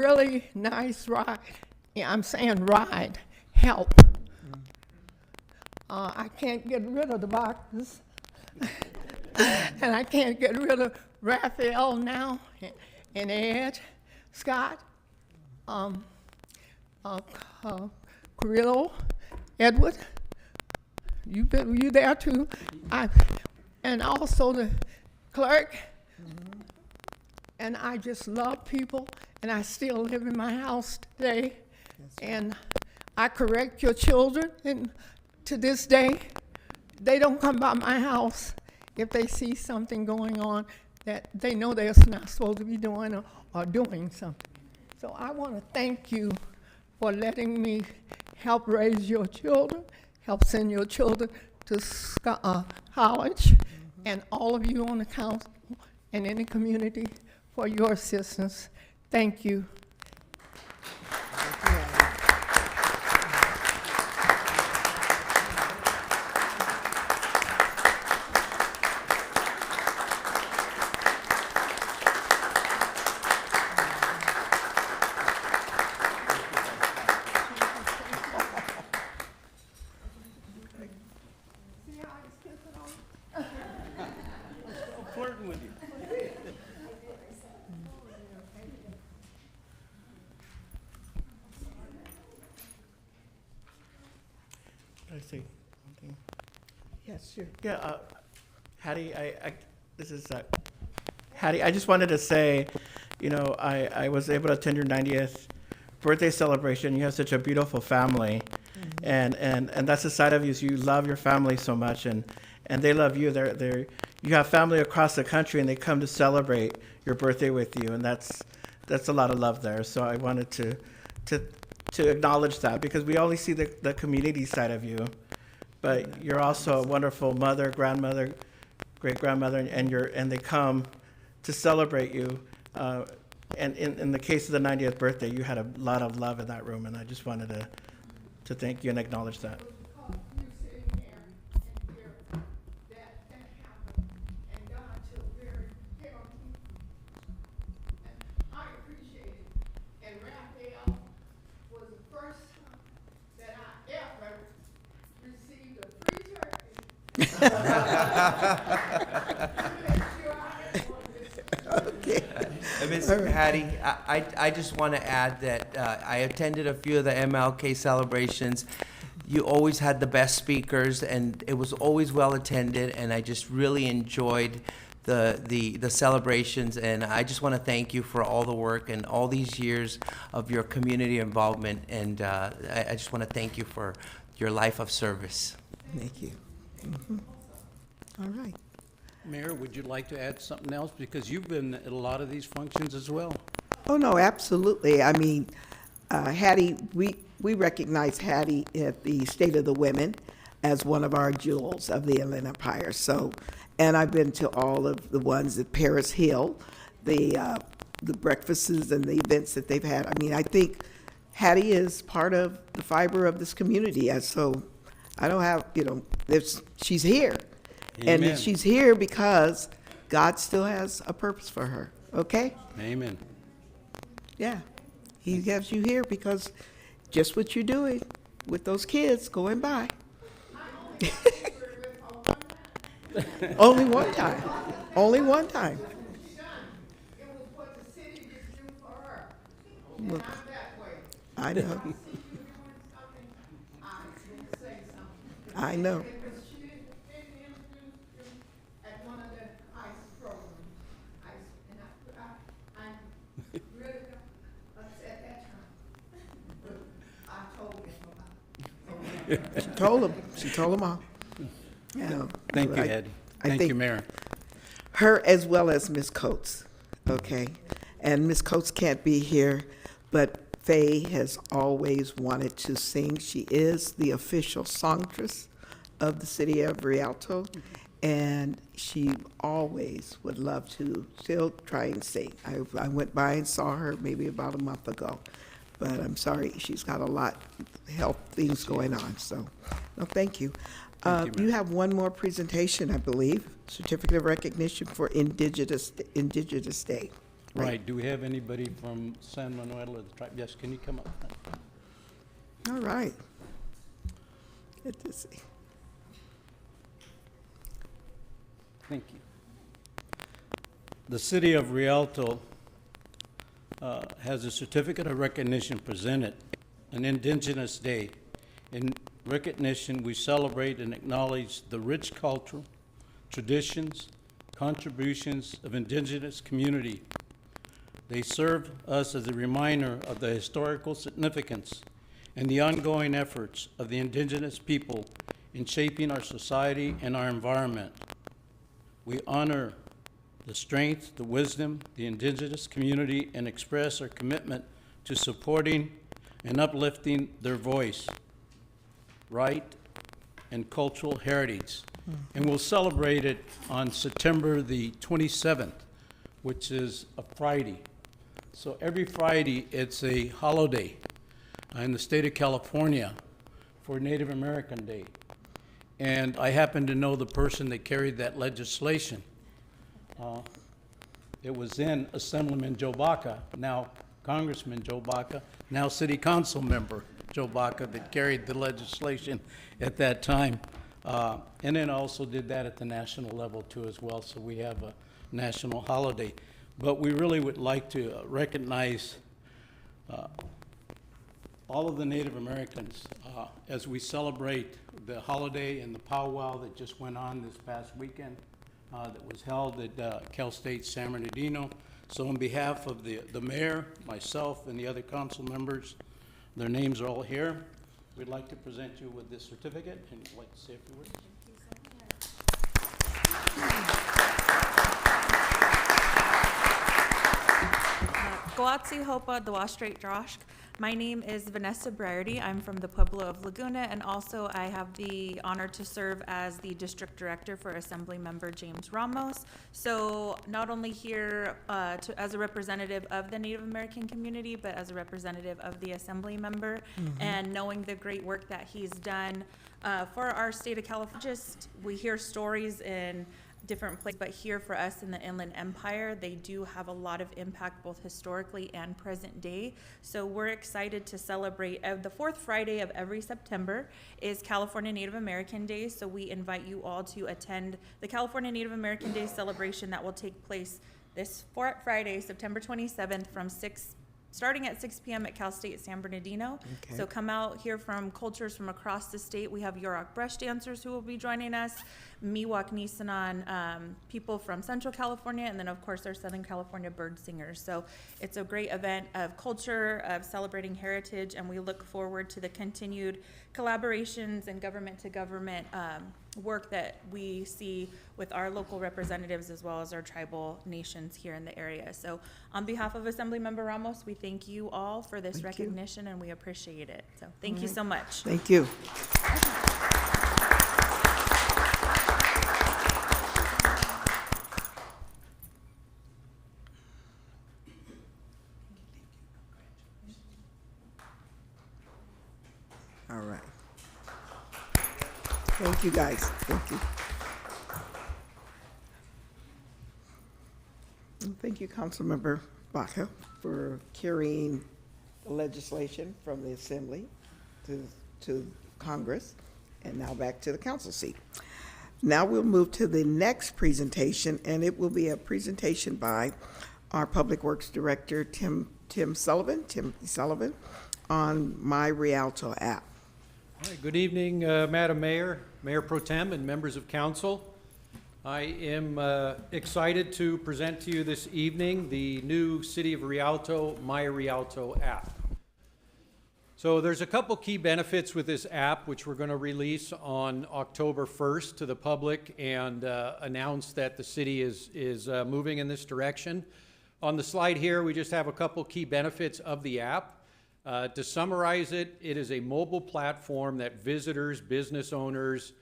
really nice ride. Yeah, I'm saying ride, help. I can't get rid of the boxes, and I can't get rid of Raphael now, and Ed, Scott, um, uh, Carrillo, Edward. You there too? And also the clerk. And I just love people, and I still live in my house today. And I correct your children, and to this day, they don't come by my house if they see something going on that they know they're not supposed to be doing or doing something. So I want to thank you for letting me help raise your children, help send your children to college, and all of you on the council and in the community for your assistance. Thank you. Flirting with you. Can I say something? Yes, sure. Yeah, Hattie, this is Hattie. I just wanted to say, I was able to attend your 90th birthday celebration. You have such a beautiful family, and that's the side of you. Is you love your family so much, and they love you. You have family across the country, and they come to celebrate your birthday with you, and that's a lot of love there. So I wanted to acknowledge that, because we only see the community side of you, but you're also a wonderful mother, grandmother, great grandmother, and they come to celebrate you. And in the case of the 90th birthday, you had a lot of love in that room, and I just wanted to thank you and acknowledge that. Okay. Miss Hattie, I just want to add that I attended a few of the MLK celebrations. You always had the best speakers, and it was always well attended, and I just really enjoyed the celebrations, and I just want to thank you for all the work and all these years of your community involvement, and I just want to thank you for your life of service. Thank you. Mm-hmm. All right. Mayor, would you like to add something else? Because you've been at a lot of these functions as well. Oh, no, absolutely. I mean, Hattie, we recognize Hattie at the State of the Women as one of our jewels of the Inland Empire. So, and I've been to all of the ones at Paris Hill, the breakfasts and the events that they've had. I mean, I think Hattie is part of the fiber of this community. And so I don't have, she's here. Amen. And she's here because God still has a purpose for her, okay? Amen. Yeah. He has you here because just what you're doing with those kids going by. Only one time. Only one time. Look, I know. I know. She told him all. Yeah. Thank you, Ed. Thank you, Mayor. Her as well as Miss Coates, okay? And Miss Coates can't be here, but Faye has always wanted to sing. She is the official songstress of the city of Rialto, and she always would love to still try and sing. I went by and saw her maybe about a month ago, but I'm sorry, she's got a lot of health things going on, so, no, thank you. You have one more presentation, I believe, Certificate of Recognition for Indigenous Day. Right, do we have anybody from San Manuel or the tribe? Yes, can you come up? All right. Good to see. Thank you. The city of Rialto has a certificate of recognition presented, an Indigenous Day. In recognition, we celebrate and acknowledge the rich culture, traditions, contributions of Indigenous community. They serve us as a reminder of the historical significance and the ongoing efforts of the Indigenous people in shaping our society and our environment. We honor the strength, the wisdom, the Indigenous community, and express our commitment to supporting and uplifting their voice, right, and cultural heritage. And we'll celebrate it on September the 27th, which is a Friday. So every Friday, it's a holiday in the state of California for Native American Day. And I happen to know the person that carried that legislation. It was then Assemblyman Joe Baca, now Congressman Joe Baca, now City Council member Joe Baca, that carried the legislation at that time. And then also did that at the national level too as well, so we have a national holiday. But we really would like to recognize all of the Native Americans as we celebrate the holiday and the powwow that just went on this past weekend that was held at Cal State San Bernardino. So on behalf of the mayor, myself, and the other council members, their names are all here. We'd like to present you with this certificate, and I'd like to say a few words. Gwaatsi Hopa Dwa Straight Droshk. My name is Vanessa Briarty. I'm from the Pueblo of Laguna, and also I have the honor to serve as the district director for Assembly Member James Ramos. So not only here as a representative of the Native American community, but as a representative of the Assembly member, and knowing the great work that he's done for our state of California. We hear stories in different places, but here for us in the Inland Empire, they do have a lot of impact both historically and present day. So we're excited to celebrate. The fourth Friday of every September is California Native American Day, so we invite you all to attend the California Native American Day celebration that will take place this Friday, September 27th starting at 6 p.m. at Cal State San Bernardino. Okay. So come out, hear from cultures from across the state. We have Yurok brush dancers who will be joining us, Miwok Nisenan people from Central California, and then of course our Southern California bird singers. So it's a great event of culture, of celebrating heritage, and we look forward to the continued collaborations and government to government work that we see with our local representatives as well as our tribal nations here in the area. So on behalf of Assemblymember Ramos, we thank you all for this recognition and we appreciate it. So thank you so much. Thank you. All right. Thank you, guys. Thank you. And thank you, Councilmember Baca, for carrying the legislation from the Assembly to Congress, and now back to the council seat. Now we'll move to the next presentation, and it will be a presentation by our Public Works Director, Tim Sullivan, on My Rialto app. All right, good evening, Madam Mayor, Mayor Pro Tem, and members of council. I am excited to present to you this evening the new City of Rialto, My Rialto app. So there's a couple key benefits with this app, which we're going to release on October 1st to the public and announce that the city is moving in this direction. On the slide here, we just have a couple key benefits of the app. To summarize it, it is a mobile platform that visitors, business owners,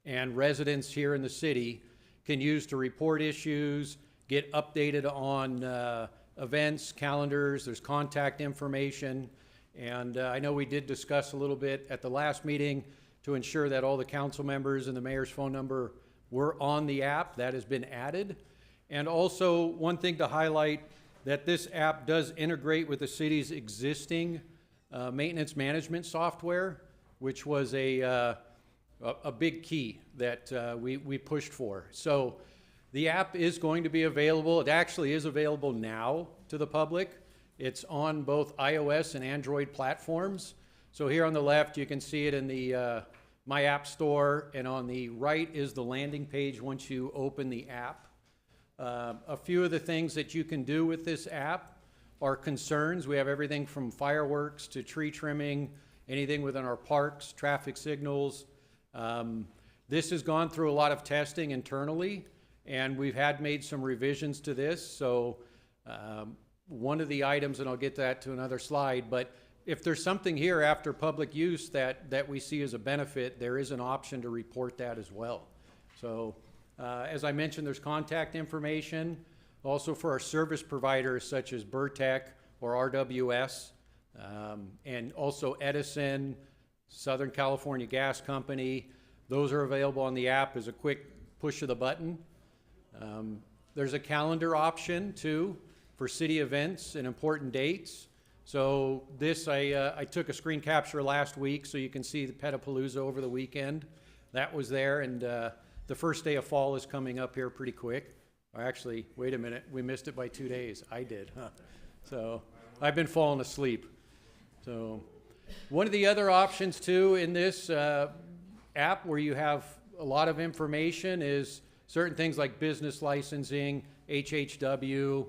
and residents here in the city can use to report issues, get updated on events, calendars, there's contact information. And I know we did discuss a little bit at the last meeting to ensure that all the council members and the mayor's phone number were on the app. That has been added. And also, one thing to highlight, that this app does integrate with the city's existing maintenance management software, which was a big key that we pushed for. So the app is going to be available. It actually is available now to the public. It's on both iOS and Android platforms. So here on the left, you can see it in the My App Store, and on the right is the landing page once you open the app. A few of the things that you can do with this app are concerns. We have everything from fireworks to tree trimming, anything within our parks, traffic signals. This has gone through a lot of testing internally, and we've made some revisions to this. So one of the items, and I'll get that to another slide, but if there's something here after public use that we see as a benefit, there is an option to report that as well. So as I mentioned, there's contact information also for our service providers such as Burtech or RWS, and also Edison, Southern California Gas Company. Those are available on the app as a quick push of the button. There's a calendar option too for city events and important dates. So this, I took a screen capture last week so you can see the Petapalooza over the weekend. That was there, and the first day of fall is coming up here pretty quick. Or actually, wait a minute, we missed it by 2 days. I did, huh? So I've been falling asleep. So one of the other options too in this app where you have a lot of information is certain things like business licensing, HHW.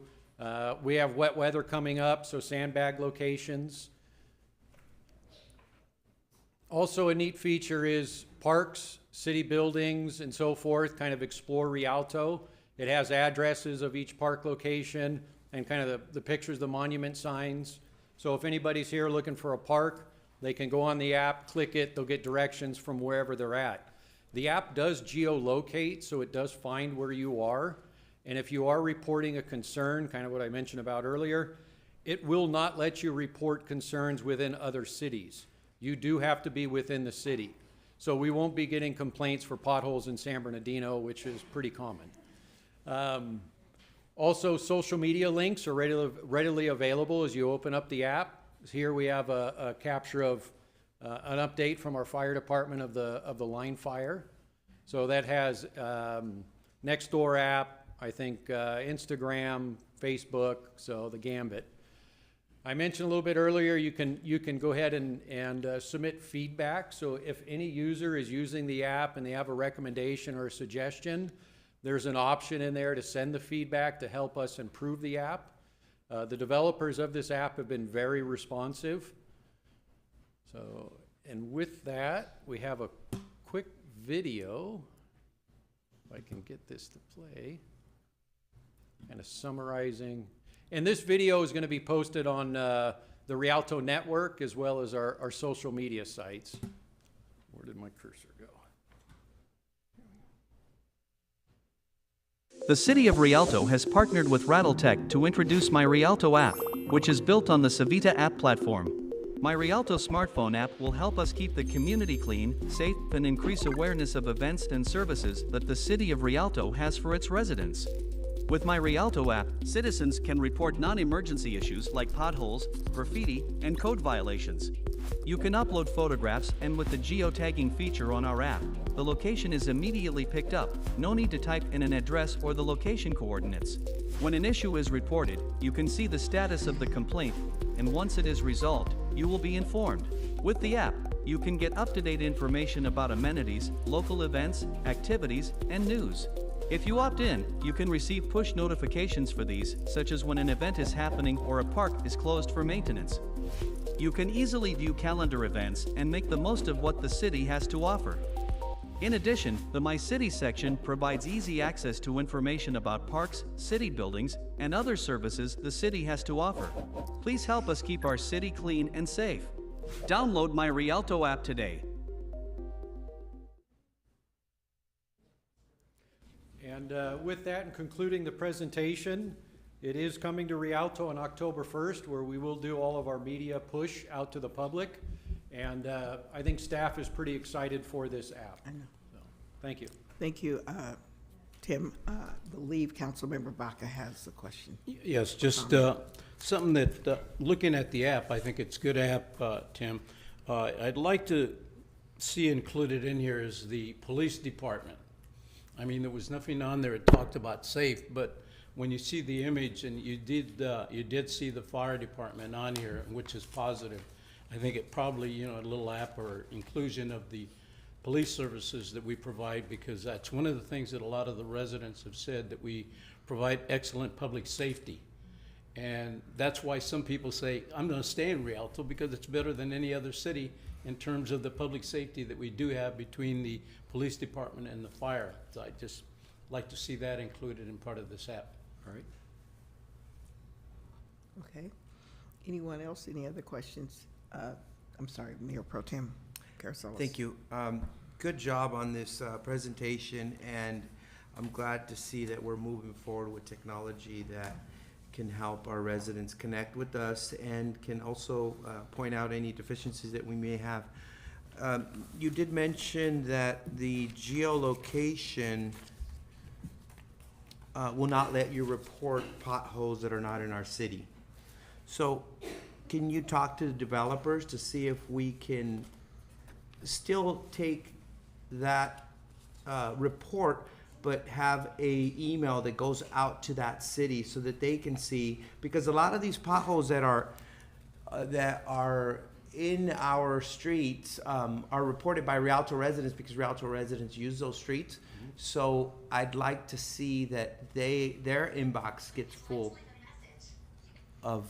We have wet weather coming up, so sandbag locations. Also a neat feature is parks, city buildings, and so forth, kind of explore Rialto. It has addresses of each park location and kind of the pictures, the monument signs. So if anybody's here looking for a park, they can go on the app, click it, they'll get directions from wherever they're at. The app does geolocate, so it does find where you are. And if you are reporting a concern, kind of what I mentioned about earlier, it will not let you report concerns within other cities. You do have to be within the city. So we won't be getting complaints for potholes in San Bernardino, which is pretty common. Also, social media links are readily available as you open up the app. Here we have a capture of an update from our fire department of the line fire. So that has Nextdoor app, I think Instagram, Facebook, so the gambit. I mentioned a little bit earlier, you can go ahead and submit feedback. So if any user is using the app and they have a recommendation or a suggestion, there's an option in there to send the feedback to help us improve the app. The developers of this app have been very responsive. So, and with that, we have a quick video, if I can get this to play, kind of summarizing. And this video is going to be posted on the Rialto network as well as our social media sites. Where did my cursor go? The City of Rialto has partnered with Rattletech to introduce My Rialto app, which is built on the Savita app platform. My Rialto smartphone app will help us keep the community clean, safe, and increase awareness of events and services that the City of Rialto has for its residents. With My Rialto app, citizens can report non-emergency issues like potholes, graffiti, and code violations. You can upload photographs, and with the geotagging feature on our app, the location is immediately picked up. No need to type in an address or the location coordinates. When an issue is reported, you can see the status of the complaint, and once it is resolved, you will be informed. With the app, you can get up-to-date information about amenities, local events, activities, and news. If you opt in, you can receive push notifications for these, such as when an event is happening or a park is closed for maintenance. You can easily view calendar events and make the most of what the city has to offer. In addition, the My City section provides easy access to information about parks, city buildings, and other services the city has to offer. Please help us keep our city clean and safe. Download My Rialto app today. And with that, and concluding the presentation, it is coming to Rialto on October 1st, where we will do all of our media push out to the public. And I think staff is pretty excited for this app. I know. So, thank you. Thank you. Tim, I believe Councilmember Baca has a question. Yes, just something that, looking at the app, I think it's a good app, Tim. I'd like to see included in here is the police department. I mean, there was nothing on there that talked about safe, but when you see the image, and you did see the fire department on here, which is positive, I think it probably, you know, a little app or inclusion of the police services that we provide, because that's one of the things that a lot of the residents have said, that we provide excellent public safety. And that's why some people say, I'm gonna stay in Rialto because it's better than any other city in terms of the public safety that we do have between the police department and the fire. So I just like to see that included in part of this app. All right. Okay. Anyone else, any other questions? I'm sorry, Mayor Pro Tem Caracellas. Thank you. Good job on this presentation, and I'm glad to see that we're moving forward with technology that can help our residents connect with us and can also point out any deficiencies that we may have. You did mention that the geolocation will not let you report potholes that are not in our city. So can you talk to the developers to see if we can still take that report, but have a email that goes out to that city so that they can see, because a lot of these potholes that are in our streets are reported by Rialto residents, because Rialto residents use those streets. So I'd like to see that their inbox gets full of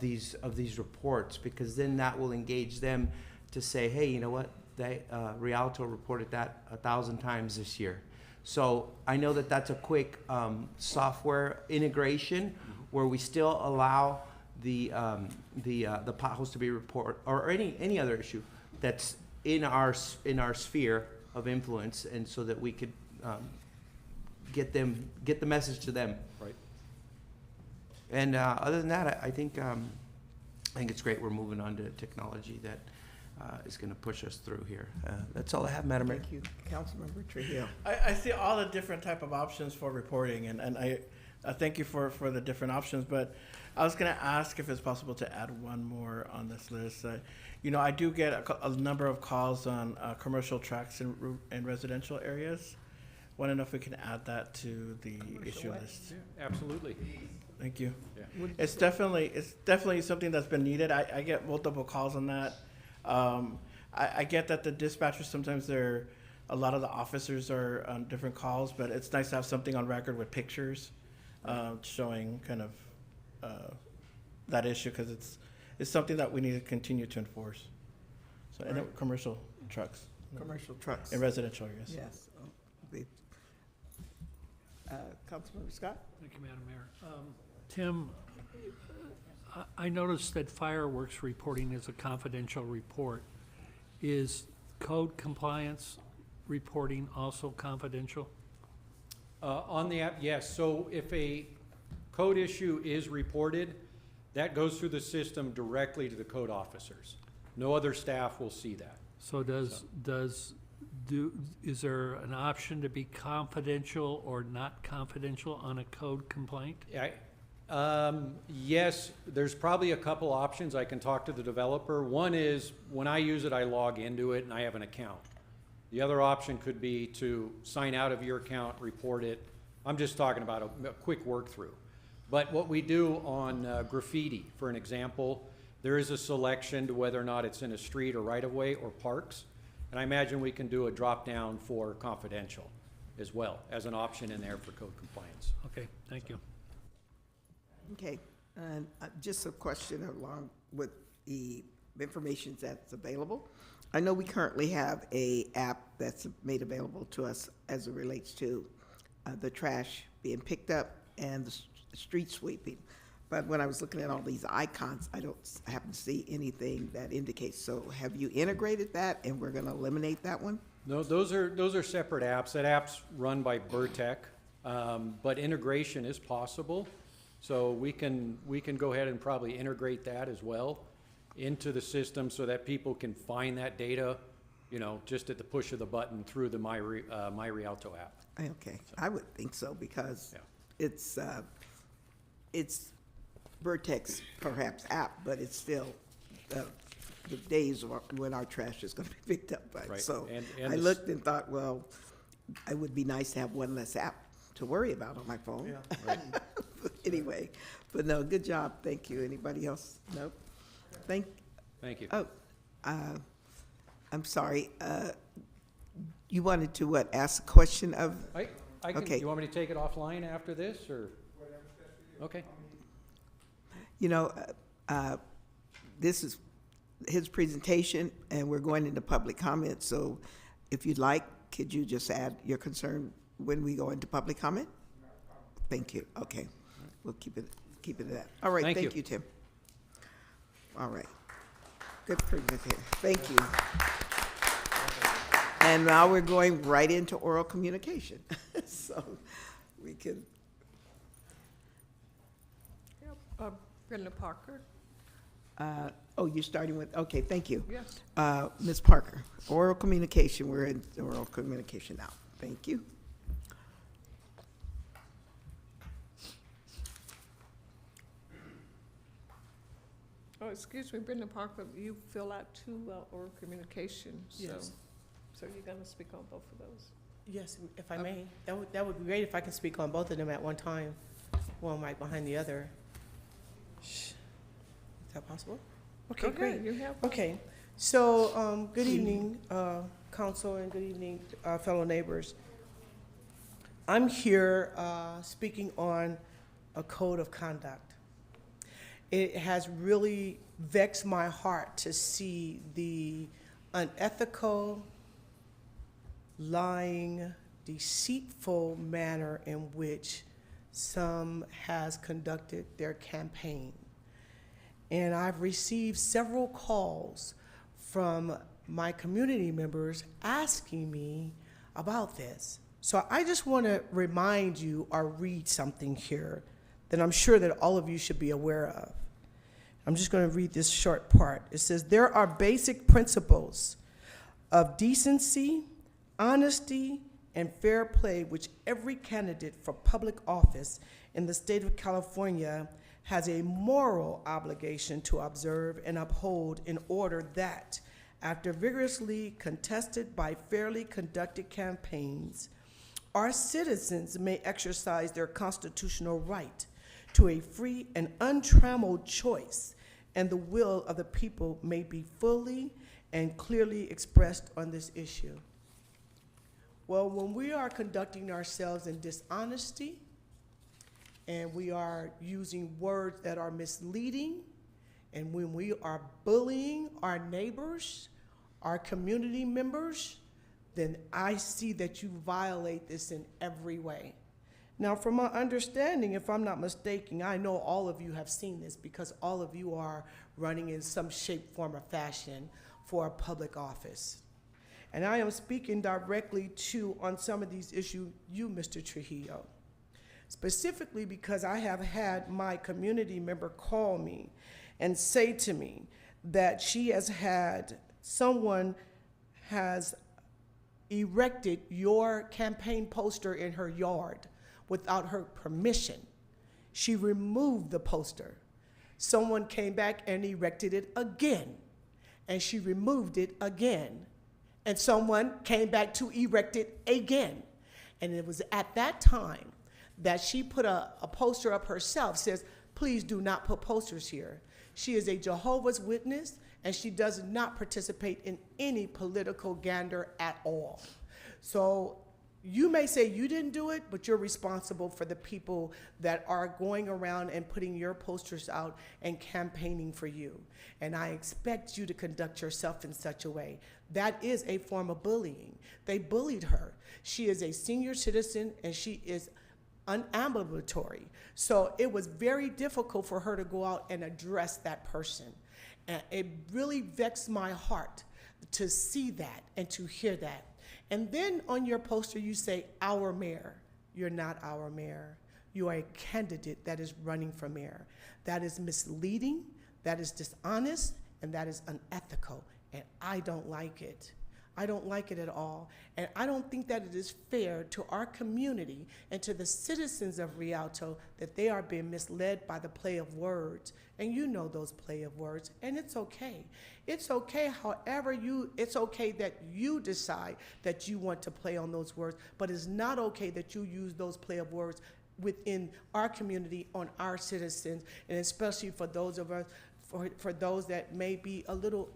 these reports, because then that will engage them to say, hey, you know what, Rialto reported that 1,000 times this year. So I know that that's a quick software integration where we still allow the potholes to be reported, or any other issue that's in our sphere of influence, and so that we could get the message to them. Right. And other than that, I think it's great we're moving on to technology that is going to push us through here. That's all I have, Madam Mayor. Thank you. Councilmember Trujillo. I see all the different type of options for reporting, and I thank you for the different options, but I was going to ask if it's possible to add one more on this list. You know, I do get a number of calls on commercial tracks in residential areas. Want to know if we can add that to the issue list. Yeah, absolutely. Thank you. Yeah. It's definitely something that's been needed. I get multiple calls on that. I get that the dispatchers, sometimes a lot of the officers are on different calls, but it's nice to have something on record with pictures showing kind of that issue, because it's something that we need to continue to enforce. So, and commercial trucks. Commercial trucks. In residential areas. Yes. Councilmember Scott? Thank you, Madam Mayor. Tim, I noticed that fireworks reporting is a confidential report. Is code compliance reporting also confidential? On the app, yes. So if a code issue is reported, that goes through the system directly to the code officers. No other staff will see that. So is there an option to be confidential or not confidential on a code complaint? Yes, there's probably a couple options. I can talk to the developer. One is, when I use it, I log into it and I have an account. The other option could be to sign out of your account, report it. I'm just talking about a quick work through. But what we do on graffiti, for an example, there is a selection to whether or not it's in a street or right-of-way or parks. And I imagine we can do a drop-down for confidential as well, as an option in there for code compliance. Okay, thank you. Okay, and just a question along with the information that's available. I know we currently have a app that's made available to us as it relates to the trash being picked up and the street sweeping. But when I was looking at all these icons, I don't happen to see anything that indicates. So have you integrated that, and we're going to eliminate that one? No, those are separate apps. That app's run by Burtech, but integration is possible. So we can go ahead and probably integrate that as well into the system so that people can find that data just at the push of the button through the My Rialto app. Okay, I would think so, because Yeah. it's Vertex perhaps app, but it's still the days when our trash is gonna be picked up by. Right, So and I the looked and thought, well, it would be nice to have one less app to worry about on my phone. Yeah. But anyway, but no, good job, thank you. Anybody else? Nope. Thank you. Oh, I'm sorry, you wanted to what, ask a question of, I can, okay. you want me to take it offline after this, or? Okay. you know, this is his presentation, and we're going into public comment, so if you'd like, could you just add your concern when we go into public comment? Thank you, okay. We'll keep it at that. All right, Thank thank you. you, Tim. All right. Good presentation, thank you. And now we're going right into oral communication. So we can, Brenda Parker? oh, you're starting with, okay, thank you. Yes. Ms. Parker, oral communication, we're in oral communication now. Thank you. Oh, excuse me, Brenda Parker, you fill out two oral communications, so, Yes. so you're gonna speak on both of those? Yes, if I may, that would be great if I could speak on both of them at one time, one right behind the other. Is that possible? Okay, Okay, great. you have. Okay, so, good evening, council, and good evening, fellow neighbors. I'm here, speaking on a code of conduct. It has really vexed my heart to see the unethical, lying, deceitful manner in which some has conducted their campaign. And I've received several calls from my community members asking me about this. So I just want to remind you or read something here that I'm sure that all of you should be aware of. I'm just going to read this short part. It says, there are basic principles of decency, honesty, and fair play which every candidate for public office in the state of California has a moral obligation to observe and uphold in order that, after vigorously contested by fairly conducted campaigns, our citizens may exercise their constitutional right to a free and untrammeled choice, and the will of the people may be fully and clearly expressed on this issue. Well, when we are conducting ourselves in dishonesty, and we are using words that are misleading, and when we are bullying our neighbors, our community members, then I see that you violate this in every way. Now, from my understanding, if I'm not mistaken, I know all of you have seen this because all of you are running in some shape, form, or fashion for a public office. And I am speaking directly to, on some of these issues, you, Mr. Trujillo. Specifically because I have had my community member call me and say to me that she has had someone has erected your campaign poster in her yard without her permission. She removed the poster. Someone came back and erected it again, and she removed it again. And someone came back to erect it again. And it was at that time that she put a poster up herself, says, please do not put posters here. She is a Jehovah's Witness, and she does not participate in any political gander at all. So you may say you didn't do it, but you're responsible for the people that are going around and putting your posters out and campaigning for you. And I expect you to conduct yourself in such a way. That is a form of bullying. They bullied her. She is a senior citizen, and she is unambulatory. So it was very difficult for her to go out and address that person. And it really vexed my heart to see that and to hear that. And then on your poster, you say, our mayor. You're not our mayor. You are a candidate that is running for mayor. That is misleading, that is dishonest, and that is unethical. And I don't like it. I don't like it at all. And I don't think that it is fair to our community and to the citizens of Rialto that they are being misled by the play of words. And you know those play of words, and it's okay. It's okay, however it's okay that you decide that you want to play on those words, but it's not okay that you use those play of words within our community on our citizens, and especially for those of us, for those that may be a little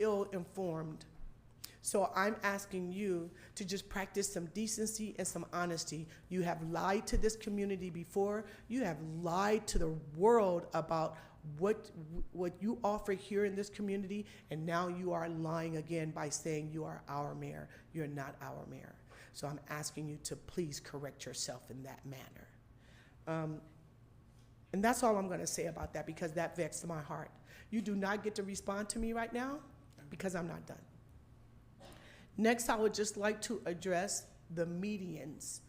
ill-informed. So I'm asking you to just practice some decency and some honesty. You have lied to this community before. You have lied to the world about what you offer here in this community, and now you are lying again by saying you are our mayor. You're not our mayor. So I'm asking you to please correct yourself in that manner. And that's all I'm going to say about that, because that vexed my heart. You do not get to respond to me right now because I'm not done. Next, I would just like to address the medians,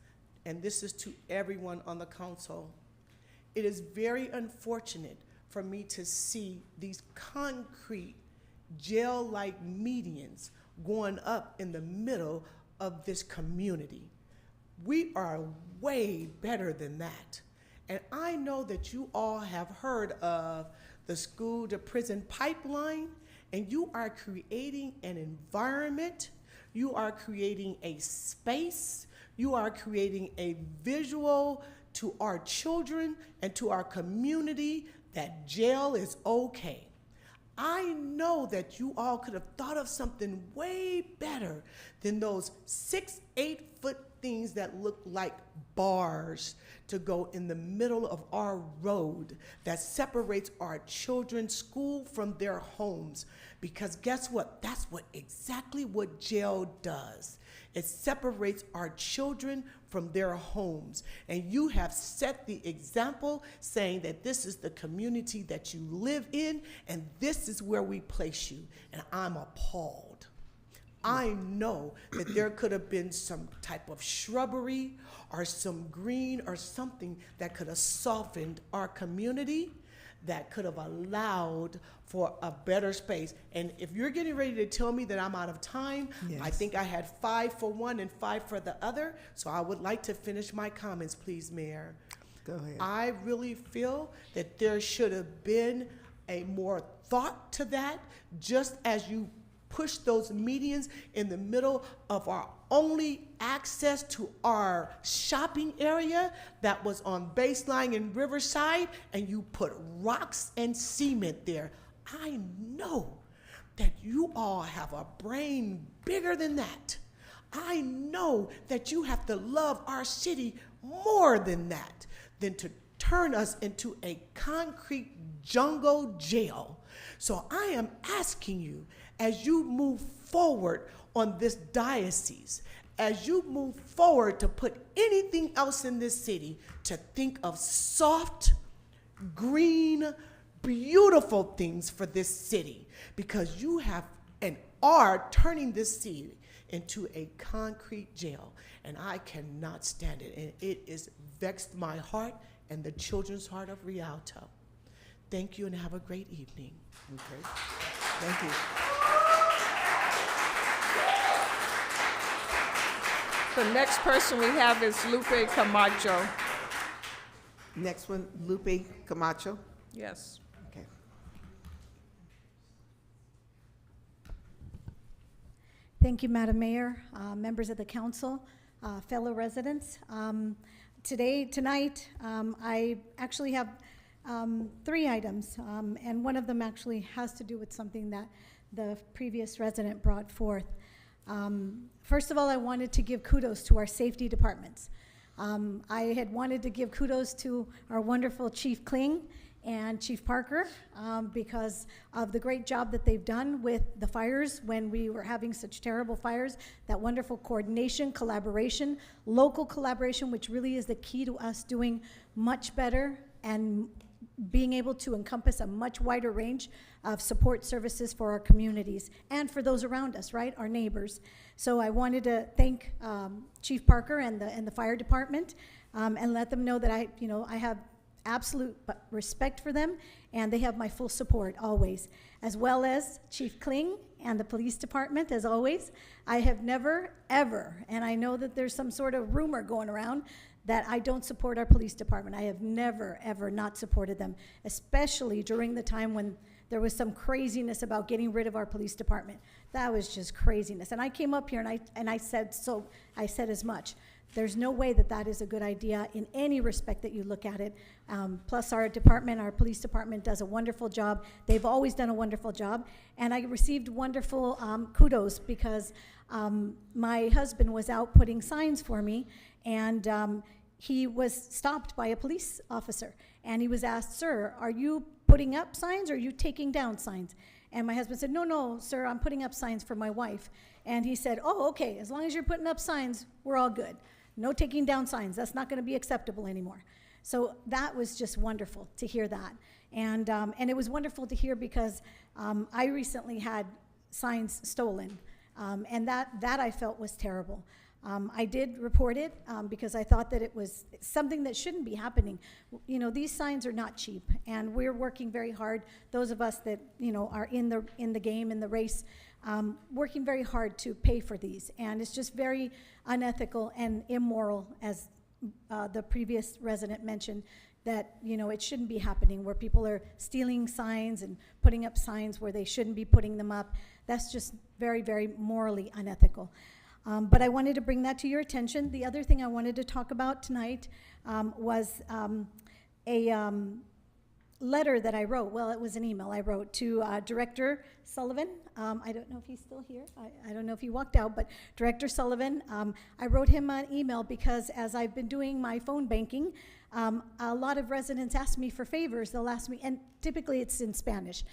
and this is to everyone on the council. It is very unfortunate for me to see these concrete jail-like medians going up in the middle of this community. We are way better than that. And I know that you all have heard of the school to prison pipeline, and you are creating an environment, you are creating a space, you are creating a visual to our children and to our community that jail is okay. I know that you all could have thought of something way better than those 6-8 foot things that look like bars to go in the middle of our road that separates our children's school from their homes. Because guess what? That's exactly what jail does. It separates our children from their homes. And you have set the example saying that this is the community that you live in, and this is where we place you. And I'm appalled. I know that there could have been some type of shrubbery or some green or something that could have softened our community, that could have allowed for a better space. And if you're getting ready to tell me that I'm out of time, Yes. I think I had 5 for one and 5 for the other. So I would like to finish my comments, please, Mayor. Go ahead. I really feel that there should have been a more thought to that, just as you push those medians in the middle of our only access to our shopping area that was on Baseline and Riverside, and you put rocks and cement there. I know that you all have a brain bigger than that. I know that you have to love our city more than that, than to turn us into a concrete jungle jail. So I am asking you, as you move forward on this diocese, as you move forward to put anything else in this city, to think of soft, green, beautiful things for this city, because you have and are turning this city into a concrete jail, and I cannot stand it, and it has vexed my heart and the children's heart of Rialto. Thank you, and have a great evening. Okay. Thank you. The next person we have is Lupe Camacho. Next one, Lupe Camacho. Yes. Okay. Thank you, Madam Mayor, members of the council, fellow residents. Tonight, I actually have 3 items, and one of them actually has to do with something that the previous resident brought forth. First of all, I wanted to give kudos to our safety departments. I had wanted to give kudos to our wonderful Chief Kling and Chief Parker because of the great job that they've done with the fires when we were having such terrible fires, that wonderful coordination, collaboration, local collaboration, which really is the key to us doing much better and being able to encompass a much wider range of support services for our communities and for those around us, right, our neighbors. So I wanted to thank Chief Parker and the fire department and let them know that I have absolute respect for them, and they have my full support always. as well as Chief Kling and the police department, as always. I have never, ever, and I know that there's some sort of rumor going around that I don't support our police department. I have never, ever not supported them, especially during the time when there was some craziness about getting rid of our police department. That was just craziness. And I came up here and I said as much. There's no way that that is a good idea in any respect that you look at it. Plus our department, our police department does a wonderful job. They've always done a wonderful job. And I received wonderful kudos because my husband was out putting signs for me, and he was stopped by a police officer. And he was asked, "Sir, are you putting up signs or are you taking down signs?" And my husband said, "No, sir, I'm putting up signs for my wife." And he said, "Oh, okay, as long as you're putting up signs, we're all good. No taking down signs. That's not going to be acceptable anymore." So that was just wonderful to hear that. And it was wonderful to hear because I recently had signs stolen, and that I felt was terrible. I did report it because I thought that it was something that shouldn't be happening. You know, these signs are not cheap, and we're working very hard. Those of us that, you know, are in the game, in the race, working very hard to pay for these. And it's just very unethical and immoral, as the previous resident mentioned, that, you know, it shouldn't be happening, where people are stealing signs and putting up signs where they shouldn't be putting them up. That's just very, very morally unethical. But I wanted to bring that to your attention. The other thing I wanted to talk about tonight was a letter that I wrote. Well, it was an email I wrote to Director Sullivan. I don't know if he's still here. I don't know if he walked out, but Director Sullivan, I wrote him an email because as I've been doing my phone banking, a lot of residents ask me for favors. They'll ask me, and typically it's in Spanish.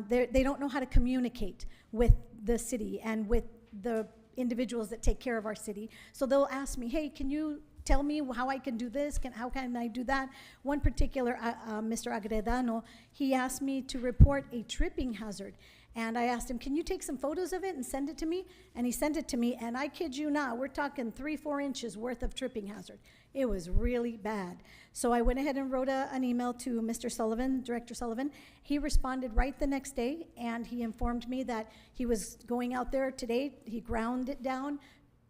They don't know how to communicate with the city and with the individuals that take care of our city. So they'll ask me, "Hey, can you tell me how I can do this? How can I do that?" One particular, Mr. Agredano, he asked me to report a tripping hazard. And I asked him, "Can you take some photos of it and send it to me?" And he sent it to me, and I kid you not, we're talking 3-4 inches worth of tripping hazard. It was really bad. So I went ahead and wrote an email to Mr. Sullivan, Director Sullivan. He responded right the next day, and he informed me that he was going out there today. He ground it down,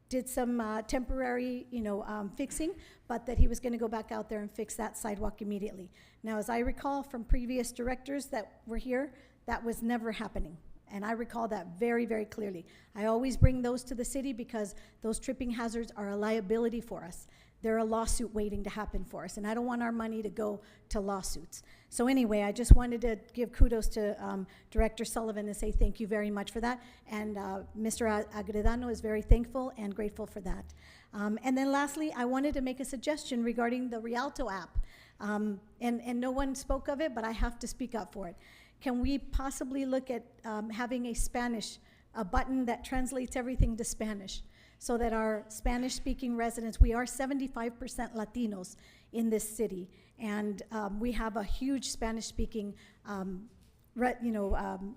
did some temporary, fixing, but that he was going to go back out there and fix that sidewalk immediately. Now, as I recall from previous directors that were here, that was never happening. And I recall that very, very clearly. I always bring those to the city because those tripping hazards are a liability for us. They're a lawsuit waiting to happen for us, and I don't want our money to go to lawsuits. So anyway, I just wanted to give kudos to Director Sullivan and say thank you very much for that. And Mr. Agredano is very thankful and grateful for that. And then lastly, I wanted to make a suggestion regarding the Rialto app. And no one spoke of it, but I have to speak up for it. Can we possibly look at having a button that translates everything to Spanish, so that our Spanish-speaking residents, we are 75% Latinos in this city, and we have a huge Spanish-speaking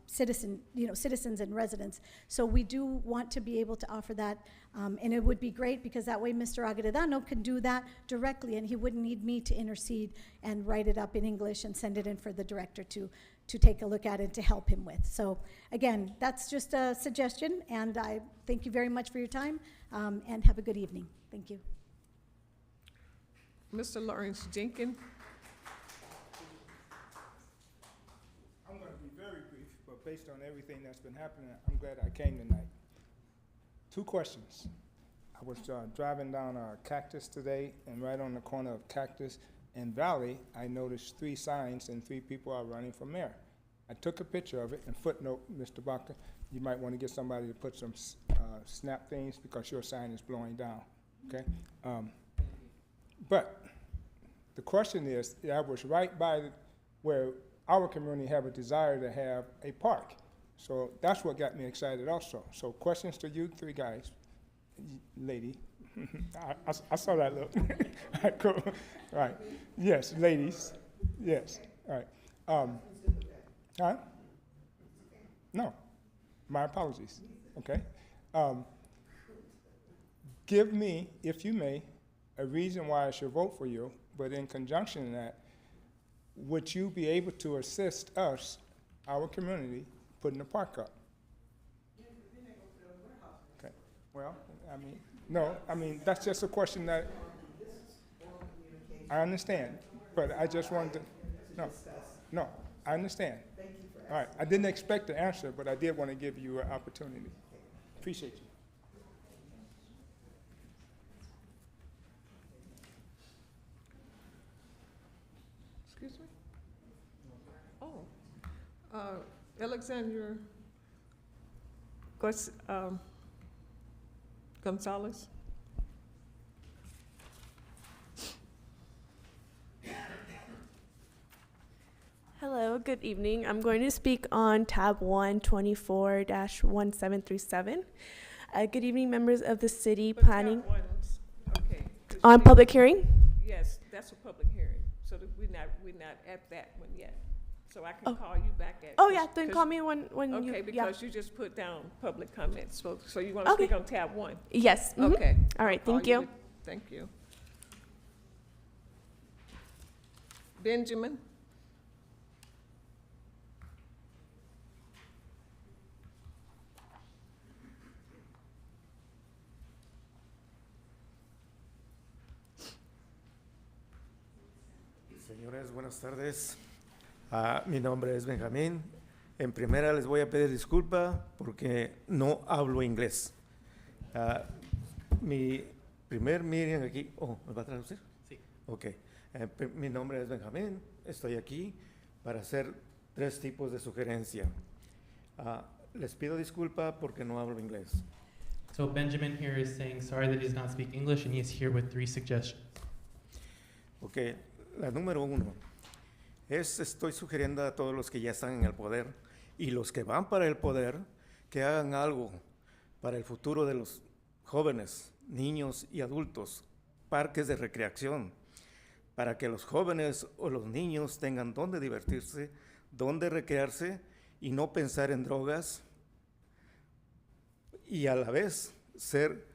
citizens and residents. So we do want to be able to offer that, and it would be great because that way Mr. Agredano can do that directly, and he wouldn't need me to intercede and write it up in English and send it in for the director to take a look at it to help him with. So again, that's just a suggestion, and I thank you very much for your time, and have a good evening. Thank you. Mr. Lawrence Jenkins. I'm going to be very brief, but based on everything that's been happening, I'm glad I came tonight. 2 questions. I was driving down Cactus today, and right on the corner of Cactus and Valley, I noticed 3 signs and 3 people are running for mayor. I took a picture of it, and footnote, Mr. Baca, you might want to get somebody to put some snap things because your sign is blowing down, okay? But the question is, I was right by where our community have a desire to have a park. So that's what got me excited also. So questions to you 3 guys, lady. I saw that look. All right, cool. All right. Yes, ladies. Yes. All right. Huh? No. My apologies. Okay. Give me, if you may, a reason why I should vote for you, but in conjunction to that, would you be able to assist us, our community, putting the park up. Okay, well, I mean, no, I mean, that's just a question that, I understand, but I just wanted to, no, I understand. All right, I didn't expect the answer, but I did want to give you an opportunity. Appreciate you. Excuse me? Oh, Alexander Gonzalez? Hello, good evening. I'm going to speak on tab 124-1737. Good evening, members of the city But planning. that one's- okay, 'cause On we- public hearing? Yes, that's a public hearing, so that we're not at that one yet. So I can call you back at. Oh, yeah, then call me when you, Okay, yeah. because you just put down public comments, so you want to Okay. speak on tab 1? Yes. Mhm. Okay. All right, I'll call thank you. Thank you. Benjamin? Señores, buenas tardes. Mi nombre es Benjamín. En primera les voy a pedir disculpa porque no hablo inglés. Mi primer meeting aquí... Oh, ¿me va a traducir? Sí. Ok. Mi nombre es Benjamín. Estoy aquí para hacer 3 tipos de sugerencia. Les pido disculpa porque no hablo inglés. So Benjamin here is saying sorry that he does not speak English, and he is here with 3 suggestions. Ok, la número 1 es, estoy sugiriendo a todos los que ya están en el poder y los que van para el poder, que hagan algo para el futuro de los jóvenes, niños y adultos, parques de recreación, para que los jóvenes o los niños tengan dónde divertirse, dónde recrearse y no pensar en drogas, y a la vez ser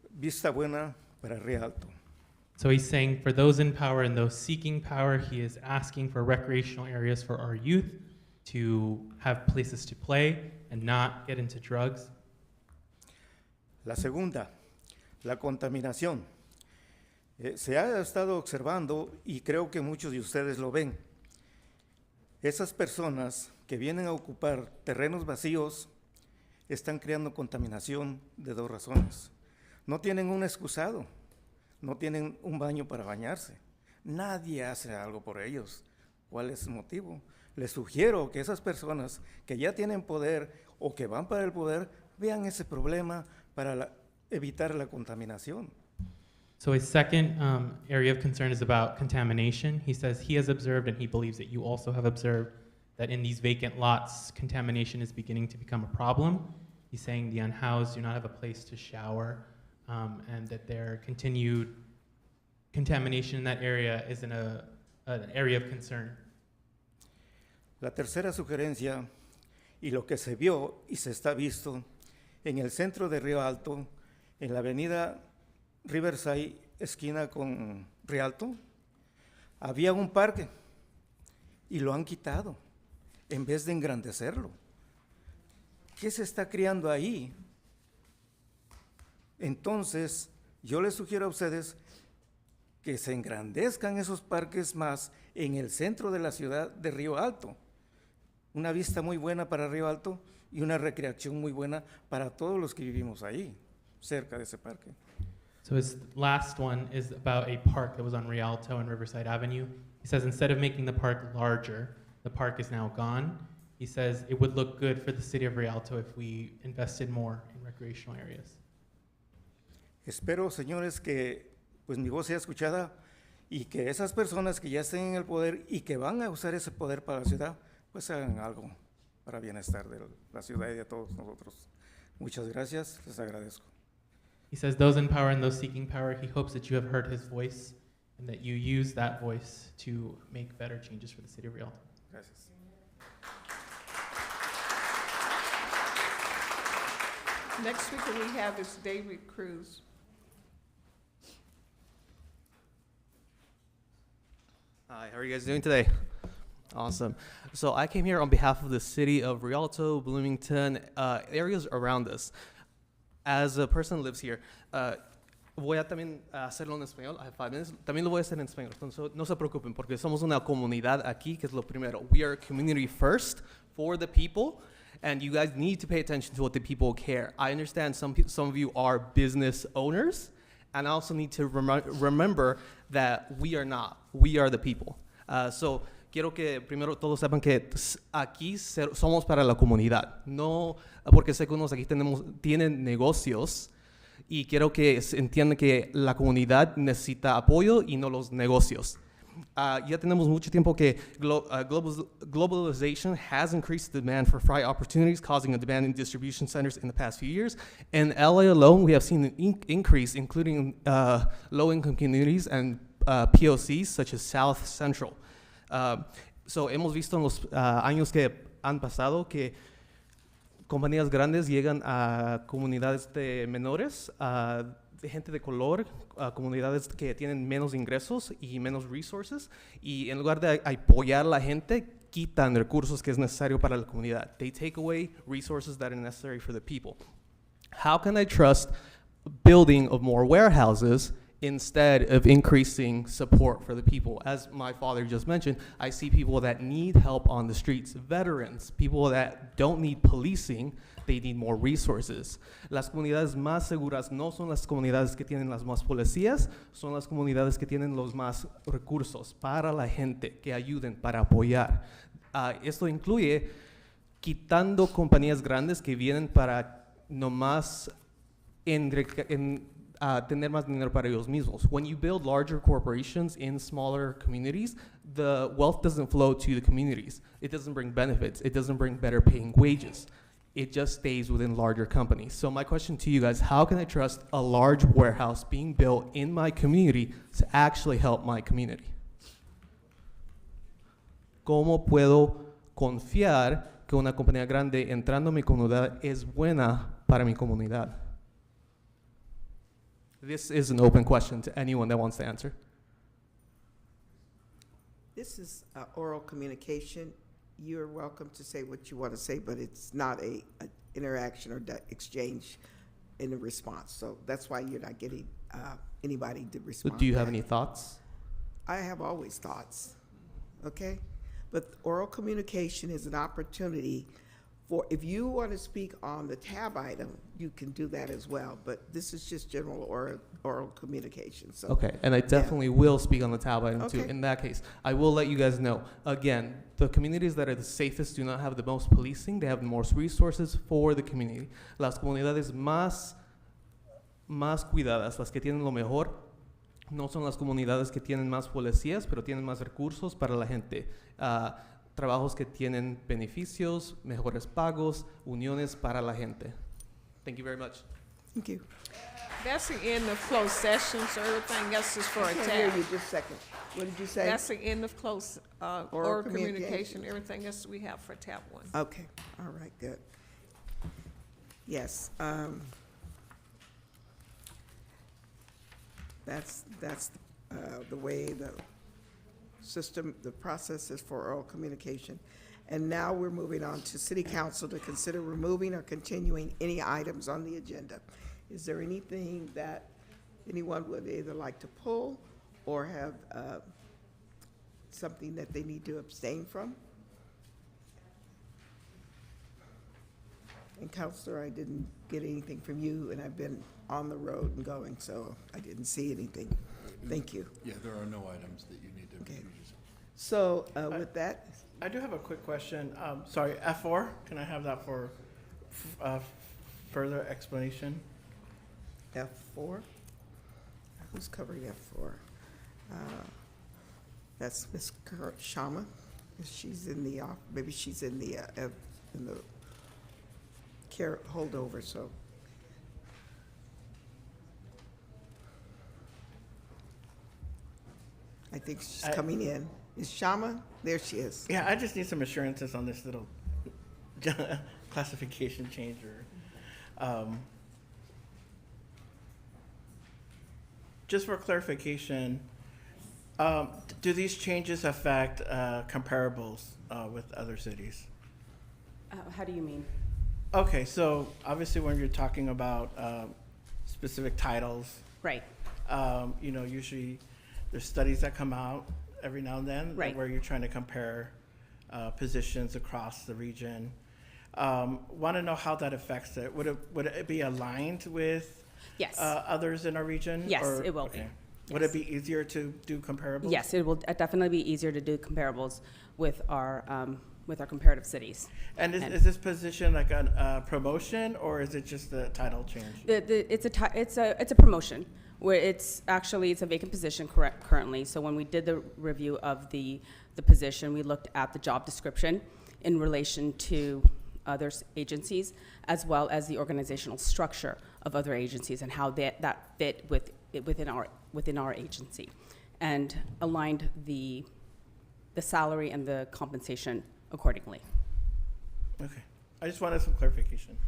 vista buena para Rialto. So he's saying for those in power and those seeking power, he is asking for recreational areas for our youth to have places to play and not get into drugs. La segunda, la contaminación. Se ha estado observando y creo que muchos de ustedes lo ven. Esas personas que vienen a ocupar terrenos vacíos están creando contaminación de 2 razones. No tienen un excusado, no tienen un baño para bañarse. Nadie hace algo por ellos. ¿Cuál es el motivo? Les sugiero que esas personas que ya tienen poder o que van para el poder vean ese problema para evitar la contaminación. So his second area of concern is about contamination. He says he has observed, and he believes that you also have observed, that in these vacant lots, contamination is beginning to become a problem. He's saying the unhoused do not have a place to shower, and that their continued contamination in that area is an area of concern. La tercera sugerencia, y lo que se vio y se está visto en el centro de Rialto, en la avenida Riverside, esquina con Rialto, había un parque y lo han quitado en vez de engrandecerlo. ¿Qué se está creando ahí? Entonces, yo les sugiero a ustedes que se engrandezcan esos parques más en el centro de la ciudad de Río Alto. Una vista muy buena para Río Alto y una recreación muy buena para todos los que vivimos ahí, cerca de ese parque. So his last one is about a park that was on Rialto and Riverside Avenue. He says instead of making the park larger, the park is now gone. He says it would look good for the city of Rialto if we invested more in recreational areas. Espero, señores, que pues mi voz sea escuchada y que esas personas que ya estén en el poder y que van a usar ese poder para la ciudad, pues hagan algo para bienestar de la ciudad y de todos nosotros. Muchas gracias, les agradezco. He says those in power and those seeking power, he hopes that you have heard his voice and that you use that voice to make better changes for the city of Rialto. Gracias. Next speaker we have is David Cruz. Hi, how are you guys doing today? Awesome. So I came here on behalf of the city of Rialto, Bloomington, areas around us. As a person who lives here, voy a también hacerlo en español. I have 5 minutes. También lo voy a hacer en español. Entonces, no se preocupen porque somos una comunidad aquí, que es lo primero. We are a community first for the people, and you guys need to pay attention to what the people care. I understand some of you are business owners, and I also need to remember that we are not. We are the people. So quiero que primero todos sepan que aquí somos para la comunidad. No porque sé que unos aquí tienen negocios, y quiero que entiendan que la comunidad necesita apoyo y no los negocios. Ya tenemos mucho tiempo que globalization has increased the demand for freight opportunities, causing a demand in distribution centers in the past few years. In LA alone, we have seen an increase, including low-income communities and POCs such as South Central. So hemos visto en los años que han pasado que compañías grandes llegan a comunidades de menores, de gente de color, comunidades que tienen menos ingresos y menos resources, y en lugar de apoyar a la gente, quitan recursos que es necesario para la comunidad. They take away resources that are necessary for the people. How can I trust building of more warehouses instead of increasing support for the people? As my father just mentioned, I see people that need help on the streets, veterans, people that don't need policing, they need more resources. Las comunidades más seguras no son las comunidades que tienen las más policías, son las comunidades que tienen los más recursos para la gente, que ayuden para apoyar. Esto incluye quitando compañías grandes que vienen para nomás tener más dinero para ellos mismos. When you build larger corporations in smaller communities, the wealth doesn't flow to the communities. It doesn't bring benefits. It doesn't bring better paying wages. It just stays within larger companies. So my question to you guys, how can I trust a large warehouse being built in my community to actually help my community? ¿Cómo puedo confiar que una compañía grande entrando a mi comunidad es buena para mi comunidad? This is an open question to anyone that wants to answer. This is oral communication. You're welcome to say what you want to say, but it's not a interaction or exchange in a response. So that's why you're not getting anybody to respond. But do you have any thoughts? I have always thoughts, okay? But oral communication is an opportunity for, if you want to speak on the tab item, you can do that as well. But this is just general oral communication. So Okay, and I definitely will speak on the tab item too. Okay. In that case, I will let you guys know. Again, the communities that are the safest do not have the most policing. They have the most resources for the community. Las comunidades más cuidadas, las que tienen lo mejor, no son las comunidades que tienen más policías, pero tienen más recursos para la gente. Trabajos que tienen beneficios, mejores pagos, uniones para la gente. Thank you very much. Thank you. That's the end of closed session, so everything else is for I a can't tab. hear you, just a second. What did you say? That's the end of closed, Oral oral communication. communication, everything else we have for tab 1. Okay, all right, good. Yes, that's the way the system, the process is for oral communication. And now we're moving on to City Council to consider removing or continuing any items on the agenda. Is there anything that anyone would either like to pull or have something that they need to abstain from? And Counselor, I didn't get anything from you, and I've been on the road and going, so I didn't see anything. Thank you. Yeah, there are no items that you need to. Okay. So with that, I do have a quick question. Sorry, F4, can I have that for further explanation? F4? Who's covering F4? That's Ms. Shama. She's in the, maybe she's in the care holdover, so. I think she's coming in. Is Shama? There she is. Yeah, I just need some assurances on this little classification change. Just for clarification, Do these changes affect comparables with other cities? How do you mean? Okay, so obviously when you're talking about specific titles, Right. Usually there's studies that come out every now and then Right. where you're trying to compare positions across the region. Want to know how that affects it. Would it be aligned with Yes. others in our region? Yes, or- it will okay. be. Would Yes. it be easier to do comparables? Yes, it will definitely be easier to do comparables with our comparative cities. And is this position like a promotion, or is it just a title change? It's a promotion where it's a vacant position currently. So when we did the review of the position, we looked at the job description in relation to other agencies, as well as the organizational structure of other agencies and how that fit within our agency, and aligned the salary and the compensation accordingly. Okay, I just wanted some clarification.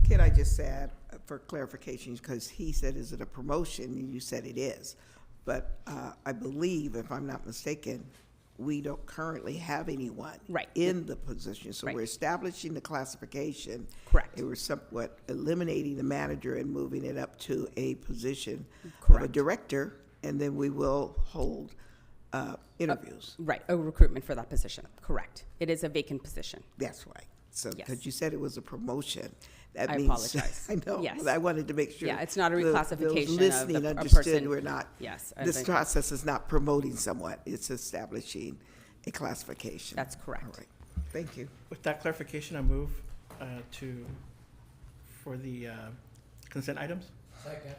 Can I just add for clarification, because he said, is it a promotion? And you said it is. But I believe, if I'm not mistaken, we don't currently have anyone in the position. So we're establishing the classification. Correct. And we're somewhat eliminating the manager and moving it up to a position of a Correct. director, and then we will hold interviews. Right, a recruitment for that position, correct. It is a vacant position. That's right. So, Yes. because you said it was a promotion. That I means, apologize. I know, Yes. but I wanted to make sure. Yeah, it's not a those reclassification of listening a understood person. we're not. Yes, This process is not promoting someone, it's establishing a classification. That's correct. All right, thank you. With that clarification, I move for the consent items. Second.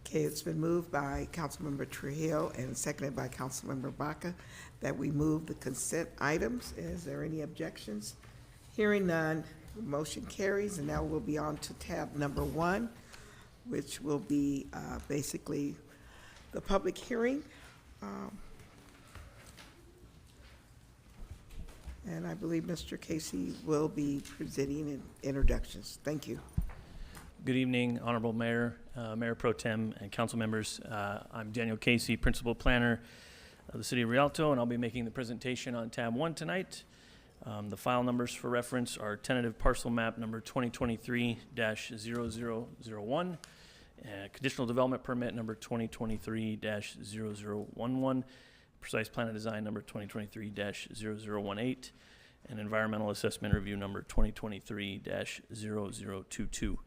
Okay, it's been moved by Councilmember Trujillo and seconded by Councilmember Baca that we move the consent items. Is there any objections? Hearing none, motion carries, and now we'll be on to tab number 1, which will be basically the public hearing. And I believe Mr. Casey will be presenting in introductions. Thank you. Good evening, Honorable Mayor, Mayor Pro Tem, and council members. I'm Daniel Casey, Principal Planner of the City of Rialto, and I'll be making the presentation on tab 1 tonight. The file numbers for reference are tentative parcel map number 2023-0001, conditional development permit number 2023-0011, precise plan of design number 2023-0018, and environmental assessment review number 2023-0022.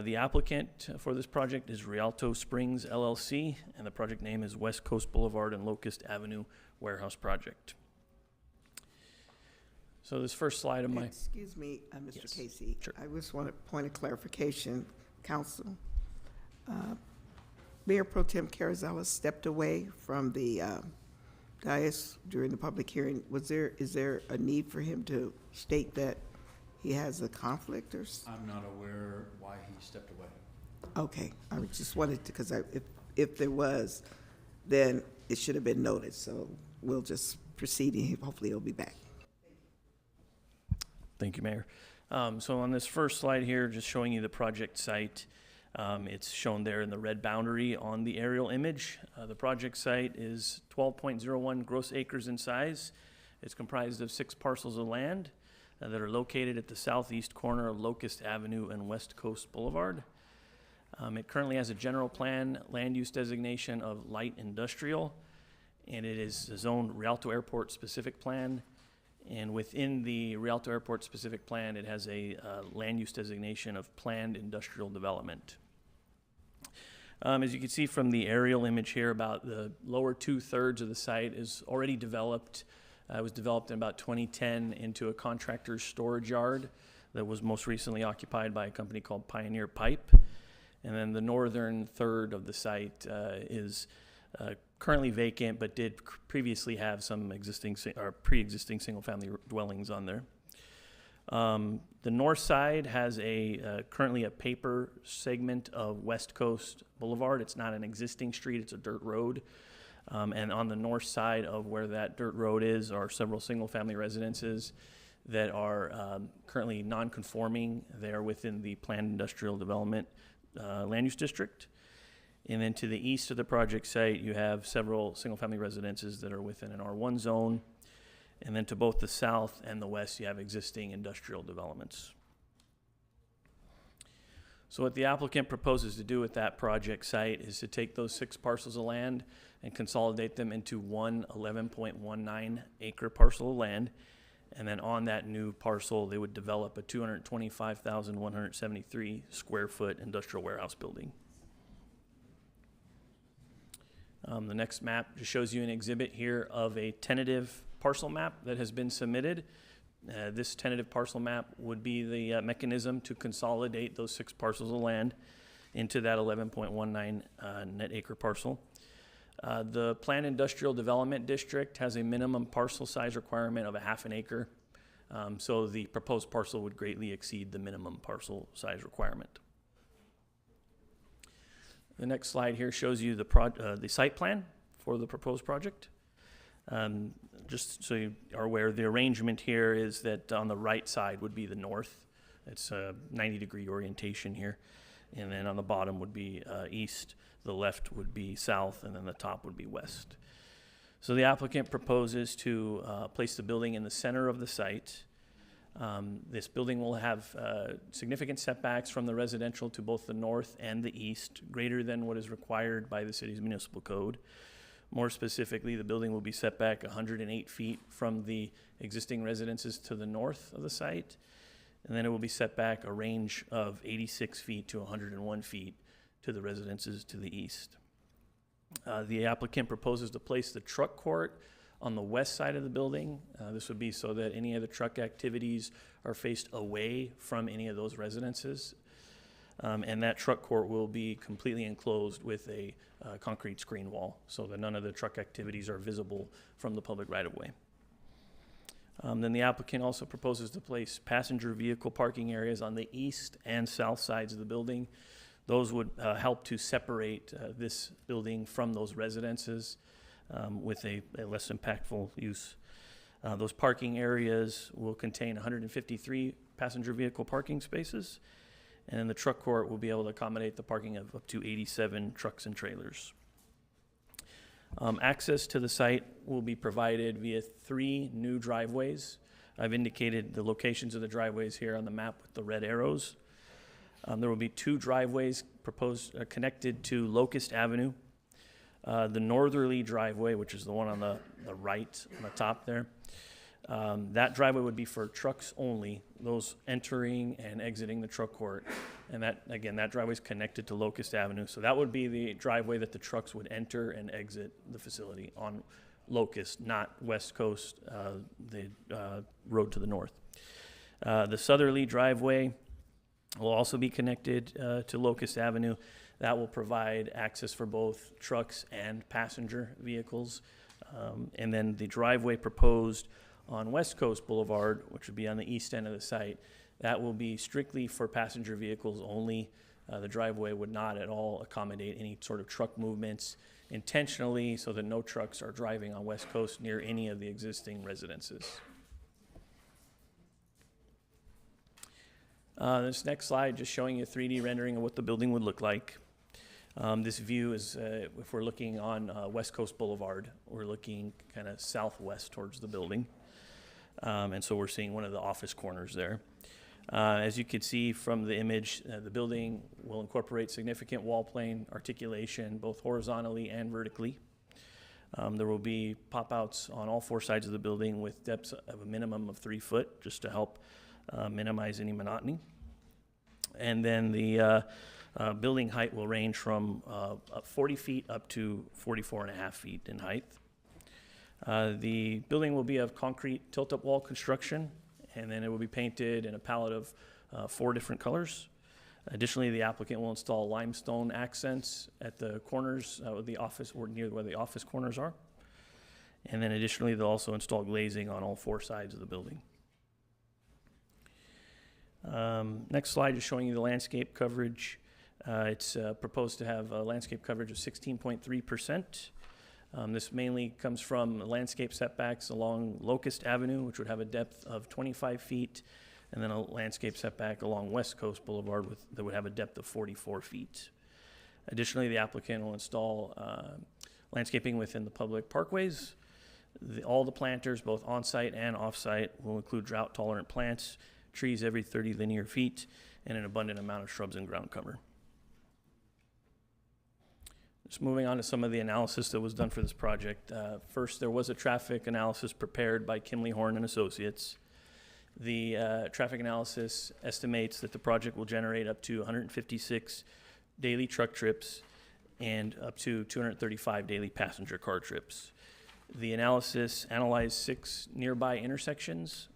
The applicant for this project is Rialto Springs LLC, and the project name is West Coast Boulevard and Locust Avenue Warehouse Project. So this first slide of my... Excuse me, Mr. Yes, Casey. sure. I just want a point of clarification, Council. Mayor Pro Tem Carrizales stepped away from the dais during the public hearing. Is there a need for him to state that he has a conflict or? I'm not aware why he stepped away. Okay, I just wanted to, because if there was, then it should have been noted. So we'll just proceed, and hopefully he'll be back. Thank you, Mayor. So on this first slide here, just showing you the project site. It's shown there in the red boundary on the aerial image. The project site is 12.01 gross acres in size. It's comprised of 6 parcels of land that are located at the southeast corner of Locust Avenue and West Coast Boulevard. It currently has a general plan land use designation of light industrial, and it is zoned Rialto Airport specific plan. And within the Rialto Airport specific plan, it has a land use designation of planned industrial development. As you can see from the aerial image here, about the lower 2/3 of the site is already developed. It was developed in about 2010 into a contractor's storage yard that was most recently occupied by a company called Pioneer Pipe. And then the northern third of the site is currently vacant, but did previously have some pre-existing single-family dwellings on there. The north side has currently a paper segment of West Coast Boulevard. It's not an existing street, it's a dirt road. And on the north side of where that dirt road is are several single-family residences that are currently non-conforming. They're within the planned industrial development land use district. And then to the east of the project site, you have several single-family residences that are within an R1 zone. And then to both the south and the west, you have existing industrial developments. So what the applicant proposes to do with that project site is to take those 6 parcels of land and consolidate them into one 11.19 acre parcel of land. And then on that new parcel, they would develop a 225,173 square foot industrial warehouse building. The next map just shows you an exhibit here of a tentative parcel map that has been submitted. This tentative parcel map would be the mechanism to consolidate those 6 parcels of land into that 11.19 net acre parcel. The planned industrial development district has a minimum parcel size requirement of a half an acre. So the proposed parcel would greatly exceed the minimum parcel size requirement. The next slide here shows you the site plan for the proposed project. Just so you are aware, the arrangement here is that on the right side would be the north. It's a 90-degree orientation here. And then on the bottom would be east, the left would be south, and then the top would be west. So the applicant proposes to place the building in the center of the site. This building will have significant setbacks from the residential to both the north and the east, greater than what is required by the city's municipal code. More specifically, the building will be set back 108 feet from the existing residences to the north of the site, and then it will be set back a range of 86 feet to 101 feet to the residences to the east. The applicant proposes to place the truck court on the west side of the building. This would be so that any of the truck activities are faced away from any of those residences. And that truck court will be completely enclosed with a concrete screen wall so that none of the truck activities are visible from the public right-of-way. Then the applicant also proposes to place passenger vehicle parking areas on the east and south sides of the building. Those would help to separate this building from those residences with a less impactful use. Those parking areas will contain 153 passenger vehicle parking spaces, and then the truck court will be able to accommodate the parking of up to 87 trucks and trailers. Access to the site will be provided via 3 new driveways. I've indicated the locations of the driveways here on the map with the red arrows. There will be 2 driveways proposed connected to Locust Avenue. The northerly driveway, which is the one on the right, on the top there, that driveway would be for trucks only, those entering and exiting the truck court. And that, again, that driveway is connected to Locust Avenue. So that would be the driveway that the trucks would enter and exit the facility on Locust, not West Coast, the road to the north. The southerly driveway will also be connected to Locust Avenue. That will provide access for both trucks and passenger vehicles. And then the driveway proposed on West Coast Boulevard, which would be on the east end of the site, that will be strictly for passenger vehicles only. The driveway would not at all accommodate any sort of truck movements intentionally so that no trucks are driving on West Coast near any of the existing residences. This next slide just showing you a 3D rendering of what the building would look like. This view is, if we're looking on West Coast Boulevard, we're looking kind of southwest towards the building. And so we're seeing one of the office corners there. As you can see from the image, the building will incorporate significant wall plane articulation, both horizontally and vertically. There will be pop-outs on all 4 sides of the building with depths of a minimum of 3 foot, just to help minimize any monotony. And then the building height will range from 40 feet up to 44.5 feet in height. The building will be of concrete tilt-up wall construction, and then it will be painted in a palette of 4 different colors. Additionally, the applicant will install limestone accents at the corners of the office, or near where the office corners are. And then additionally, they'll also install glazing on all 4 sides of the building. Next slide is showing you the landscape coverage. It's proposed to have a landscape coverage of 16.3%. This mainly comes from landscape setbacks along Locust Avenue, which would have a depth of 25 feet, and then a landscape setback along West Coast Boulevard that would have a depth of 44 feet. Additionally, the applicant will install landscaping within the public parkways. All the planters, both on-site and off-site, will include drought-tolerant plants, trees every 30 linear feet, and an abundant amount of shrubs and ground cover. Just moving on to some of the analysis that was done for this project. First, there was a traffic analysis prepared by Kimley Horn and Associates. The traffic analysis estimates that the project will generate up to 156 daily truck trips and up to 235 daily passenger car trips. The analysis analyzed 6 nearby intersections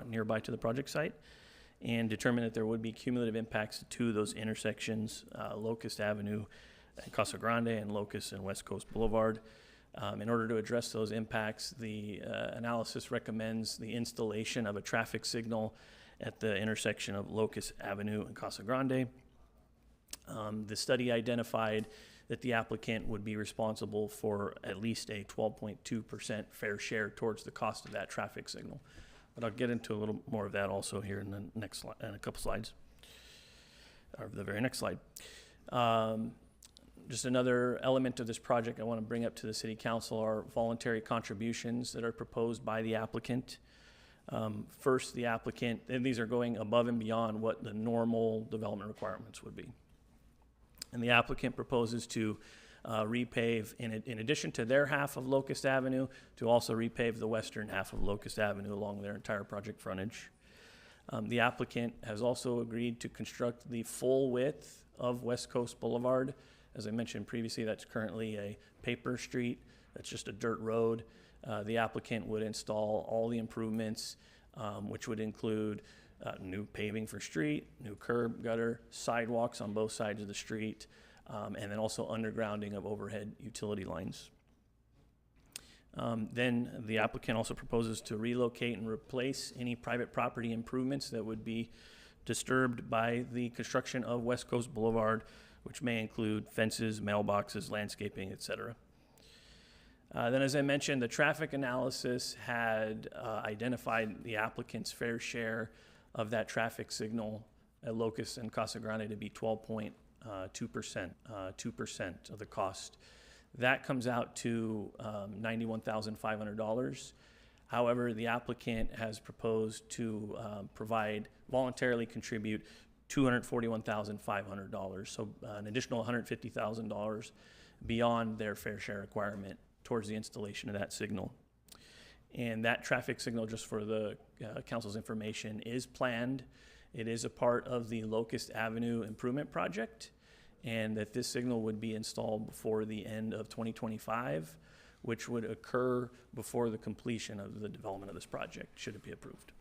nearby to the project site and determined that there would be cumulative impacts to those intersections, Locust Avenue, and Casa Grande, and Locust and West Coast Boulevard. In order to address those impacts, the analysis recommends the installation of a traffic signal at the intersection of Locust Avenue and Casa Grande. The study identified that the applicant would be responsible for at least a 12.2% fair share towards the cost of that traffic signal. But I'll get into a little more of that also here in the next slide, in a couple slides, or the very next slide. Just another element of this project I want to bring up to the City Council are voluntary contributions that are proposed by the applicant. First, the applicant, and these are going above and beyond what the normal development requirements would be. And the applicant proposes to repave, in addition to their half of Locust Avenue, to also repave the western half of Locust Avenue along their entire project frontage. The applicant has also agreed to construct the full width of West Coast Boulevard. As I mentioned previously, that's currently a paper street. That's just a dirt road. The applicant would install all the improvements, which would include new paving for street, new curb, gutter, sidewalks on both sides of the street, and then also undergrounding of overhead utility lines. Then the applicant also proposes to relocate and replace any private property improvements that would be disturbed by the construction of West Coast Boulevard, which may include fences, mailboxes, landscaping, etc. Then, as I mentioned, the traffic analysis had identified the applicant's fair share of that traffic signal at Locust and Casa Grande to be 12.2%, 2% of the cost. That comes out to $91,500. However, the applicant has proposed to voluntarily contribute $241,500, so an additional $150,000 beyond their fair share requirement towards the installation of that signal. And that traffic signal, just for the council's information, is planned. It is a part of the Locust Avenue improvement project, and that this signal would be installed before the end of 2025, which would occur before the completion of the development of this project, should it be approved.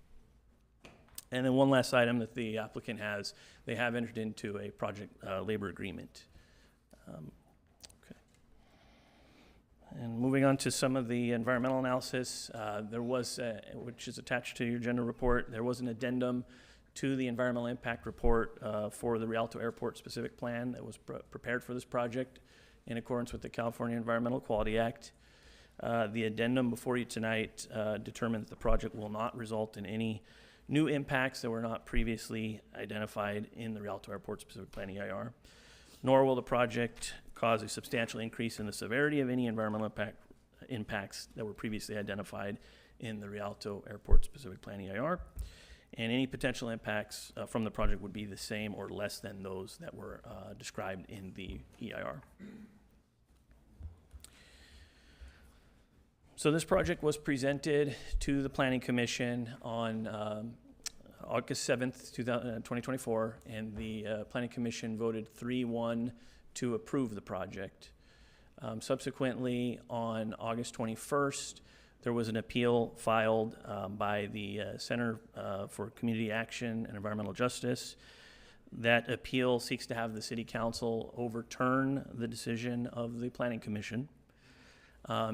And then one last item that the applicant has, they have entered into a project labor agreement. Okay. And moving on to some of the environmental analysis, there was, which is attached to your agenda report, there was an addendum to the environmental impact report for the Rialto Airport specific plan that was prepared for this project in accordance with the California Environmental Quality Act. The addendum before you tonight determined that the project will not result in any new impacts that were not previously identified in the Rialto Airport specific plan EIR, nor will the project cause a substantial increase in the severity of any environmental impacts that were previously identified in the Rialto Airport specific plan EIR. And any potential impacts from the project would be the same or less than those that were described in the EIR. So this project was presented to the Planning Commission on August 7th, 2024, and the Planning Commission voted 3-1 to approve the project. Subsequently, on August 21st, there was an appeal filed by the Center for Community Action and Environmental Justice. That appeal seeks to have the City Council overturn the decision of the Planning Commission.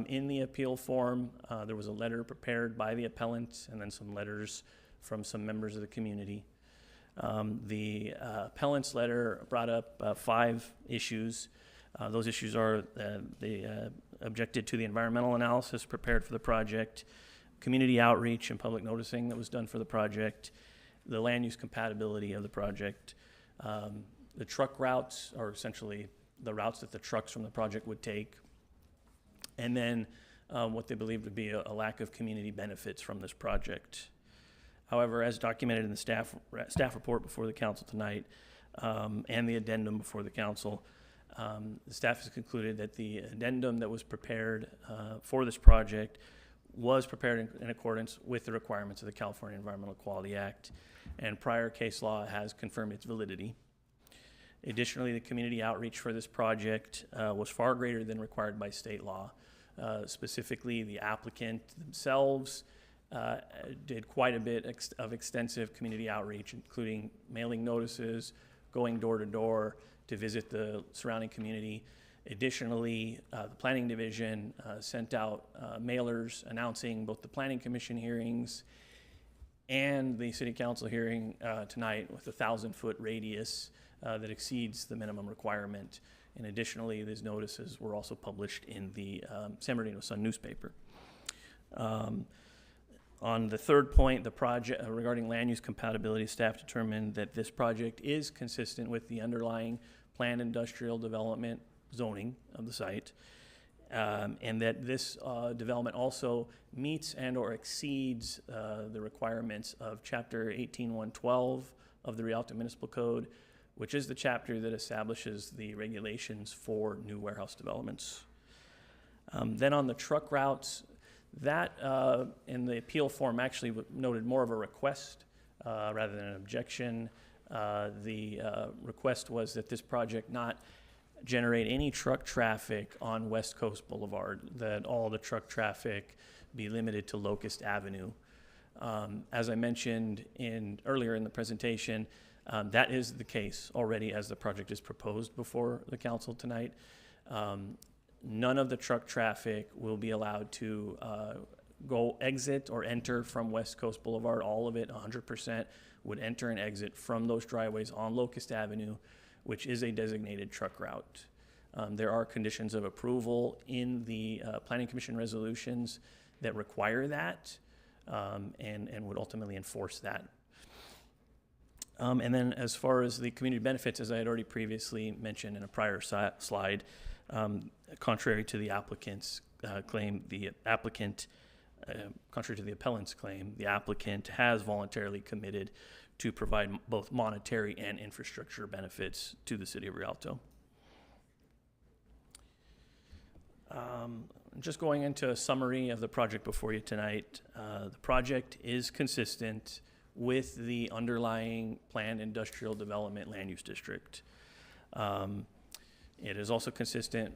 In the appeal form, there was a letter prepared by the appellant and then some letters from some members of the community. The appellant's letter brought up 5 issues. Those issues are they objected to the environmental analysis prepared for the project, community outreach and public noticing that was done for the project, the land use compatibility of the project. The truck routes are essentially the routes that the trucks from the project would take, and then what they believed would be a lack of community benefits from this project. However, as documented in the staff report before the council tonight, and the addendum before the council, the staff has concluded that the addendum that was prepared for this project was prepared in accordance with the requirements of the California Environmental Quality Act, and prior case law has confirmed its validity. Additionally, the community outreach for this project was far greater than required by state law. Specifically, the applicant themselves did quite a bit of extensive community outreach, including mailing notices, going door to door to visit the surrounding community. Additionally, the Planning Division sent out mailers announcing both the Planning Commission hearings and the City Council hearing tonight with a 1,000-foot radius that exceeds the minimum requirement. And additionally, these notices were also published in the San Bernardino Sun newspaper. On the third point, the project regarding land use compatibility, staff determined that this project is consistent with the underlying planned industrial development zoning of the site, and that this development also meets and or exceeds the requirements of Chapter 18.112 of the Rialto Municipal Code, which is the chapter that establishes the regulations for new warehouse developments. Then on the truck routes, that in the appeal form actually noted more of a request rather than an objection. The request was that this project not generate any truck traffic on West Coast Boulevard, that all the truck traffic be limited to Locust Avenue. As I mentioned earlier in the presentation, that is the case already as the project is proposed before the council tonight. None of the truck traffic will be allowed to go exit or enter from West Coast Boulevard. All of it, 100%, would enter and exit from those driveways on Locust Avenue, which is a designated truck route. There are conditions of approval in the Planning Commission resolutions that require that and would ultimately enforce that. And then as far as the community benefits, as I had already previously mentioned in a prior slide, contrary to the applicant's claim, contrary to the appellant's claim, the applicant has voluntarily committed to provide both monetary and infrastructure benefits to the city of Rialto. Just going into a summary of the project before you tonight, the project is consistent with the underlying planned industrial development land use district. It is also consistent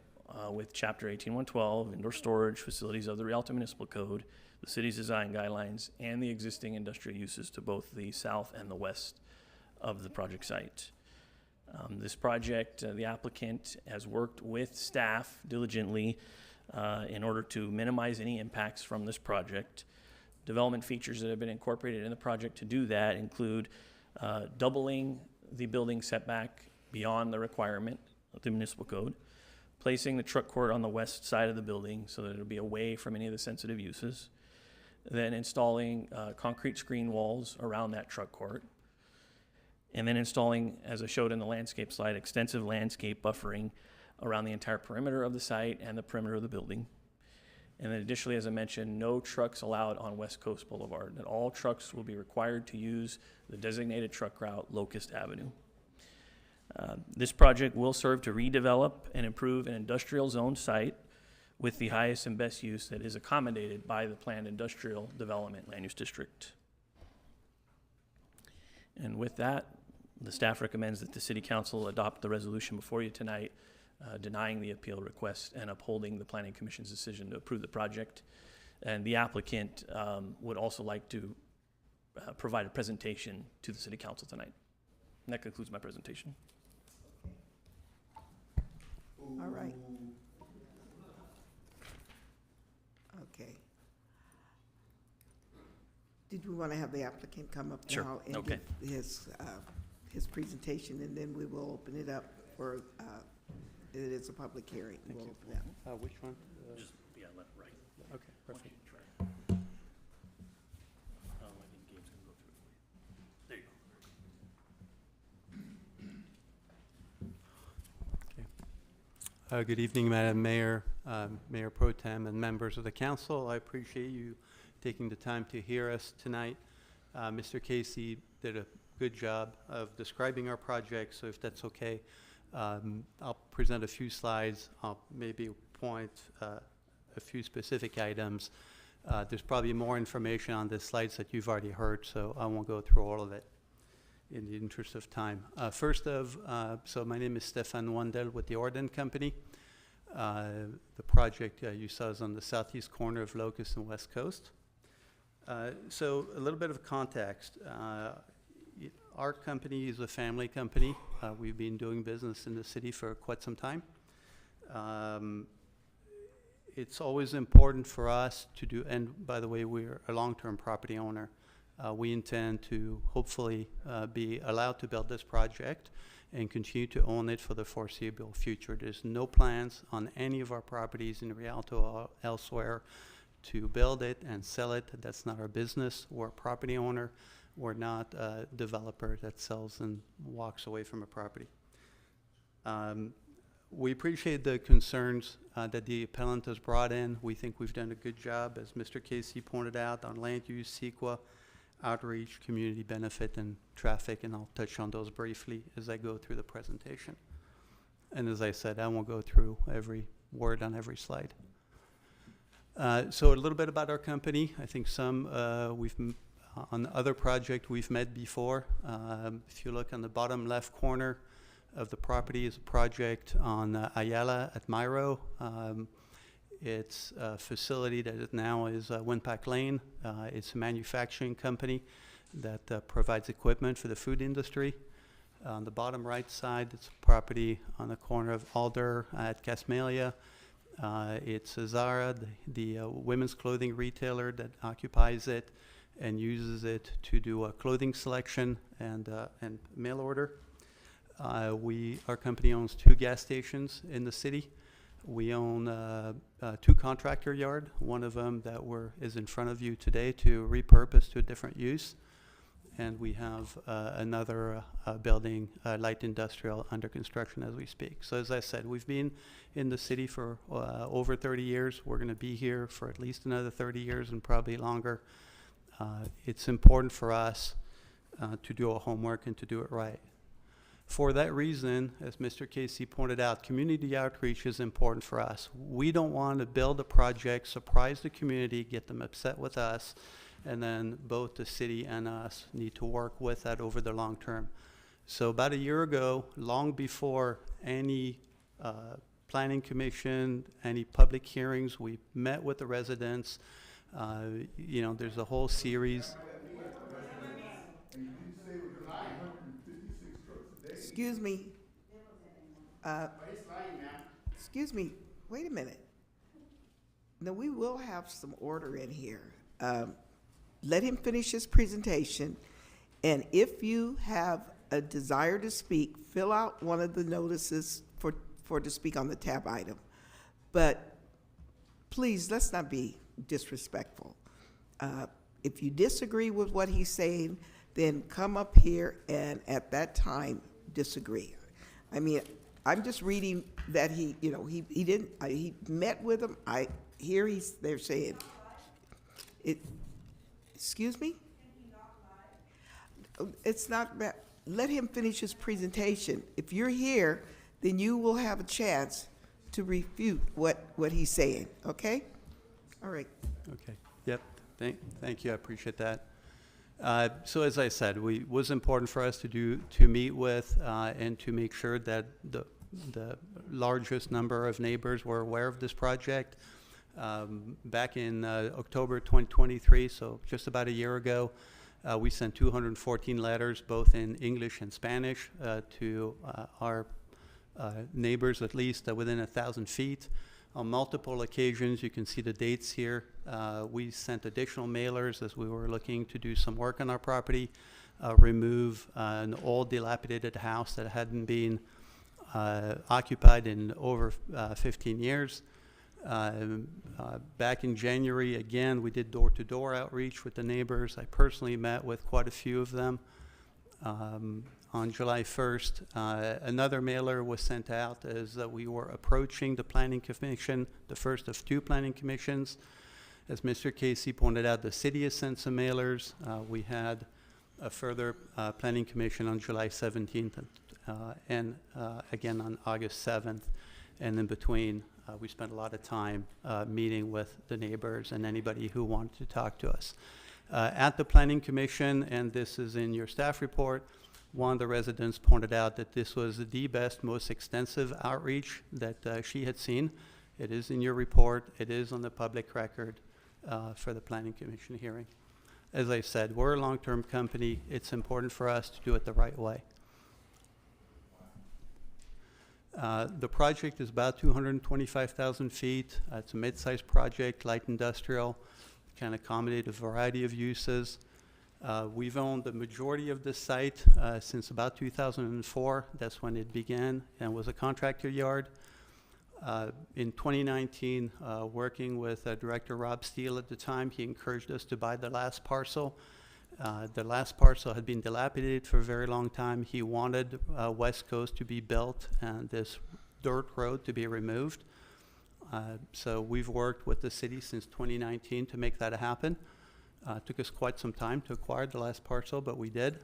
with Chapter 18.112, indoor storage facilities of the Rialto Municipal Code, the city's design guidelines, and the existing industrial uses to both the south and the west of the project site. This project, the applicant has worked with staff diligently in order to minimize any impacts from this project. Development features that have been incorporated in the project to do that include doubling the building setback beyond the requirement of the municipal code, placing the truck court on the west side of the building so that it'll be away from any of the sensitive uses, then installing concrete screen walls around that truck court, and then installing, as I showed in the landscape slide, extensive landscape buffering around the entire perimeter of the site and the perimeter of the building. And then additionally, as I mentioned, no trucks allowed on West Coast Boulevard, that all trucks will be required to use the designated truck route, Locust Avenue. This project will serve to redevelop and improve an industrial zone site with the highest and best use that is accommodated by the planned industrial development land use district. And with that, the staff recommends that the City Council adopt the resolution before you tonight, denying the appeal request and upholding the Planning Commission's decision to approve the project. And the applicant would also like to provide a presentation to the City Council tonight. And that concludes my presentation. All right. Okay. Did we want to have the applicant come up Sure. now and Okay. give his presentation, and then we will open it up for, it is a public hearing. We'll open it up. Which one? Just, yeah, left, right. Okay, perfect. I think Gabe's gonna go through it for you. There you go. Good evening, Madam Mayor, Mayor Pro Tem, and members of the council. I appreciate you taking the time to hear us tonight. Mr. Casey did a good job of describing our project, so if that's okay, I'll present a few slides. I'll maybe point a few specific items. There's probably more information on the slides that you've already heard, so I won't go through all of it in the interest of time. So my name is Stéphane Wandel with the Orden Company. The project you saw is on the southeast corner of Locust and West Coast. So a little bit of context. Our company is a family company. We've been doing business in the city for quite some time. It's always important for us to do, and by the way, we're a long-term property owner. We intend to hopefully be allowed to build this project and continue to own it for the foreseeable future. There's no plans on any of our properties in Rialto or elsewhere to build it and sell it. That's not our business. We're a property owner. We're not a developer that sells and walks away from a property. We appreciate the concerns that the appellant has brought in. We think we've done a good job, as Mr. Casey pointed out, on land use, CEQA, outreach, community benefit, and traffic, and I'll touch on those briefly as I go through the presentation. And as I said, I won't go through every word on every slide. So a little bit about our company. I think some on the other project we've met before. If you look on the bottom left corner of the property is a project on Ayala at Myro. It's a facility that now is Winpack Lane. It's a manufacturing company that provides equipment for the food industry. On the bottom right side, it's a property on the corner of Alder at Casmalia. It's a Zara, the women's clothing retailer, that occupies it and uses it to do a clothing selection and mail order. Our company owns 2 gas stations in the city. We own 2 contractor yard, one of them that is in front of you today to repurpose to a different use. And we have another building, light industrial, under construction as we speak. So as I said, we've been in the city for over 30 years. We're going to be here for at least another 30 years and probably longer. It's important for us to do our homework and to do it right. For that reason, as Mr. Casey pointed out, community outreach is important for us. We don't want to build a project, surprise the community, get them upset with us, and then both the city and us need to work with that over the long term. So about a year ago, long before any planning commission, any public hearings, we met with the residents. There's a whole series. Excuse me. Excuse me. Wait a minute. Now, we will have some order in here. Let him finish his presentation, and if you have a desire to speak, fill out one of the notices for to speak on the tab item. But please, let's not be disrespectful. If you disagree with what he's saying, then come up here and at that time disagree. I mean, I'm just reading that he met with him. They're saying it. Excuse me? It's not bad. Let him finish his presentation. If you're here, then you will have a chance to refute what he's saying, okay? All right. Okay, yep, thank you, I appreciate that. So as I said, it was important for us to meet with and to make sure that the largest number of neighbors were aware of this project. Back in October 2023, so just about a year ago, we sent 214 letters, both in English and Spanish, to our neighbors, at least within 1,000 feet. On multiple occasions, you can see the dates here. We sent additional mailers as we were looking to do some work on our property, remove an old dilapidated house that hadn't been occupied in over 15 years. Back in January, again, we did door-to-door outreach with the neighbors. I personally met with quite a few of them. on July 1st, another mailer was sent out as we were approaching the Planning Commission, the first of 2 planning commissions. As Mr. Casey pointed out, the city has sent some mailers. We had a further Planning Commission on July 17th and again on August 7th. And in between, we spent a lot of time meeting with the neighbors and anybody who wanted to talk to us. At the Planning Commission, and this is in your staff report, one of the residents pointed out that this was the best, most extensive outreach that she had seen. It is in your report. It is on the public record for the Planning Commission hearing. As I said, we're a long-term company. It's important for us to do it the right way. The project is about 225,000 feet. It's a mid-sized project, light industrial, can accommodate a variety of uses. We've owned the majority of this site since about 2004. That's when it began and was a contractor yard. In 2019, working with Director Rob Steele at the time, he encouraged us to buy the last parcel. The last parcel had been dilapidated for a very long time. He wanted West Coast to be built and this dirt road to be removed. So we've worked with the city since 2019 to make that happen. Took us quite some time to acquire the last parcel, but we did.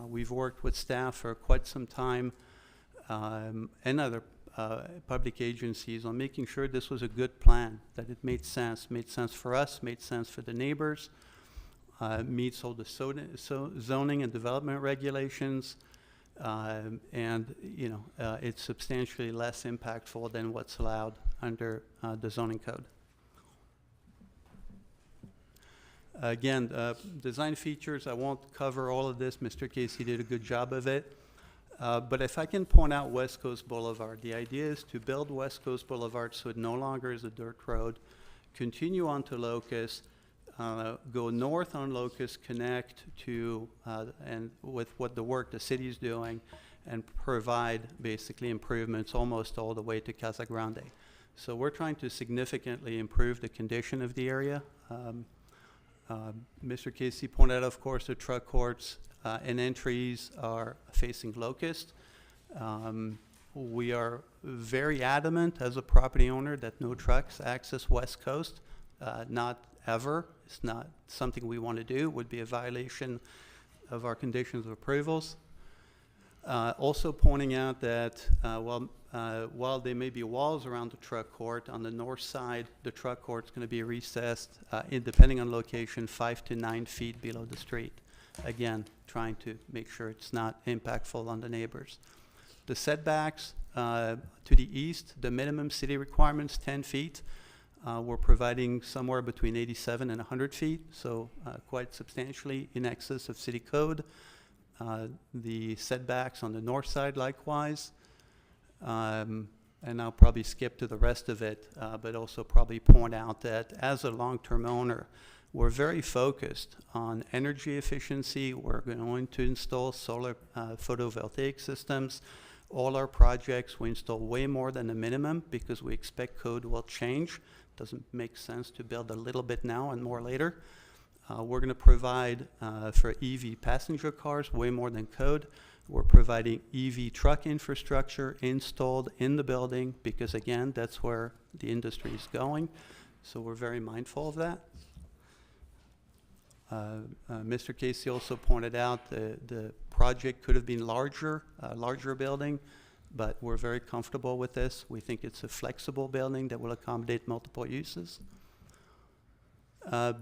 We've worked with staff for quite some time and other public agencies on making sure this was a good plan, that it made sense for us, made sense for the neighbors, meets all the zoning and development regulations, and it's substantially less impactful than what's allowed under the zoning code. Again, design features, I won't cover all of this. Mr. Casey did a good job of it. But if I can point out West Coast Boulevard, the idea is to build West Coast Boulevard so it no longer is a dirt road, continue on to Locust, go north on Locust, connect to, and with what the work the city's doing, and provide basically improvements almost all the way to Casa Grande. So we're trying to significantly improve the condition of the area. Mr. Casey pointed out, of course, the truck courts and entries are facing Locust. We are very adamant as a property owner that no trucks access West Coast, not ever. It's not something we want to do. It would be a violation of our conditions of approvals. Also pointing out that while there may be walls around the truck court, on the north side, the truck court's going to be recessed, depending on location, 5 to 9 feet below the street. Again, trying to make sure it's not impactful on the neighbors. The setbacks to the east, the minimum city requirement's 10 feet. We're providing somewhere between 87 and 100 feet, so quite substantially in excess of city code. The setbacks on the north side likewise. And I'll probably skip to the rest of it, but also probably point out that as a long-term owner, we're very focused on energy efficiency. We're going to install solar photovoltaic systems. All our projects, we install way more than the minimum because we expect code will change. Doesn't make sense to build a little bit now and more later. We're going to provide for EV passenger cars way more than code. We're providing EV truck infrastructure installed in the building because, again, that's where the industry is going. So we're very mindful of that. Mr. Casey also pointed out the project could have been larger, a larger building, but we're very comfortable with this. We think it's a flexible building that will accommodate multiple uses.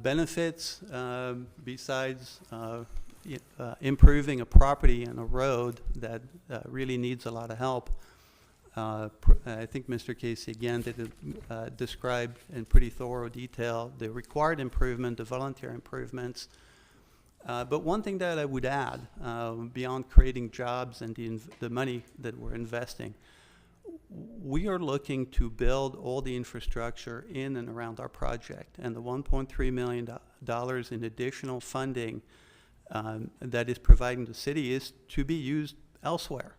Benefits, besides improving a property and a road that really needs a lot of help. I think Mr. Casey again described in pretty thorough detail the required improvement, the voluntary improvements. But one thing that I would add, beyond creating jobs and the money that we're investing, we are looking to build all the infrastructure in and around our project, and the $1.3 million in additional funding that is providing the city is to be used elsewhere.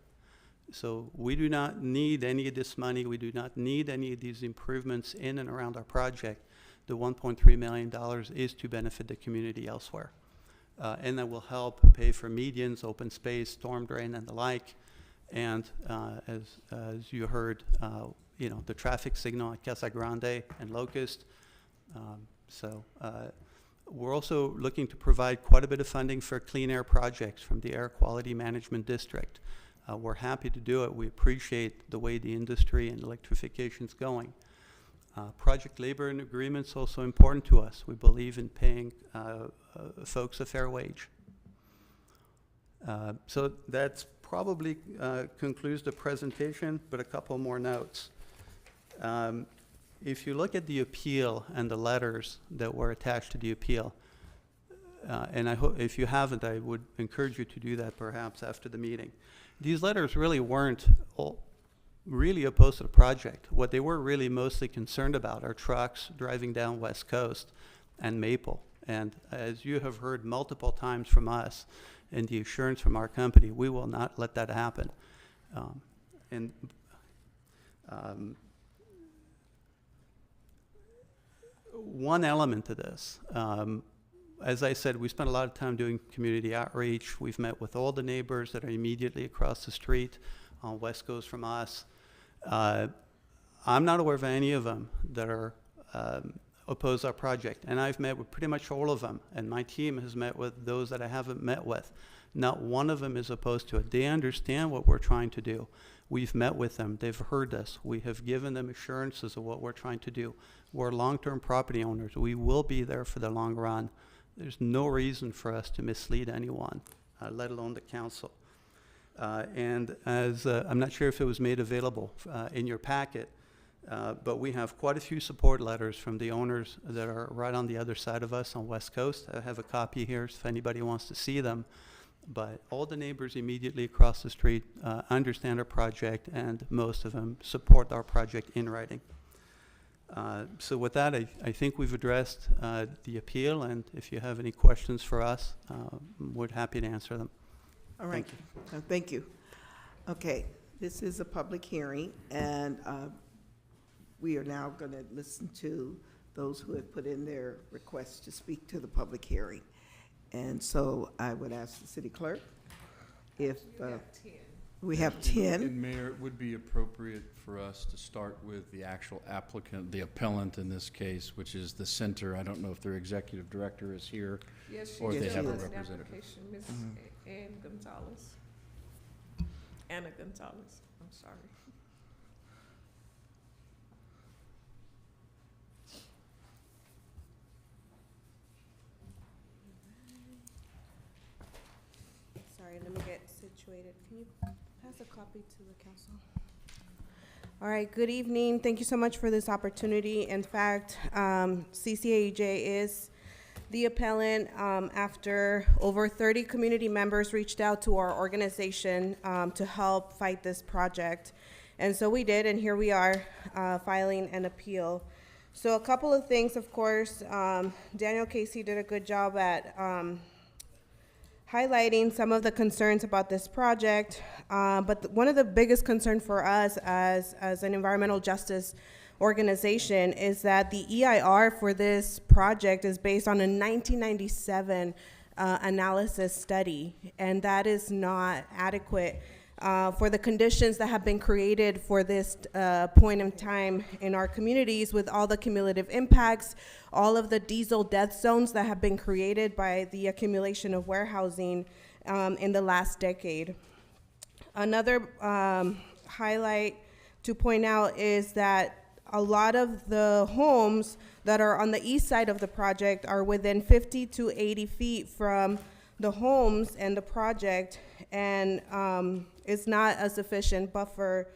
So we do not need any of this money. We do not need any of these improvements in and around our project. The $1.3 million is to benefit the community elsewhere. and that will help pay for medians, open space, storm drain, and the like. And as you heard, the traffic signal at Casa Grande and Locust. We're also looking to provide quite a bit of funding for clean air projects from the Air Quality Management District. We're happy to do it. We appreciate the way the industry and electrification is going. Project labor and agreements also important to us. We believe in paying folks a fair wage. So that's probably concludes the presentation, but a couple more notes. If you look at the appeal and the letters that were attached to the appeal, and I hope if you haven't, I would encourage you to do that perhaps after the meeting. These letters really weren't really opposed to the project. What they were really mostly concerned about are trucks driving down West Coast and Maple. And as you have heard multiple times from us and the assurance from our company, we will not let that happen. One element to this, as I said, we spent a lot of time doing community outreach. We've met with all the neighbors that are immediately across the street on West Coast from us. I'm not aware of any of them that are oppose our project, and I've met with pretty much all of them, and my team has met with those that I haven't met with. Not one of them is opposed to it. They understand what we're trying to do. We've met with them. They've heard us. We have given them assurances of what we're trying to do. We're long-term property owners. We will be there for the long run. There's no reason for us to mislead anyone, let alone the council. And as I'm not sure if it was made available in your packet, but we have quite a few support letters from the owners that are right on the other side of us on West Coast. I have a copy here if anybody wants to see them. But all the neighbors immediately across the street understand our project, and most of them support our project in writing. So with that, I think we've addressed the appeal, and if you have any questions for us, we're happy to answer them. All right. Thank you. Okay, this is a public hearing, and we are now going to listen to those who have put in their requests to speak to the public hearing. And so I would ask the city clerk if we have 10. And Mayor, it would be appropriate for us to start with the actual applicant, the appellant in this case, which is the center. I don't know if their executive director is here, Yes, or she they is. have a An representative. application, Ms. Ann Gonzalez. Anna Gonzalez, I'm sorry. Sorry, let me get situated. Can you pass a copy to the council? All right, good evening. Thank you so much for this opportunity. In fact, CCAEJ is the appellant after over 30 community members reached out to our organization to help fight this project. And so we did, and here we are filing an appeal. So a couple of things, of course, Daniel Casey did a good job at highlighting some of the concerns about this project, but one of the biggest concerns for us as an environmental justice organization is that the EIR for this project is based on a 1997 analysis study, and that is not adequate for the conditions that have been created for this point in time in our communities, with all the cumulative impacts, all of the diesel death zones that have been created by the accumulation of warehousing in the last decade. Another highlight to point out is that a lot of the homes that are on the east side of the project are within 50 to 80 feet from the homes and the project, and it's not a sufficient buffer.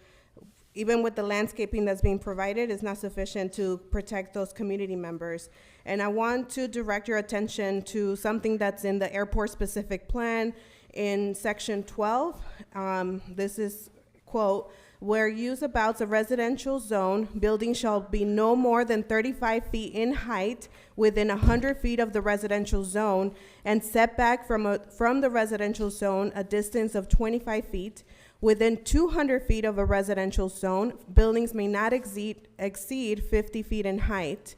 Even with the landscaping that's being provided, it's not sufficient to protect those community members. And I want to direct your attention to something that's in the airport specific plan in section 12. This is, quote, "Where use abouts a residential zone, building shall be no more than 35 feet in height within 100 feet of the residential zone, and setback from the residential zone a distance of 25 feet. Within 200 feet of a residential zone, buildings may not exceed 50 feet in height.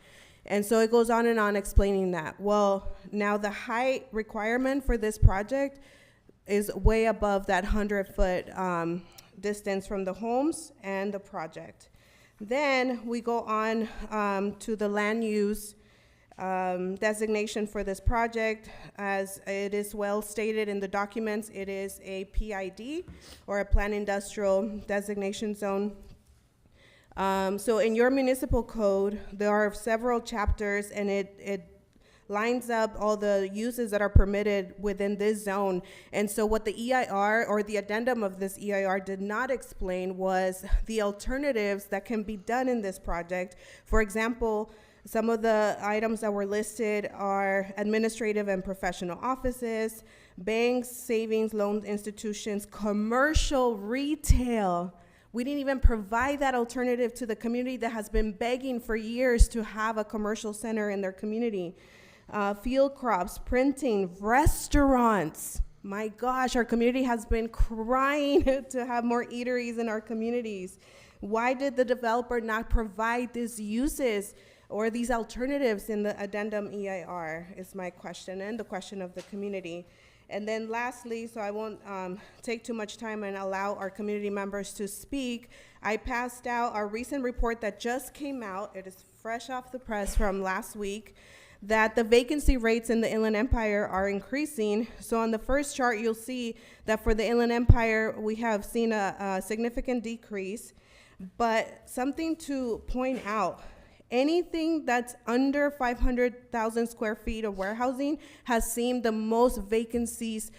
And so it goes on and on explaining that. Well, now the height requirement for this project is way above that 100-foot distance from the homes and the project. Then we go on to the land use designation for this project. As it is well stated in the documents, it is a PID, or a planned industrial designation zone. So in your municipal code, there are several chapters, and it lines up all the uses that are permitted within this zone. And so what the EIR, or the addendum of this EIR, did not explain was the alternatives that can be done in this project. For example, some of the items that were listed are administrative and professional offices, banks, savings, loan institutions, commercial retail. We didn't even provide that alternative to the community that has been begging for years to have a commercial center in their community. Field crops, printing, restaurants. My gosh, our community has been crying to have more eateries in our communities. Why did the developer not provide these uses or these alternatives in the addendum EIR is my question, and the question of the community. And then lastly, so I won't take too much time and allow our community members to speak, I passed out our recent report that just came out. It is fresh off the press from last week, that the vacancy rates in the Inland Empire are increasing. So on the first chart, you'll see that for the Inland Empire, we have seen a significant decrease. But something to point out, anything that's under 500,000 square feet of warehousing has seen the most vacancies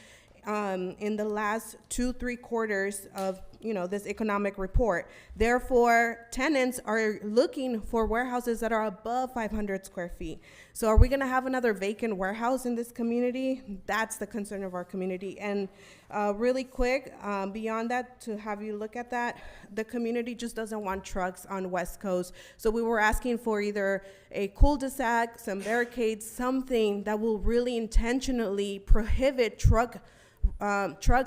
in the last 2-3 quarters of this economic report. Therefore, tenants are looking for warehouses that are above 500 square feet. So are we gonna have another vacant warehouse in this community? That's the concern of our community. And really quick, beyond that, to have you look at that, the community just doesn't want trucks on West Coast. So we were asking for either a cul-de-sac, some barricades, something that will really intentionally prohibit trucks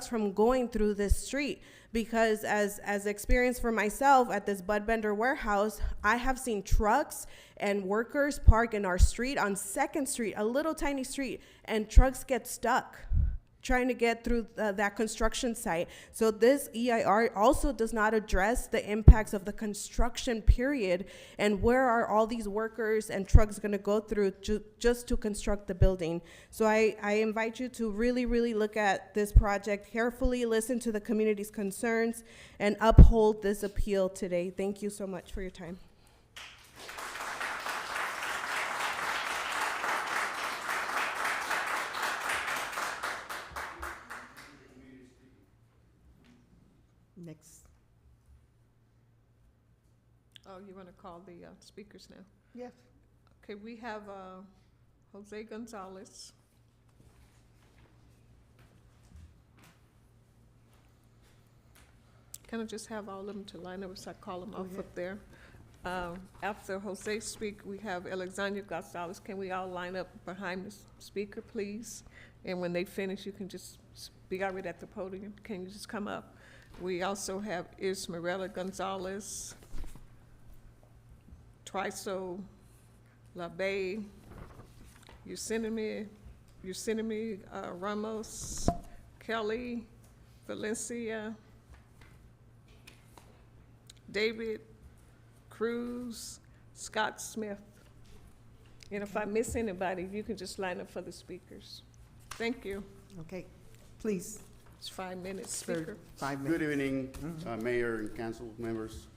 from going through this street. Because as experience for myself at this Bud Bender warehouse, I have seen trucks and workers park in our street on 2nd Street, a little tiny street, and trucks get stuck trying to get through that construction site. So this EIR also does not address the impacts of the construction period and where are all these workers and trucks gonna go through just to construct the building. So I invite you to really, really look at this project carefully, listen to the community's concerns, and uphold this appeal today. Thank you so much for your time. Next. Oh, you want to call the speakers now? Yes. Okay, we have Jose Gonzalez. Can I just have all of them to line up so I call them off up there? After Jose speak, we have Alexandria Gonzalez. Can we all line up behind the speaker, please? And when they finish, you can just be already at the podium. Can you just come up? We also have Ismaela Gonzalez, Triso LaBay, Yosemite Ramos, Kelly, Valencia, David Cruz, Scott Smith. And if I miss anybody, you can just line up for the speakers. Thank you. Okay, please. It's 5 minutes, speaker. 5 minutes. Good evening, Mayor and council members.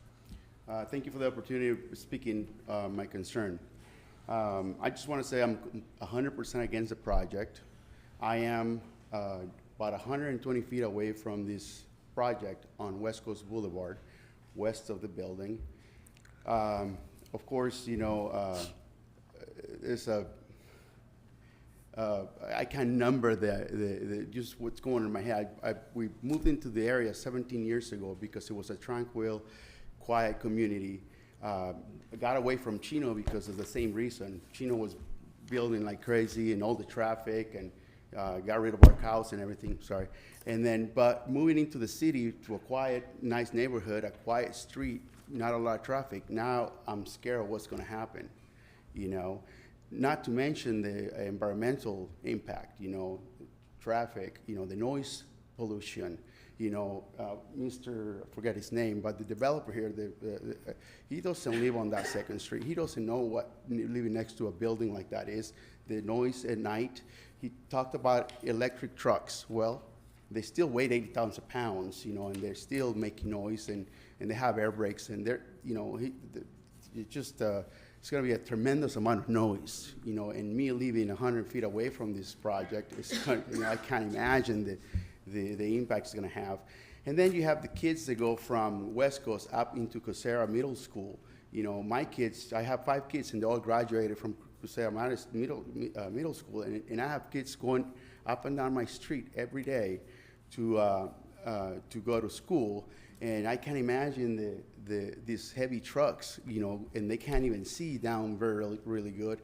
Thank you for the opportunity of speaking my concern. I just want to say I'm 100% against the project. I am about 120 feet away from this project on West Coast Boulevard, west of the building. Of course, it's a I can't number the just what's going on in my head. We moved into the area 17 years ago because it was a tranquil, quiet community. I got away from Chino because of the same reason. Chino was building like crazy and all the traffic, and got rid of our cows and everything, sorry. And then, but moving into the city to a quiet, nice neighborhood, a quiet street, not a lot of traffic, now I'm scared of what's gonna happen. you know, not to mention the environmental impact, you know, traffic, you know, the noise pollution, you know, Mr. I forget his name, but the developer here, he doesn't live on that second street. He doesn't know what living next to a building like that is. The noise at night. He talked about electric trucks. Well, they still weigh 80,000 pounds, you know, and they're still making noise, and they have air brakes, and they're, you know, it just, it's going to be a tremendous amount of noise, you know, and me living 100 feet away from this project, you know, I can't imagine the impact it's going to have. And then you have the kids that go from West Coast up into Cosera Middle School. You know, my kids, I have 5 kids, and they all graduated from Cosera Middle School, and I have kids going up and down my street every day to go to school, and I can't imagine these heavy trucks, you know, and they can't even see down really good.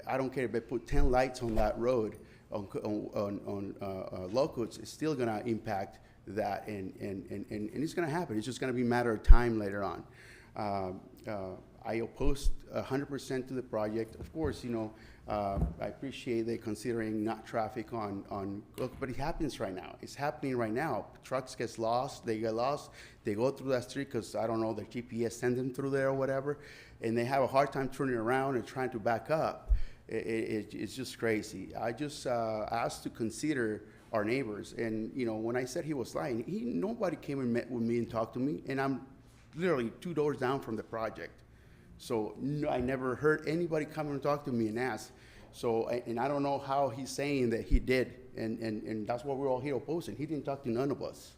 I don't care if they put 10 lights on that road on Locust, it's still going to impact that, and it's going to happen. It's just going to be a matter of time later on. I oppose 100% to the project. Of course, you know, I appreciate they considering not traffic on, but it happens right now. It's happening right now. Trucks get lost, they go through that street because, I don't know, their GPS send them through there or whatever, and they have a hard time turning around and trying to back up. It's just crazy. I just asked to consider our neighbors, and, you know, when I said he was lying, nobody came and met with me and talked to me, and I'm literally 2 doors down from the project. So no, I never heard anybody come and talk to me and ask. So, and I don't know how he's saying that he did, and that's what we're all here opposing. He didn't talk to none of us,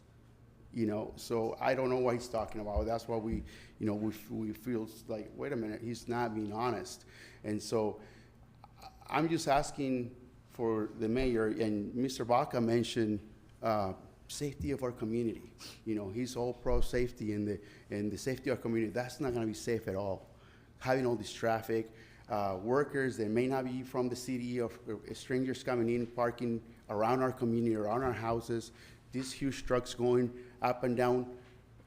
you know. So I don't know what he's talking about. That's why we, you know, we feel like, wait a minute, he's not being honest. And so I'm just asking for the mayor, and Mr. Baca mentioned safety of our community. You know, he's all pro safety and the safety of our community. That's not going to be safe at all. Having all this traffic, workers that may not be from the city, or strangers coming in, parking around our community, around our houses, these huge trucks going up and down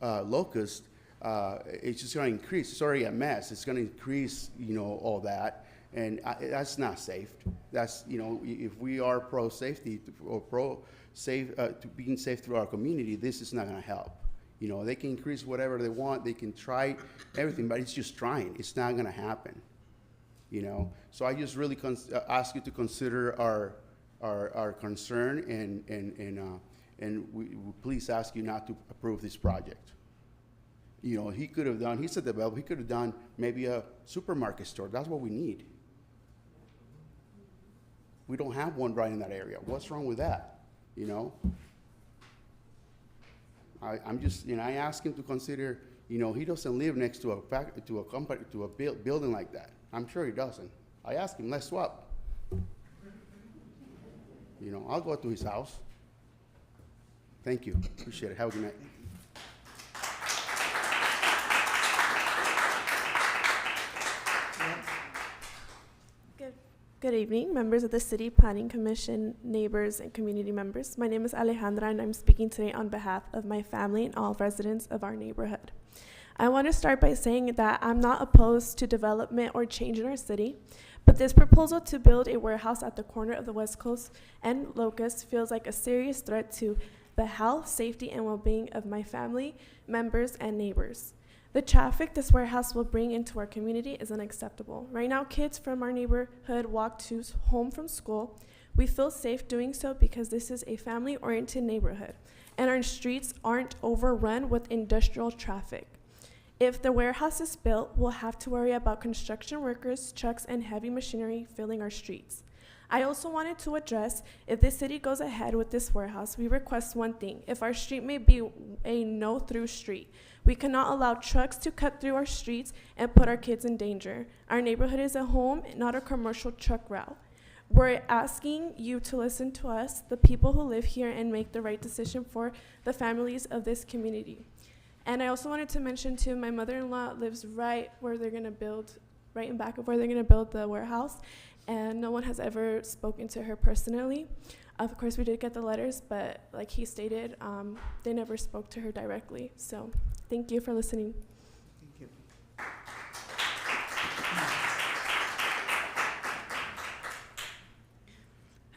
Locust, it's just going to increase. It's already a mess. It's going to increase, you know, all that. And that's not safe. That's, you know, if we are pro-safety or pro-safe, to being safe through our community, this is not going to help. You know, they can increase whatever they want. They can try everything, but it's just trying. It's not going to happen, you know. So I just really ask you to consider our concern, and we please ask you not to approve this project. You know, he could have done, he's a developer, he could have done maybe a supermarket store. That's what we need. We don't have one right in that area. What's wrong with that, you know? I'm just, you know, I ask him to consider, you know, he doesn't live next to a factory, to a company, to a building like that. I'm sure he doesn't. I asked him, let's swap. You know, I'll go to his house. Thank you. Appreciate it. Have a good night. Good evening, members of the City Planning Commission, neighbors, and community members. My name is Alejandra, and I'm speaking today on behalf of my family and all residents of our neighborhood. I want to start by saying that I'm not opposed to development or change in our city, but this proposal to build a warehouse at the corner of the West Coast and Locust feels like a serious threat to the health, safety, and well-being of my family, members, and neighbors. The traffic this warehouse will bring into our community is unacceptable. Right now, kids from our neighborhood walk to home from school. We feel safe doing so because this is a family-oriented neighborhood, and our streets aren't overrun with industrial traffic. If the warehouse is built, we'll have to worry about construction workers, trucks, and heavy machinery filling our streets. I also wanted to address, if the city goes ahead with this warehouse, we request one thing. If our street may be a no-through street, we cannot allow trucks to cut through our streets and put our kids in danger. Our neighborhood is a home, not a commercial truck route. We're asking you to listen to us, the people who live here, and make the right decision for the families of this community. And I also wanted to mention too, my mother-in-law lives right where they're gonna build, right in back of where they're gonna build the warehouse, and no one has ever spoken to her personally. Of course, we did get the letters, but like he stated, they never spoke to her directly. So thank you for listening. Thank you.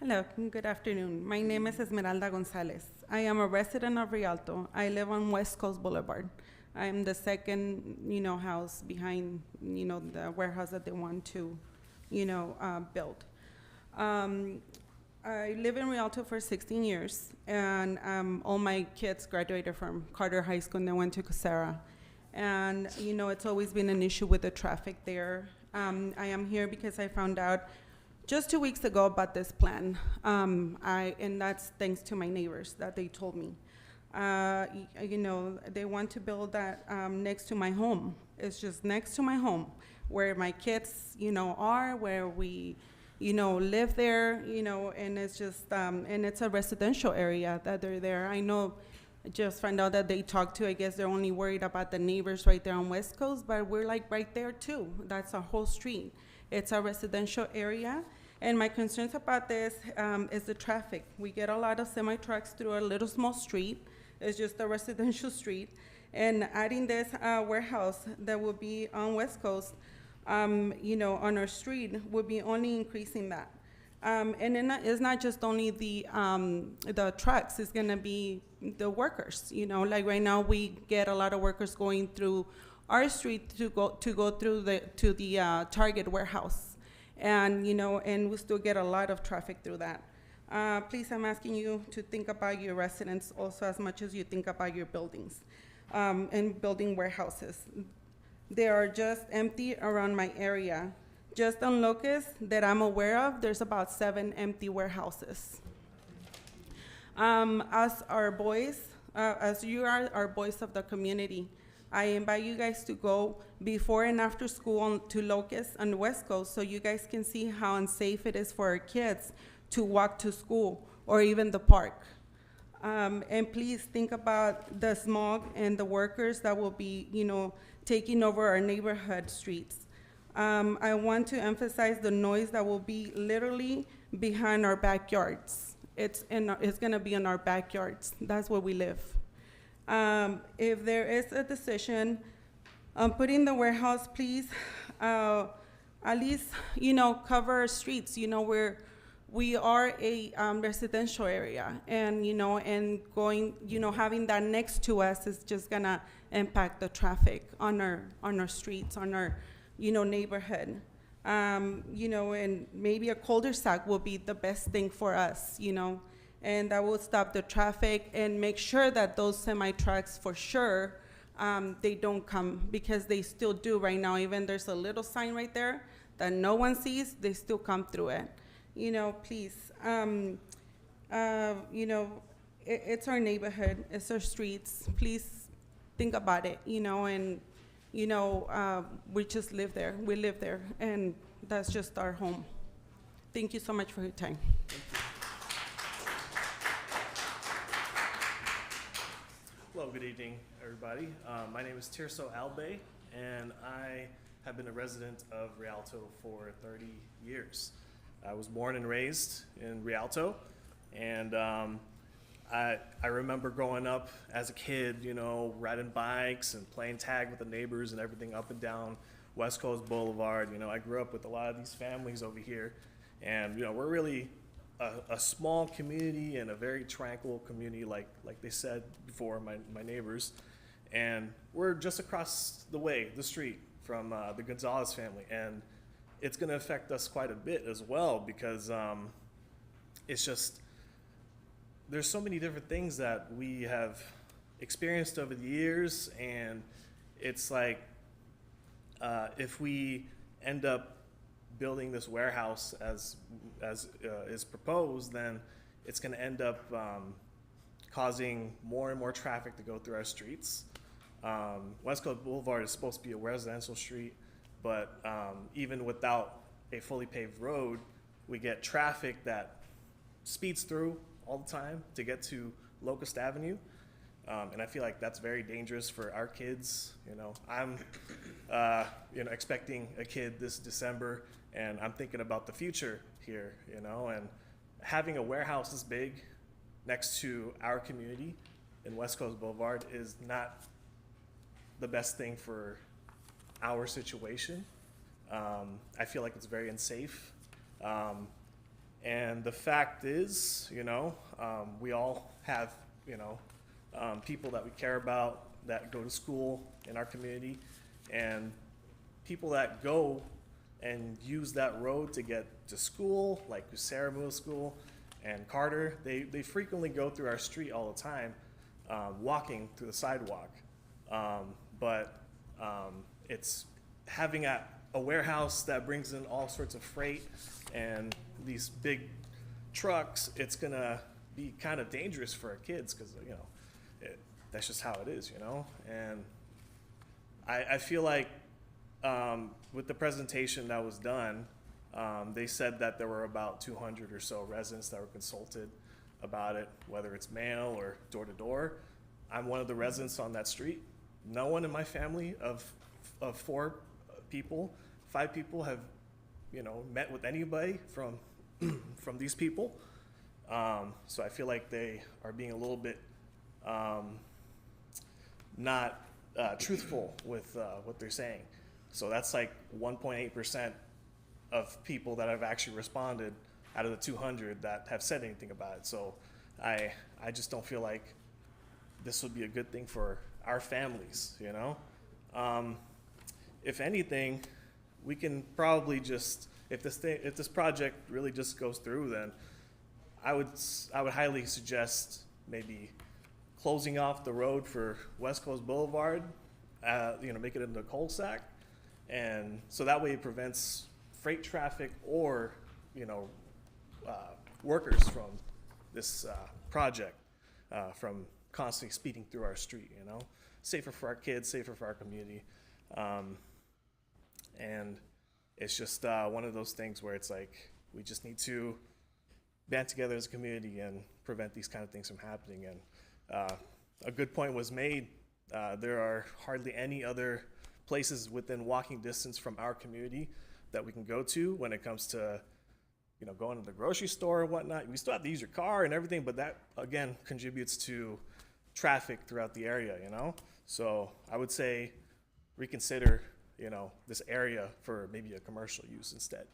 Hello, good afternoon. My name is Esmeralda Gonzalez. I am a resident of Rialto. I live on West Coast Boulevard. I am the second, house behind, the warehouse that they want to, build. I live in Rialto for 16 years, and all my kids graduated from Carter High School and they went to Casera. And, it's always been an issue with the traffic there. I am here because I found out just 2 weeks ago about this plan, and that's thanks to my neighbors that they told me. They want to build that next to my home. It's just next to my home, where my kids, are, where we, live there, and it's just, and it's a residential area that they're there. I know, I just found out that they talked to, I guess they're only worried about the neighbors right there on West Coast, but we're like right there too. That's a whole street. It's a residential area. And my concerns about this is the traffic. We get a lot of semi-trucks through a little small street. It's just a residential street. And adding this warehouse that will be on West Coast, on our street, would be only increasing that. And it's not just only the trucks, it's gonna be the workers, like right now we get a lot of workers going through our street to go through the Target warehouse. And, and we still get a lot of traffic through that. Please, I'm asking you to think about your residents also as much as you think about your buildings and building warehouses. They are just empty around my area. Just on Locust that I'm aware of, there's about 7 empty warehouses. As our boys, as you are our boys of the community, I invite you guys to go before and after school to Locust and West Coast so you guys can see how unsafe it is for our kids to walk to school or even the park. And please think about the smog and the workers that will be, taking over our neighborhood streets. I want to emphasize the noise that will be literally behind our backyards. It's gonna be in our backyards. That's where we live. If there is a decision on putting the warehouse, please, at least, cover our streets. We are a residential area, and and going, having that next to us is just gonna impact the traffic on our streets, on our, neighborhood. And maybe a cul-de-sac will be the best thing for us, and that will stop the traffic and make sure that those semi-trucks, for sure, they don't come, because they still do right now. Even there's a little sign right there that no one sees, they still come through it. Please, it's our neighborhood, it's our streets. Please think about it, and we just live there. We live there, and that's just our home. Thank you so much for your time. Hello, good evening, everybody. My name is Tirso Albe, and I have been a resident of Rialto for 30 years. I was born and raised in Rialto, and I remember growing up as a kid, riding bikes and playing tag with the neighbors and everything up and down West Coast Boulevard. I grew up with a lot of these families over here, and we're really a small community and a very tranquil community, like they said before, my neighbors. And we're just across the street from the Gonzalez family, and it's going to affect us quite a bit as well, because it's just, there's so many different things that we have experienced over the years, and it's like if we end up building this warehouse as is proposed, then it's going to end up causing more and more traffic to go through our streets. West Coast Boulevard is supposed to be a residential street, but even without a fully paved road, we get traffic that speeds through all the time to get to Locust Avenue. And I feel like that's very dangerous for our kids. I'm expecting a kid this December, and I'm thinking about the future here, and having a warehouse this big next to our community in West Coast Boulevard is not the best thing for our situation. I feel like it's very unsafe. And the fact is, we all have, people that we care about that go to school in our community, and people that go and use that road to get to school, like Sarah Middle School and Carter, they frequently go through our street all the time, walking through the sidewalk. But it's having a warehouse that brings in all sorts of freight and these big trucks, it's gonna be kind of dangerous for our kids because, that's just how it is, And I feel like with the presentation that was done, they said that there were about 200 or so residents that were consulted about it, whether it's mail or door to door. I'm one of the residents on that street. No one in my family of 5 people have, met with anybody from from these people. So I feel like they are being a little bit not truthful with what they're saying. So that's like 1.8% of people that have actually responded out of the 200 that have said anything about it. So I just don't feel like this would be a good thing for our families, If anything, we can probably just, if this project really just goes through, then I would highly suggest maybe closing off the road for West Coast Boulevard, make it into a cul-de-sac, and so that way it prevents freight traffic or workers from this project from constantly speeding through our street. Safer for our kids, safer for our community, and it's just one of those things where it's like we just need to band together as a community and prevent these kind of things from happening. And a good point was made. There are hardly any other places within walking distance from our community that we can go to when it comes to, going to the grocery store and whatnot. We still have to use your car and everything, but that again contributes to traffic throughout the area, So I would say reconsider, this area for maybe a commercial use instead.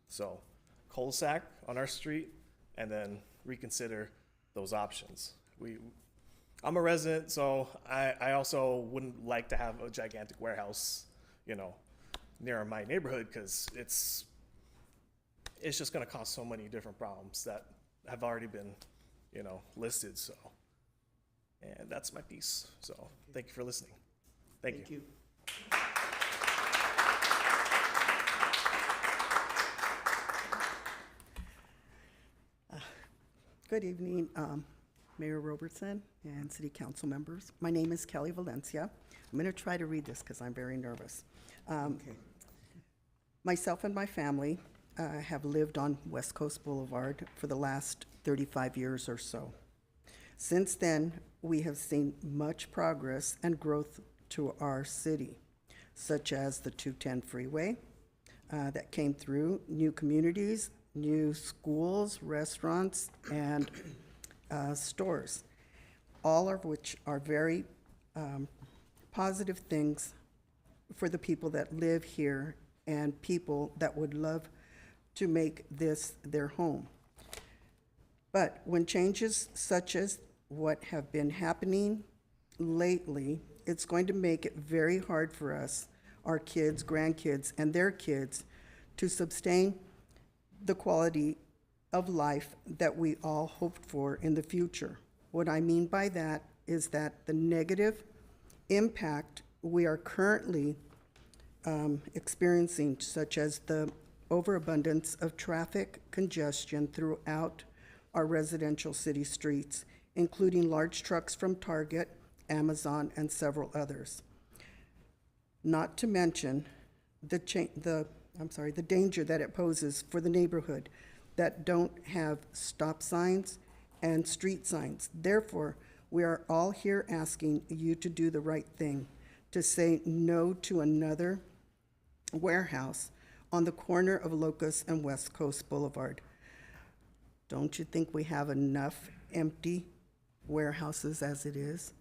So cul-de-sac on our street, and then reconsider those options. I'm a resident, so I also wouldn't like to have a gigantic warehouse, near my neighborhood, because it's just going to cause so many different problems that have already been, listed. So, and that's my piece. So, thank you for listening. Thank you. Good evening, Mayor Robertson and City Council members. My name is Kelly Valencia. I'm going to try to read this because I'm very nervous. Myself and my family have lived on West Coast Boulevard for the last 35 years or so. Since then, we have seen much progress and growth to our city, such as the 210 freeway that came through, new communities, new schools, restaurants, and stores, all of which are very positive things for the people that live here and people that would love to make this their home. But when changes such as what have been happening lately, it's going to make it very hard for us, our kids, grandkids, and their kids to sustain the quality of life that we all hoped for in the future. What I mean by that is that the negative impact we are currently experiencing, such as the overabundance of traffic congestion throughout our residential city streets, including large trucks from Target, Amazon, and several others. Not to mention the danger that it poses for the neighborhood that don't have stop signs and street signs. Therefore, we are all here asking you to do the right thing, to say no to another warehouse on the corner of Locust and West Coast Boulevard. Don't you think we have enough empty warehouses as it is?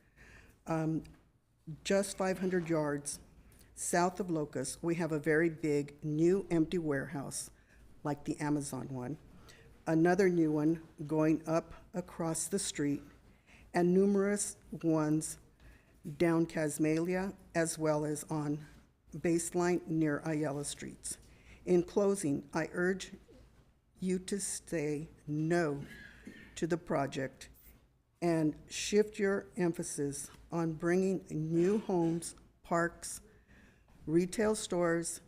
Just 500 yards south of Locust, we have a very big new empty warehouse, like the Amazon one, another new one going up across the street, and numerous ones down Casmalia as well as on Baseline near Ayala Streets. In closing, I urge you to say no to the project and shift your emphasis on bringing new homes, parks, retail stores,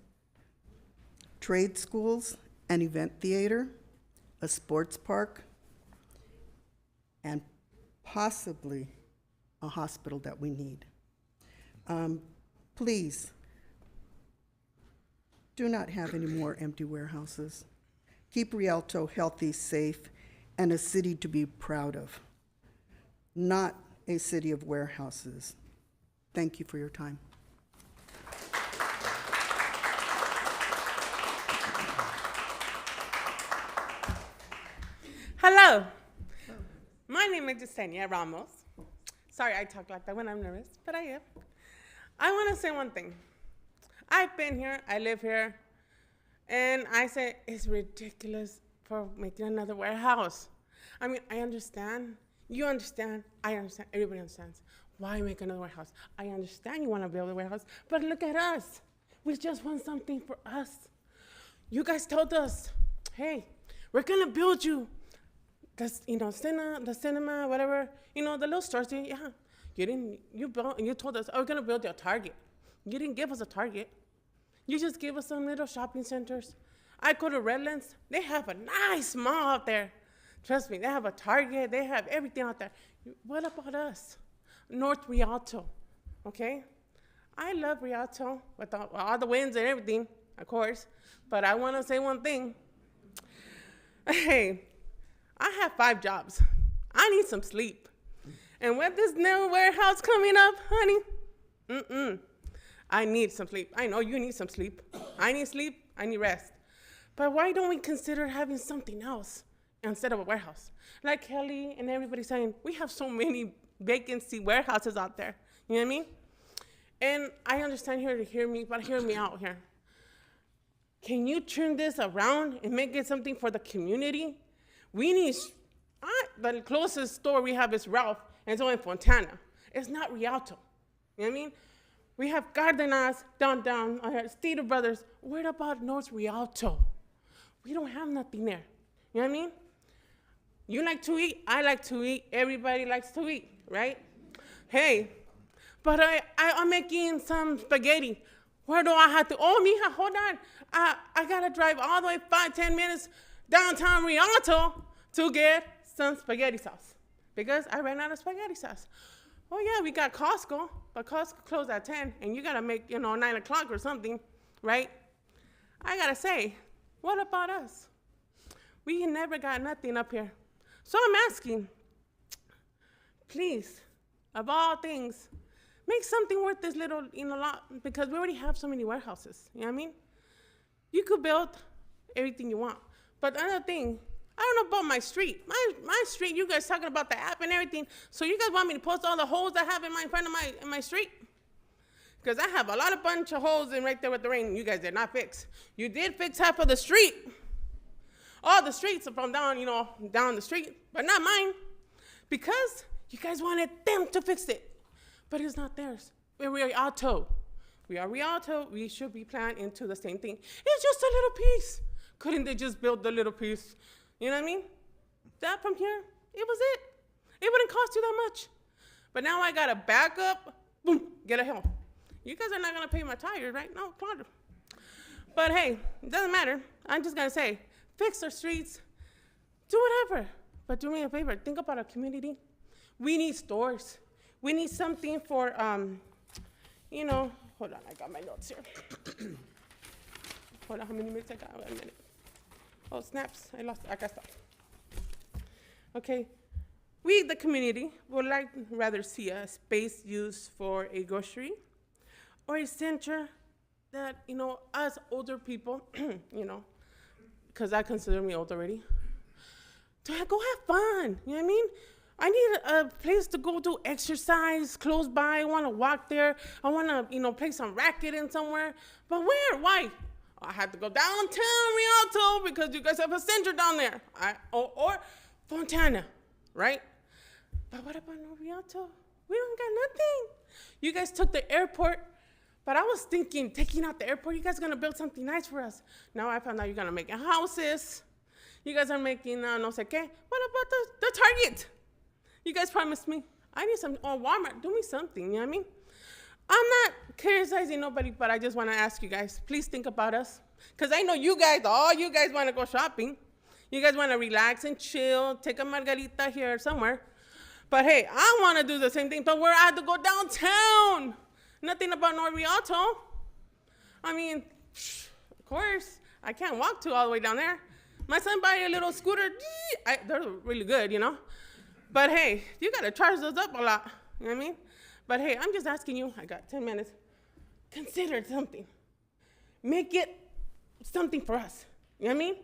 trade schools, an event theater, a sports park, and possibly a hospital that we need. Please, do not have any more empty warehouses. Keep Rialto healthy, safe, and a city to be proud of, not a city of warehouses. Thank you for your time. Hello. My name is Yesenia Ramos. Sorry I talk like that when I'm nervous, but I am. I want to say one thing. I've been here, I live here, and I say it's ridiculous for making another warehouse. I mean, I understand, you understand, I understand, everybody understands. Why make another warehouse? I understand you want to build a warehouse, but look at us. We just want something for us. You guys told us, hey, we're gonna build you this, the cinema, whatever, the little stores, yeah. You told us, oh, we're gonna build you a Target. You didn't give us a Target. You just gave us some little shopping centers. I go to Redlands, they have a nice mall out there. Trust me, they have a Target, they have everything out there. What about us? North Rialto, okay? I love Rialto with all the winds and everything, of course, but I wanna say one thing. Hey, I have 5 jobs. I need some sleep. And with this new warehouse coming up, honey, I need some sleep. I know you need some sleep. I need sleep, I need rest. But why don't we consider having something else instead of a warehouse? Like Kelly and everybody saying, we have so many vacancy warehouses out there. You know what I mean? And I understand here to hear me, but hear me out here. Can you turn this around and make it something for the community? We need, the closest store we have is Ralph, and it's only in Fontana. It's not Rialto. You know what I mean? We have Cardenas down, Steeder Brothers. What about North Rialto? We don't have nothing there. You know what I mean? You like to eat, I like to eat, everybody likes to eat, right? Hey, but I'm making some spaghetti. Where do I have to, oh, mija, hold on. I gotta drive all the way 5-10 minutes downtown Rialto to get some spaghetti sauce because I ran out of spaghetti sauce. Oh yeah, we got Costco, but Costco closed at 10 and you gotta make, 9 o'clock or something, right? I gotta say, what about us? We never got nothing up here. So I'm asking, please, of all things, make something worth this little, lot, because we already have so many warehouses, you know what I mean? You could build everything you want. But another thing, I don't know about my street. My street, you guys talking about the app and everything, so you guys want me to post all the holes I have in front of my street? Because I have a lot of bunch of holes in right there with the rain you guys did not fix. You did fix half of the street. All the streets are from down, down the street, but not mine. Because you guys wanted them to fix it. But it's not theirs. We're Rialto. We are Rialto. We should be planned into the same thing. It's just a little piece. Couldn't they just build the little piece? You know what I mean? That from here, it was it. It wouldn't cost you that much. But now I gotta back up, boom, get a hill. You guys are not gonna pay my tires, right? No, come on. But hey, it doesn't matter. I'm just gonna say, fix our streets, do whatever. But do me a favor, think about our community. We need stores. We need something for, hold on, I got my notes here. Hold on, how many minutes I got? Wait a minute. Oh, snaps, I got stuff. Okay, we, the community, would rather see a space used for a grocery or a center that, us older people, because I consider me old already, to go have fun, you know what I mean? I need a place to go do exercise close by. I want to walk there. I want to, play some racket in somewhere. But where? Why? I had to go downtown Rialto because you guys have a center down there. Or Fontana, right? But what about North Rialto? We don't got nothing. You guys took the airport, but I was thinking taking out the airport, you guys are gonna build something nice for us. Now I found out you're gonna make houses. You guys are making no sé qué. What about the Target? You guys promised me. I need some, or Walmart, do me something, you know what I mean? I'm not criticizing nobody, but I just want to ask you guys, please think about us. Because I know you guys, all you guys want to go shopping. You guys want to relax and chill, take a margarita here or somewhere. But hey, I want to do the same thing, but where I had to go downtown. Nothing about North Rialto. I mean, of course, I can't walk all the way down there. My son bought a little scooter. They're really good, you know. But hey, you got to charge those up a lot, you know what I mean? But hey, I'm just asking you, I got 10 minutes. Consider something. Make it something for us. You know what I mean?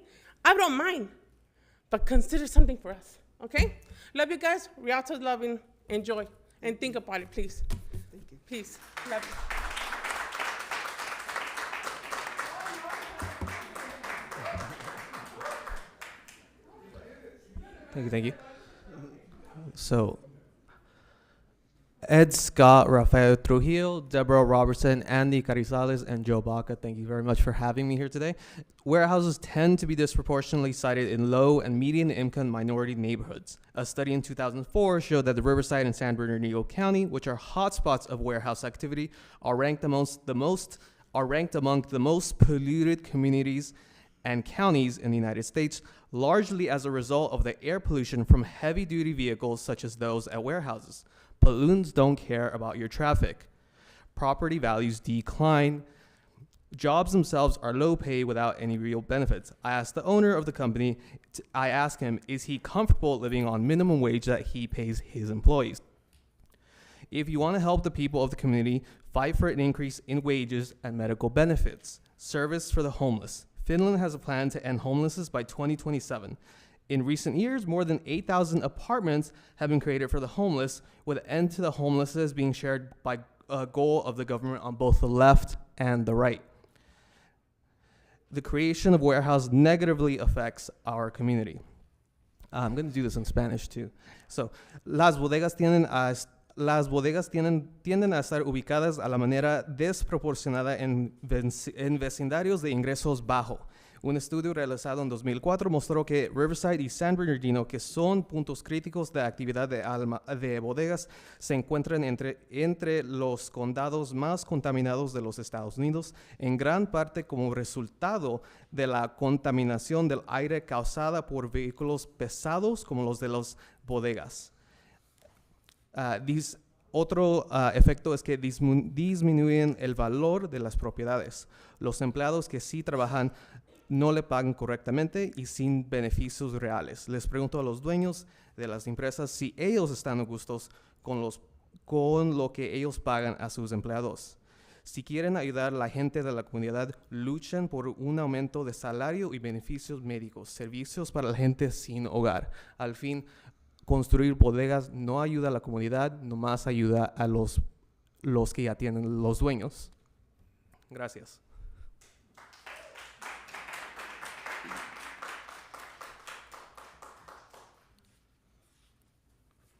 I don't mind, but consider something for us, okay? Love you guys. Rialto's loving. Enjoy. And think about it, please. Thank you. Peace. Love you. Thank you. So, Ed Scott, Rafael Trujillo, Deborah Robertson, Andy Carizales, and Joe Baca, thank you very much for having me here today. Warehouses tend to be disproportionately sited in low and median income minority neighborhoods. A study in 2004 showed that the Riverside and San Bernardino County, which are hotspots of warehouse activity, are ranked among the most polluted communities and counties in the United States, largely as a result of the air pollution from heavy-duty vehicles such as those at warehouses. Pollutants don't care about your traffic. Property values decline. Jobs themselves are low pay without any real benefits. I asked the owner of the company, I asked him, is he comfortable living on minimum wage that he pays his employees? If you want to help the people of the community, fight for an increase in wages and medical benefits. Service for the homeless. Finland has a plan to end homelessness by 2027. In recent years, more than 8,000 apartments have been created for the homeless, with an end to the homelessness being shared by a goal of the government on both the left and the right. The creation of warehouses negatively affects our community. I'm going to do this in Spanish too. So, las bodegas tienden a estar ubicadas a la manera desproporcionada en vecindarios de ingresos bajos. Un estudio realizado en 2004 mostró que Riverside y San Bernardino, que son puntos críticos de actividad de bodegas, se encuentran entre los condados más contaminados de los Estados Unidos, en gran parte como resultado de la contaminación del aire causada por vehículos pesados como los de las bodegas. Otro efecto es que disminuyen el valor de las propiedades. Los empleados que sí trabajan no le pagan correctamente y sin beneficios reales. Les pregunto a los dueños de las empresas si ellos están a gustos con lo que ellos pagan a sus empleados. Si quieren ayudar a la gente de la comunidad, luchen por un aumento de salario y beneficios médicos, servicios para la gente sin hogar. Al fin, construir bodegas no ayuda a la comunidad, nomás ayuda a los que ya tienen los dueños. Gracias.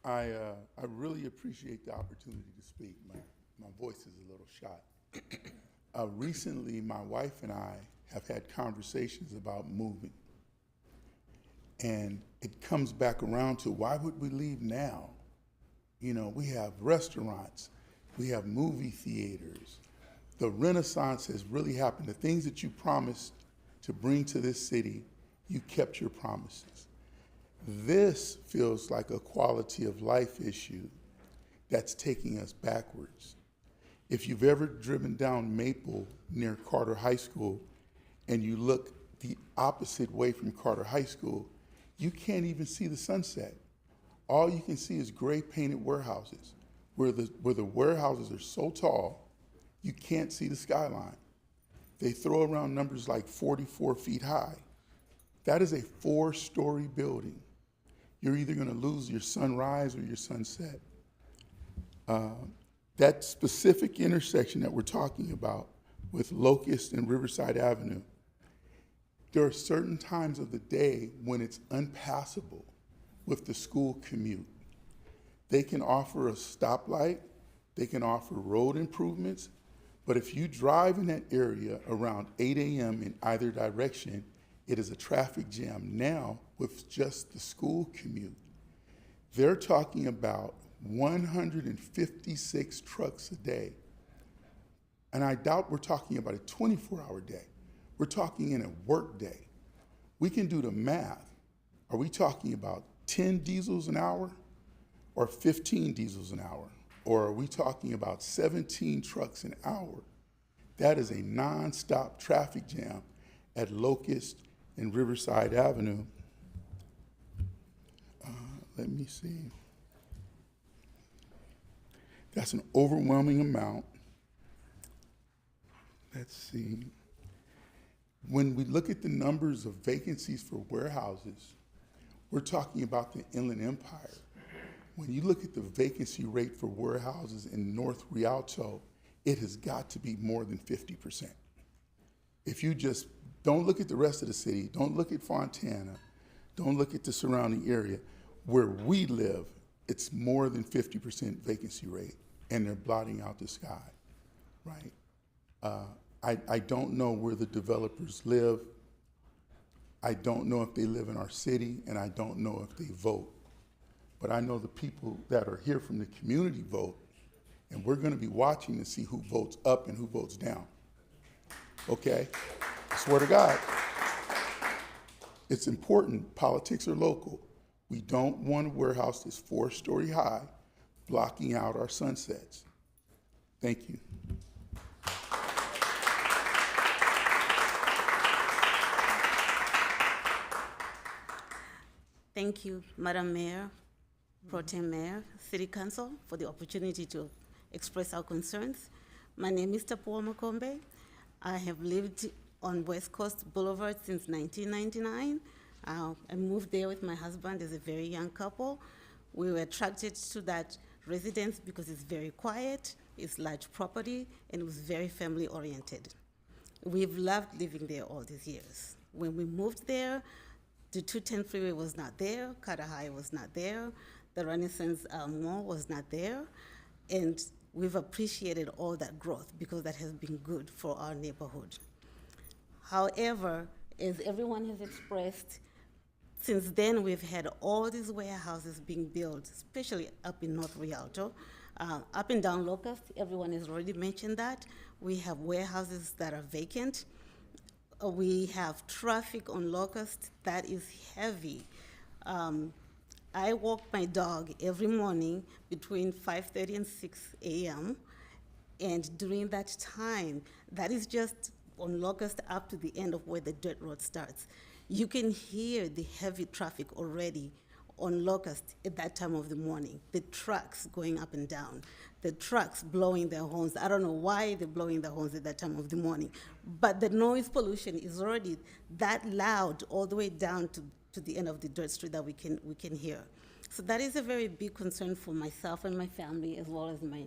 I really appreciate the opportunity to speak. My voice is a little shot. Recently, my wife and I have had conversations about moving. And it comes back around to, why would we leave now? You know, we have restaurants, we have movie theaters. The Renaissance has really happened. The things that you promised to bring to this city, you kept your promises. This feels like a quality of life issue that's taking us backwards. If you've ever driven down Maple near Carter High School and you look the opposite way from Carter High School, you can't even see the sunset. All you can see is gray painted warehouses where the warehouses are so tall, you can't see the skyline. They throw around numbers like 44 feet high. That is a 4-story building. You're either gonna lose your sunrise or your sunset. That specific intersection that we're talking about, with Locust and Riverside Avenue, there are certain times of the day when it's unpassable with the school commute. They can offer a stoplight, they can offer road improvements, but if you drive in that area around 8 a.m. in either direction, it is a traffic jam now with just the school commute. They're talking about 156 trucks a day. And I doubt we're talking about a 24-hour day. We're talking in a work day. We can do the math. Are we talking about 10 diesels an hour or 15 diesels an hour? Or are we talking about 17 trucks an hour? That is a nonstop traffic jam at Locust and Riverside Avenue. Let me see. That's an overwhelming amount. Let's see. When we look at the numbers of vacancies for warehouses, we're talking about the Inland Empire. When you look at the vacancy rate for warehouses in North Rialto, it has got to be more than 50%. If you just don't look at the rest of the city, don't look at Fontana, don't look at the surrounding area, where we live, it's more than 50% vacancy rate, and they're blotting out the sky, right? I don't know where the developers live. I don't know if they live in our city, and I don't know if they vote. But I know the people that are here from the community vote, and we're gonna be watching to see who votes up and who votes down. Okay? I swear to God. It's important, politics are local. We don't want a warehouse that's 4-story high, blocking out our sunsets. Thank you. Thank you, Madam Mayor, Pro Tem Mayor, City Council, for the opportunity to express our concerns. My name is Tapua Makombe. I have lived on West Coast Boulevard since 1999. I moved there with my husband as a very young couple. We were attracted to that residence because it's very quiet, it's large property, and it was very family oriented. We've loved living there all these years. When we moved there, the 210 freeway was not there, Carter High was not there, the Renaissance Mall was not there, and we've appreciated all that growth because that has been good for our neighborhood. However, as everyone has expressed, since then we've had all these warehouses being built, especially up in North Rialto. Up and down Locust, everyone has already mentioned that. We have warehouses that are vacant. We have traffic on Locust that is heavy. I walk my dog every morning between 5:30 and 6 a.m. And during that time, that is just on Locust up to the end of where the dirt road starts. You can hear the heavy traffic already on Locust at that time of the morning. The trucks going up and down, the trucks blowing their horns. I don't know why they're blowing their horns at that time of the morning, but the noise pollution is already that loud all the way down to the end of the dirt street that we can hear. So that is a very big concern for myself and my family, as well as my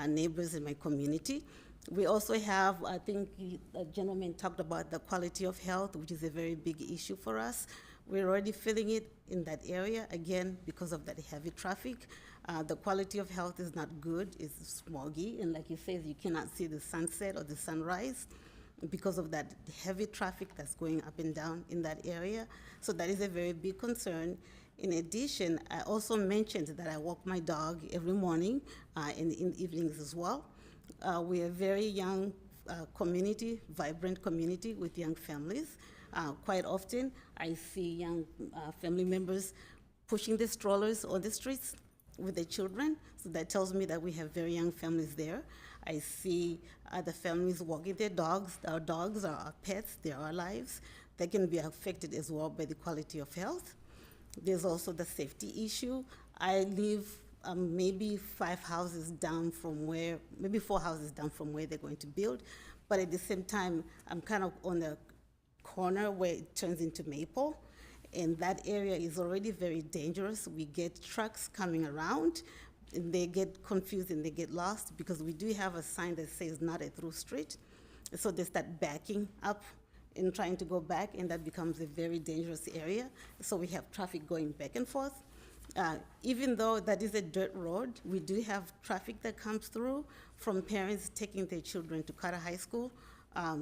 neighbors in my community. We also have, I think the gentleman talked about the quality of health, which is a very big issue for us. We're already feeling it in that area, again, because of that heavy traffic. The quality of health is not good, it's smoggy, and like you said, you cannot see the sunset or the sunrise because of that heavy traffic that's going up and down in that area. So that is a very big concern. In addition, I also mentioned that I walk my dog every morning and in the evenings as well. We are a very young community, vibrant community with young families. Quite often, I see young family members pushing the strollers on the streets with their children. So that tells me that we have very young families there. I see other families walking their dogs. Our dogs are our pets, they are our lives. They can be affected as well by the quality of health. There's also the safety issue. I live maybe 4 houses down from where they're going to build. But at the same time, I'm kind of on the corner where it turns into Maple. And that area is already very dangerous. We get trucks coming around, and they get confused and they get lost because we do have a sign that says not a through street. So they start backing up and trying to go back, and that becomes a very dangerous area. So we have traffic going back and forth. Even though that is a dirt road, we do have traffic that comes through from parents taking their children to Carter High School.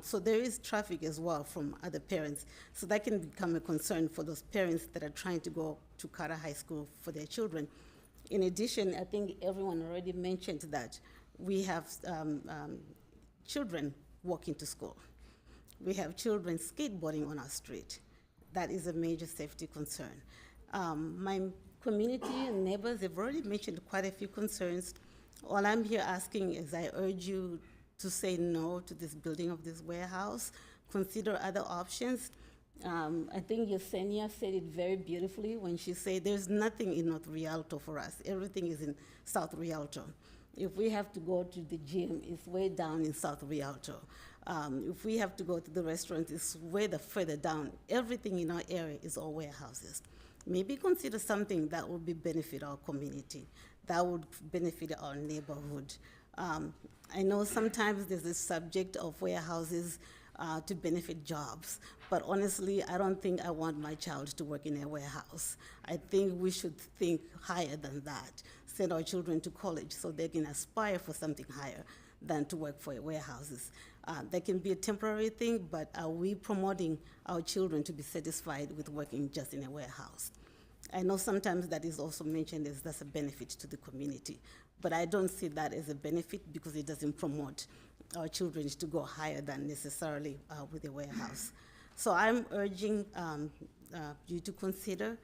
So there is traffic as well from other parents. So that can become a concern for those parents that are trying to go to Carter High School for their children. In addition, I think everyone already mentioned that we have children walking to school. We have children skateboarding on our street. That is a major safety concern. My community and neighbors have already mentioned quite a few concerns. All I'm here asking is I urge you to say no to this building of this warehouse, consider other options. I think Yesenia said it very beautifully when she said there's nothing in North Rialto for us. Everything is in South Rialto. If we have to go to the gym, it's way down in South Rialto. If we have to go to the restaurant, it's way further down. Everything in our area is all warehouses. Maybe consider something that would benefit our community, that would benefit our neighborhood. I know sometimes there's a subject of warehouses to benefit jobs, but honestly, I don't think I want my child to work in a warehouse. I think we should think higher than that, send our children to college so they can aspire for something higher than to work for warehouses. That can be a temporary thing, but are we promoting our children to be satisfied with working just in a warehouse? I know sometimes that is also mentioned as that's a benefit to the community, but I don't see that as a benefit because it doesn't promote our children to go higher than necessarily with a warehouse. So I'm urging you to consider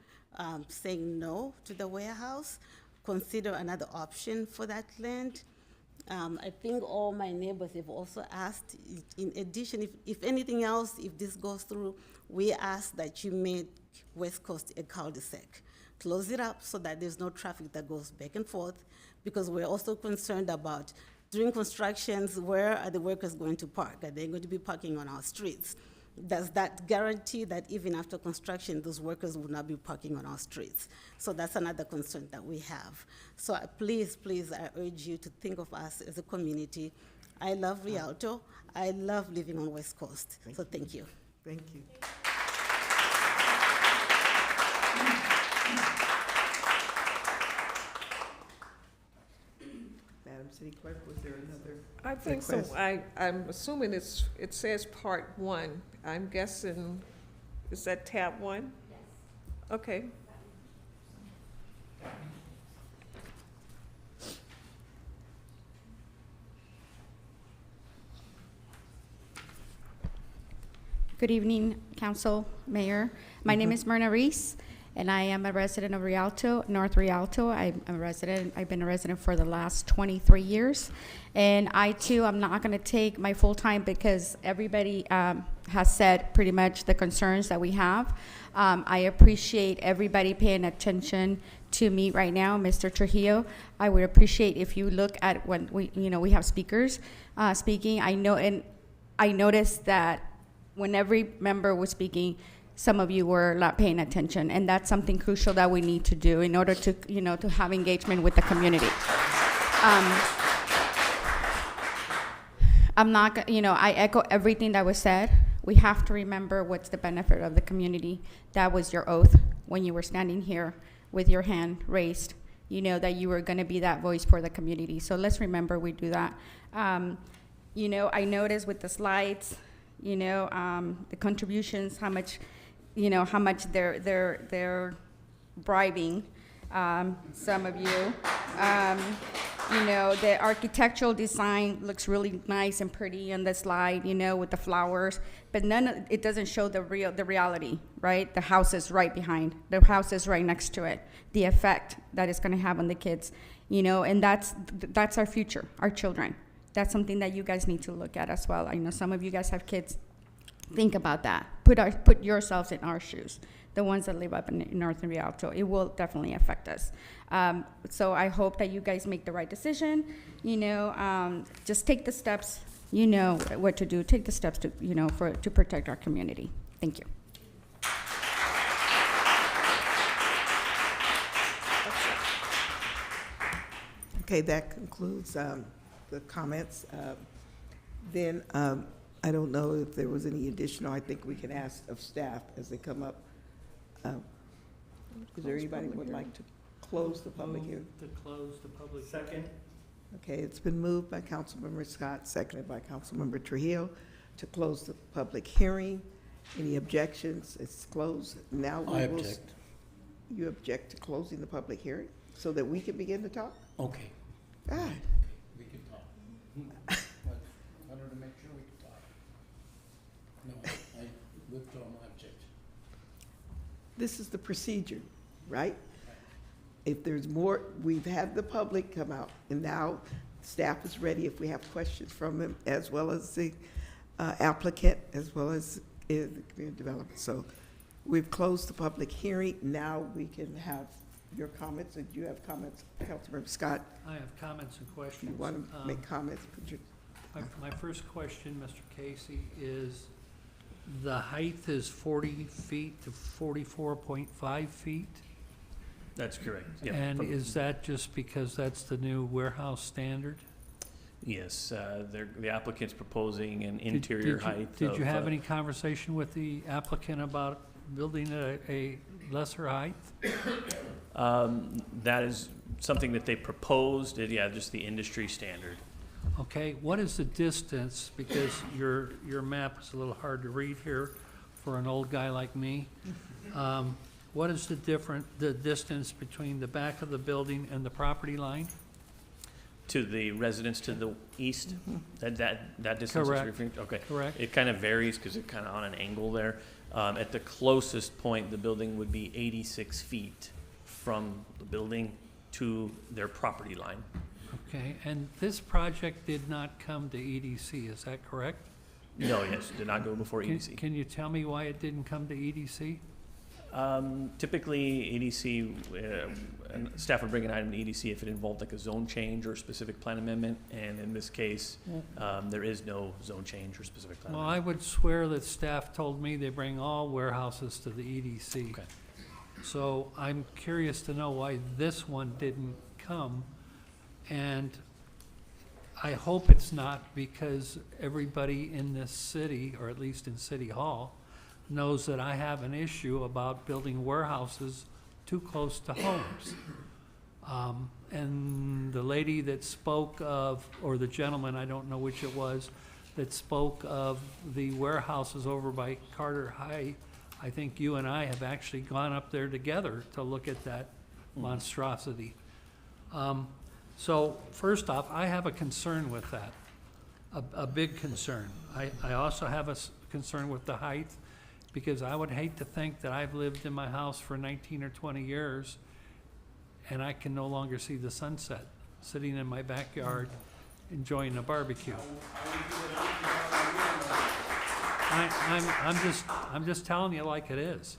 saying no to the warehouse, consider another option for that land. I think all my neighbors have also asked, in addition, if anything else, if this goes through, we ask that you make West Coast a cul-de-sac. Close it up so that there's no traffic that goes back and forth, because we're also concerned about during constructions, where are the workers going to park? Are they going to be parking on our streets? Does that guarantee that even after construction, those workers will not be parking on our streets? So that's another concern that we have. So please, I urge you to think of us as a community. I love Rialto. I love living on West Coast. So thank you. Thank you. Madam City Clerk, was there another I think request? so. I'm assuming it says part 1. I'm guessing, is that tab 1? Yes. Okay. Good evening, Council, Mayor. My name is Myrna Reese, and I am a resident of Rialto, North Rialto. I've been a resident for the last 23 years. And I too, I'm not gonna take my full time because everybody has said pretty much the concerns that we have. I appreciate everybody paying attention to me right now, Mr. Trujillo. I would appreciate if you look at when we have speakers speaking. I noticed that when every member was speaking, some of you were not paying attention, and that's something crucial that we need to do in order to, to have engagement with the community. I'm not, I echo everything that was said. We have to remember what's the benefit of the community. That was your oath when you were standing here with your hand raised, that you were gonna be that voice for the community. So let's remember we do that. I noticed with the slides, the contributions, how much they're bribing some of you. The architectural design looks really nice and pretty on the slide, with the flowers, but it doesn't show the reality, right? The house is right behind, the house is right next to it, the effect that it's gonna have on the kids, and that's our future, our children. That's something that you guys need to look at as well. I know some of you guys have kids. Think about that. Put yourselves in our shoes, the ones that live up in North Rialto. It will definitely affect us. So I hope that you guys make the right decision. Just take the steps. You know what to do. Take the steps to to protect our community. Thank you. Okay, that concludes the comments. Then I don't know if there was any additional, I think we can ask of staff as they come up. Is there anybody who would like to close the public hearing? To close the public. Second. Okay, it's been moved by Councilmember Scott, seconded by Councilmember Trujillo to close the public hearing. Any objections? It's closed. Now we I will. object. You object to closing the public hearing so that we can begin to talk? Okay. God. We can talk. I wanted to make sure we could talk. No, I withdraw my objection. This is the procedure, right? If there's more, we've had the public come out, and now staff is ready if we have questions from them, as well as the applicant, as well as the community development. So we've closed the public hearing. Now we can have your comments. And do you have comments, Councilmember Scott? I have comments and questions. You want to make comments? Could you? My first question, Mr. Casey, is the height is 40 feet to 44.5 feet? That's correct. Yeah. And is that just because that's the new warehouse standard? Yes, the applicant's proposing an interior height. Did you have any conversation with the applicant about building a lesser height? That is something that they proposed, yeah, just the industry standard. Okay, what is the distance, because your map is a little hard to read here for an old guy like me. What is the distance between the back of the building and the property line? To the residents to the east? That distance? Correct. Is referring to? Okay. Correct. It kind of varies because it's kind of on an angle there. At the closest point, the building would be 86 feet from the building to their property line. Okay, and this project did not come to EDC, is that correct? No, yes, did not go before EDC. Can you tell me why it didn't come to EDC? Typically, EDC, and staff would bring an item to EDC if it involved like a zone change or a specific plan amendment, and in this case, there is no zone change or specific plan Well, amendment. I would swear that staff told me they bring all warehouses to the EDC. Okay. So I'm curious to know why this one didn't come, and I hope it's not because everybody in this city, or at least in City Hall, knows that I have an issue about building warehouses too close to homes. And the lady that spoke of, or the gentleman, I don't know which it was, that spoke of the warehouses over by Carter High, I think you and I have actually gone up there together to look at that monstrosity. So first off, I have a concern with that, a big concern. I also have a concern with the height, because I would hate to think that I've lived in my house for 19 or 20 years and I can no longer see the sunset, sitting in my backyard enjoying a barbecue. I'm just telling you like it is.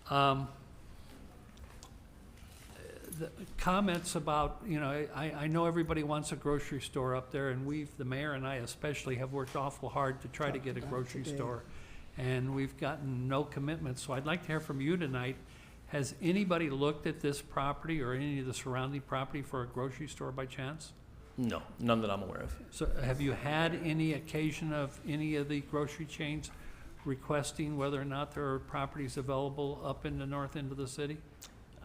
The comments about, you know, I know everybody wants a grocery store up there, and the mayor and I especially have worked awful hard to try to get a grocery store, and we've gotten no commitment. So I'd like to hear from you tonight. Has anybody looked at this property or any of the surrounding property for a grocery store by chance? No, none that I'm aware of. So have you had any occasion of any of the grocery chains requesting whether or not there are properties available up in the north end of the city?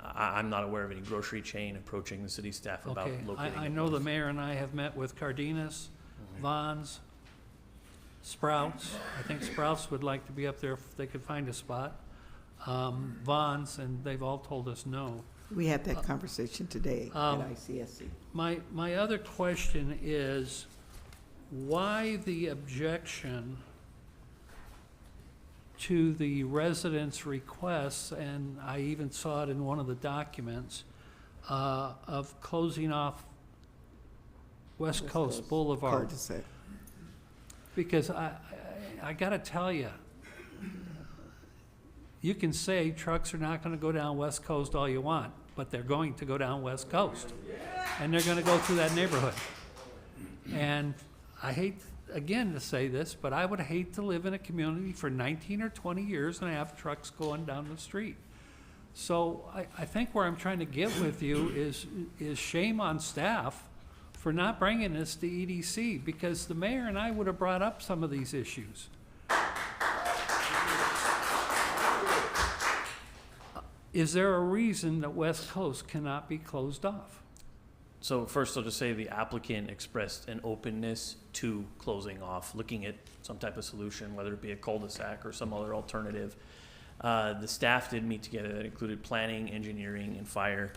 I'm not aware of any grocery chain approaching the city staff about Okay, locating. I know the mayor and I have met with Cardenas, Vons, Sprouts. I think Sprouts would like to be up there if they could find a spot. Vons, and they've all told us no. We had that conversation today at ICSC. My other question is, why the objection to the residents' requests, and I even saw it in one of the documents, of closing off West Coast Boulevard? Cul-de-sac. Because I gotta tell you, you can say trucks are not gonna go down West Coast all you want, but they're going to go down West Coast. And they're gonna go through that neighborhood. And I hate, again, to say this, but I would hate to live in a community for 19 or 20 years and have trucks going down the street. So I think where I'm trying to get with you is shame on staff for not bringing this to EDC, because the mayor and I would have brought up some of these issues. Is there a reason that West Coast cannot be closed off? So first, I'll just say the applicant expressed an openness to closing off, looking at some type of solution, whether it be a cul-de-sac or some other alternative. The staff did meet together that included planning, engineering, and fire.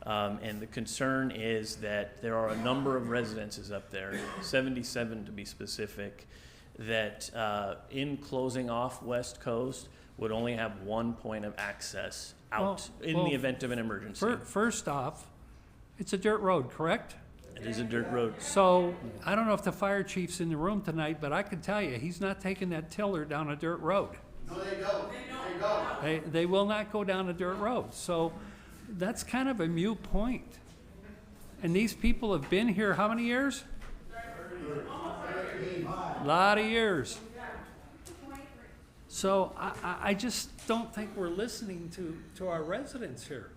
And the concern is that there are a number of residences up there, 77 to be specific, that in closing off West Coast would only have one point of access out in the event of an emergency. First off, it's a dirt road, correct? It is a dirt road. So I don't know if the fire chief's in the room tonight, but I can tell you, he's not taking that tiller down a dirt road. No, they don't. They will not go down a dirt road. So that's kind of a moot point. And these people have been here how many years? A lot of years. So I just don't think we're listening to our residents here.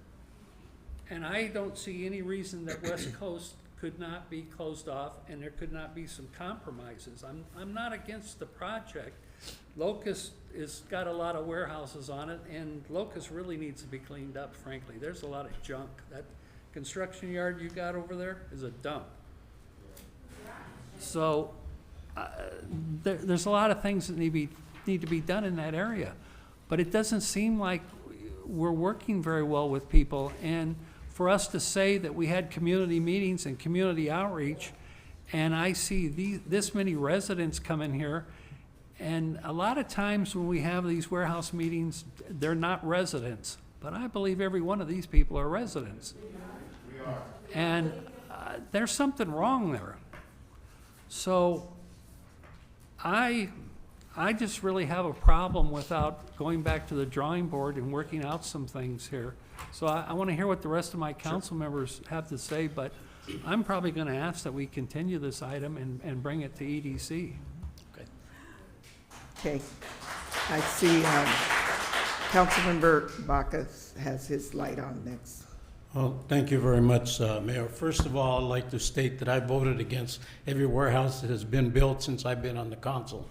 And I don't see any reason that West Coast could not be closed off and there could not be some compromises. I'm not against the project. Locust has got a lot of warehouses on it, and Locust really needs to be cleaned up, frankly. There's a lot of junk. That construction yard you got over there is a dump. So there's a lot of things that need to be done in that area. But it doesn't seem like we're working very well with people. And for us to say that we had community meetings and community outreach, and I see this many residents come in here, and a lot of times when we have these warehouse meetings, they're not residents. But I believe every one of these people are residents. We are. And there's something wrong there. So I just really have a problem without going back to the drawing board and working out some things here. So I want to hear what the rest of my council members have to say, but I'm probably going to ask that we continue this item and bring it to EDC. Okay. I see Councilmember Baca has his light on next. Well, thank you very much, Mayor. First of all, I'd like to state that I voted against every warehouse that has been built since I've been on the council.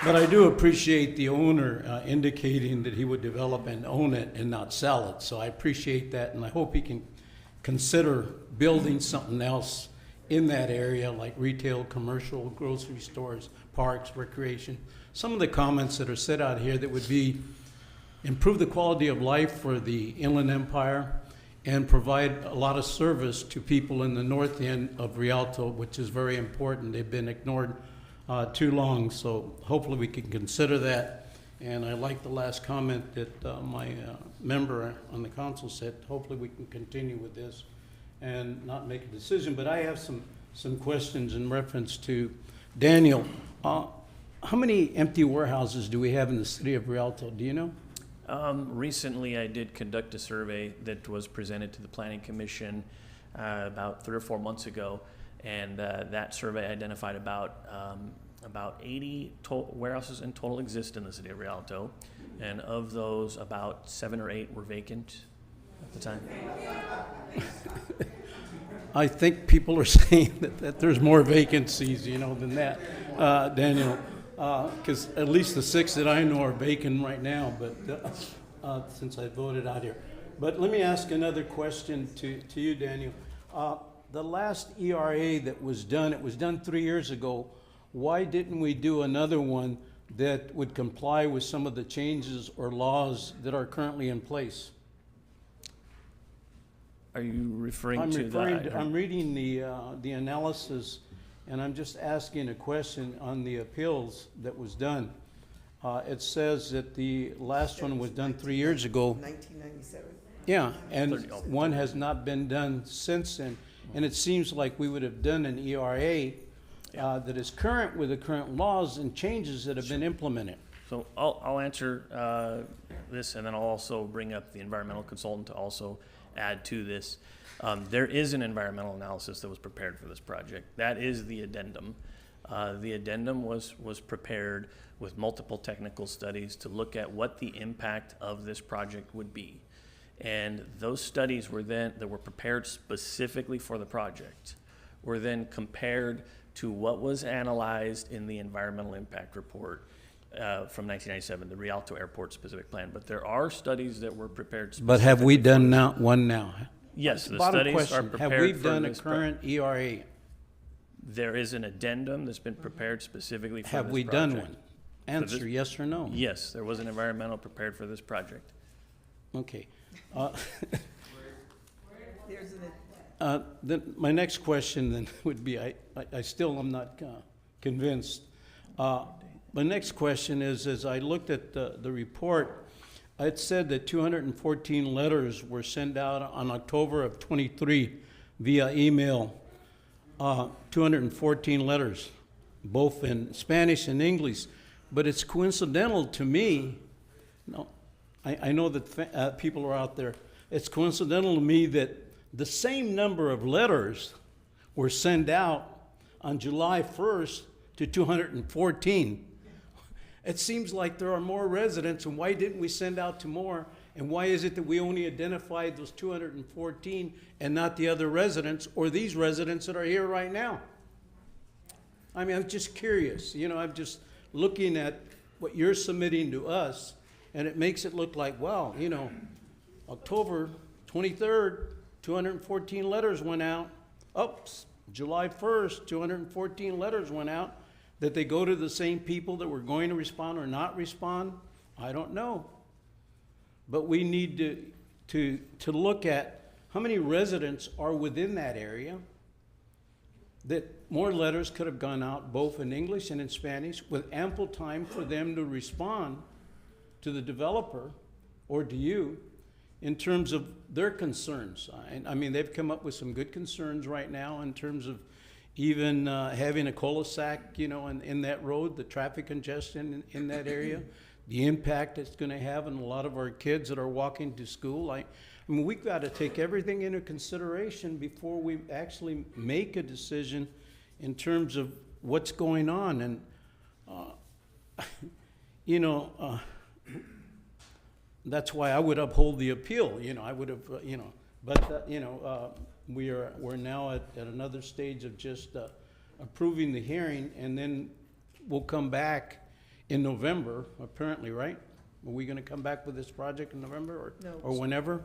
But I do appreciate the owner indicating that he would develop and own it and not sell it. So I appreciate that, and I hope he can consider building something else in that area, like retail, commercial, grocery stores, parks, recreation. Some of the comments that are said out here that would be improve the quality of life for the Inland Empire and provide a lot of service to people in the north end of Rialto, which is very important. They've been ignored too long, so hopefully we can consider that. And I like the last comment that my member on the council said, hopefully we can continue with this and not make a decision. But I have some questions in reference to Daniel. How many empty warehouses do we have in the city of Rialto? Do you know? Recently, I did conduct a survey that was presented to the Planning Commission about 3 or 4 months ago, and that survey identified about 80 warehouses in total exist in the city of Rialto, and of those, about 7 or 8 were vacant at the time. I think people are saying that there's more vacancies, than that, Daniel. Because at least the 6 that I know are vacant right now, but since I voted out here. But let me ask another question to you, Daniel. The last ERA that was done, it was done 3 years ago. Why didn't we do another one that would comply with some of the changes or laws that are currently in place? Are you referring to that? I'm reading the analysis, and I'm just asking a question on the appeals that was done. It says that the last one was done 3 years ago. 1997. Yeah, and one has not been done since then. And it seems like we would have done an ERA that is current with the current laws and changes that have been implemented. So I'll answer this, and then I'll also bring up the environmental consultant to also add to this. There is an environmental analysis that was prepared for this project. That is the addendum. The addendum was prepared with multiple technical studies to look at what the impact of this project would be. And those studies were then, that were prepared specifically for the project, were then compared to what was analyzed in the environmental impact report from 1997, the Rialto Airport specific plan. But there are studies that were prepared specifically. But have we done one now? Yes, the Bottom studies question, are prepared have we for done a this current ERA? There is an addendum that's been prepared specifically for this project. Have we done one? For Answer this- yes or no. Yes, there was an environmental prepared for this project. Okay. Then my next question then would be, I still am not convinced. My next question is, as I looked at the report, it said that 214 letters were sent out on October of 23 via email. 214 letters, both in Spanish and English. But it's coincidental to me, no, I know that people are out there, it's coincidental to me that the same number of letters were sent out on July 1st to 214. It seems like there are more residents, and why didn't we send out to more? And why is it that we only identified those 214 and not the other residents or these residents that are here right now? I mean, I'm just curious. You know, I'm just looking at what you're submitting to us, and it makes it look like, wow, you know, October 23rd, 214 letters went out. Oops, July 1st, 214 letters went out. That they go to the same people that were going to respond or not respond, I don't know. But we need to look at how many residents are within that area, that more letters could have gone out both in English and in Spanish with ample time for them to respond to the developer or to you in terms of their concerns. I mean, they've come up with some good concerns right now in terms of even having a cul-de-sac, you know, in that road, the traffic congestion in that area, the impact it's going to have on a lot of our kids that are walking to school. I mean, we've got to take everything into consideration before we actually make a decision in terms of what's going on. And, you know, that's why I would uphold the appeal. You know, I would have, you know, but, you know, we're now at another stage of just approving the hearing, and then we'll come back in November, apparently, right? Are we going to come back with this project in November or, No. or whenever?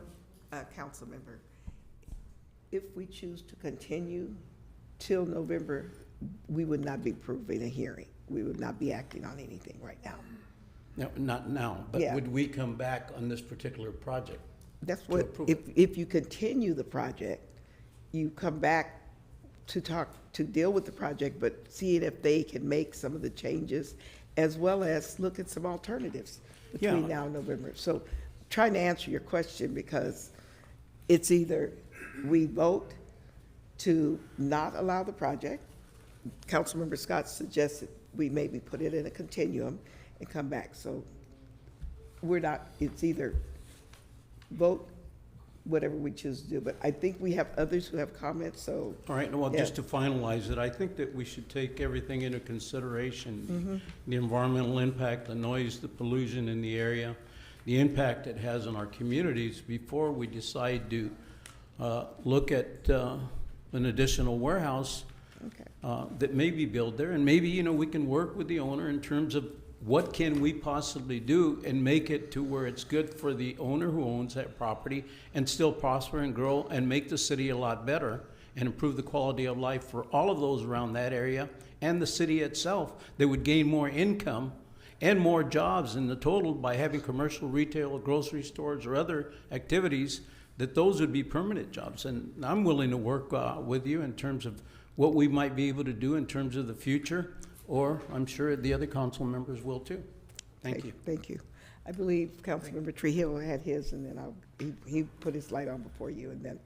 Council member, if we choose to continue till November, we would not be approving a hearing. We would not be acting on anything right now. No, not now, but Yeah. would we come back on this particular project? That's to what, approve it? if you continue the project, you come back to deal with the project, but seeing if they can make some of the changes, as well as look at some alternatives between Yeah. now and November. So trying to answer your question, because it's either we vote to not allow the project. Councilmember Scott suggested we maybe put it in a continuum and come back. So we're not, it's either vote whatever we choose to do, but I think we have others who have comments, so. All right, well, yeah. just to finalize it, I think that we should take everything into consideration. Mhm. The environmental impact, the noise, the pollution in the area, the impact it has on our communities before we decide to look at an additional warehouse that may be built there. And maybe, you know, we can work with the owner in terms of what can we possibly do and make it to where it's good for the owner who owns that property and still prosper and grow and make the city a lot better and improve the quality of life for all of those around that area and the city itself. They would gain more income and more jobs in the total by having commercial, retail, grocery stores or other activities, that those would be permanent jobs. And I'm willing to work with you in terms of what we might be able to do in terms of the future, or I'm sure the other council members will too. Thank you. Thank you. I believe Councilmember Trujillo had his, and then he put his light on before you, and then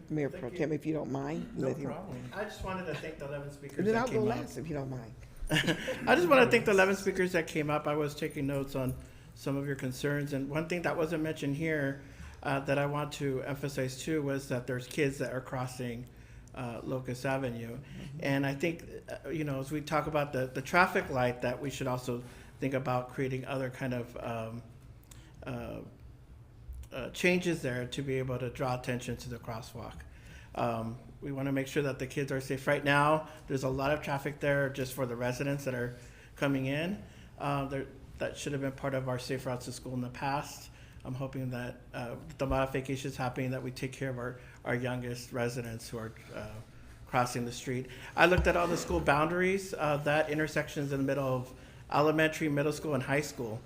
Mayor Pro Tem, if you don't mind. No problem. I just wanted to thank the 11 speakers Then that I'll go came up. last if you don't mind. I just want to thank the 11 speakers that came up. I was taking notes on some of your concerns, and one thing that wasn't mentioned here that I want to emphasize too was that there's kids that are crossing Locust Avenue. And I think, you know, as we talk about the traffic light, that we should also think about creating other kind of changes there to be able to draw attention to the crosswalk. We want to make sure that the kids are safe. Right now, there's a lot of traffic there just for the residents that are coming in. That should have been part of our safe routes to school in the past. I'm hoping that the modifications happening, that we take care of our youngest residents who are crossing the street. I looked at all the school boundaries. That intersection is in the middle of elementary, middle school, and high school.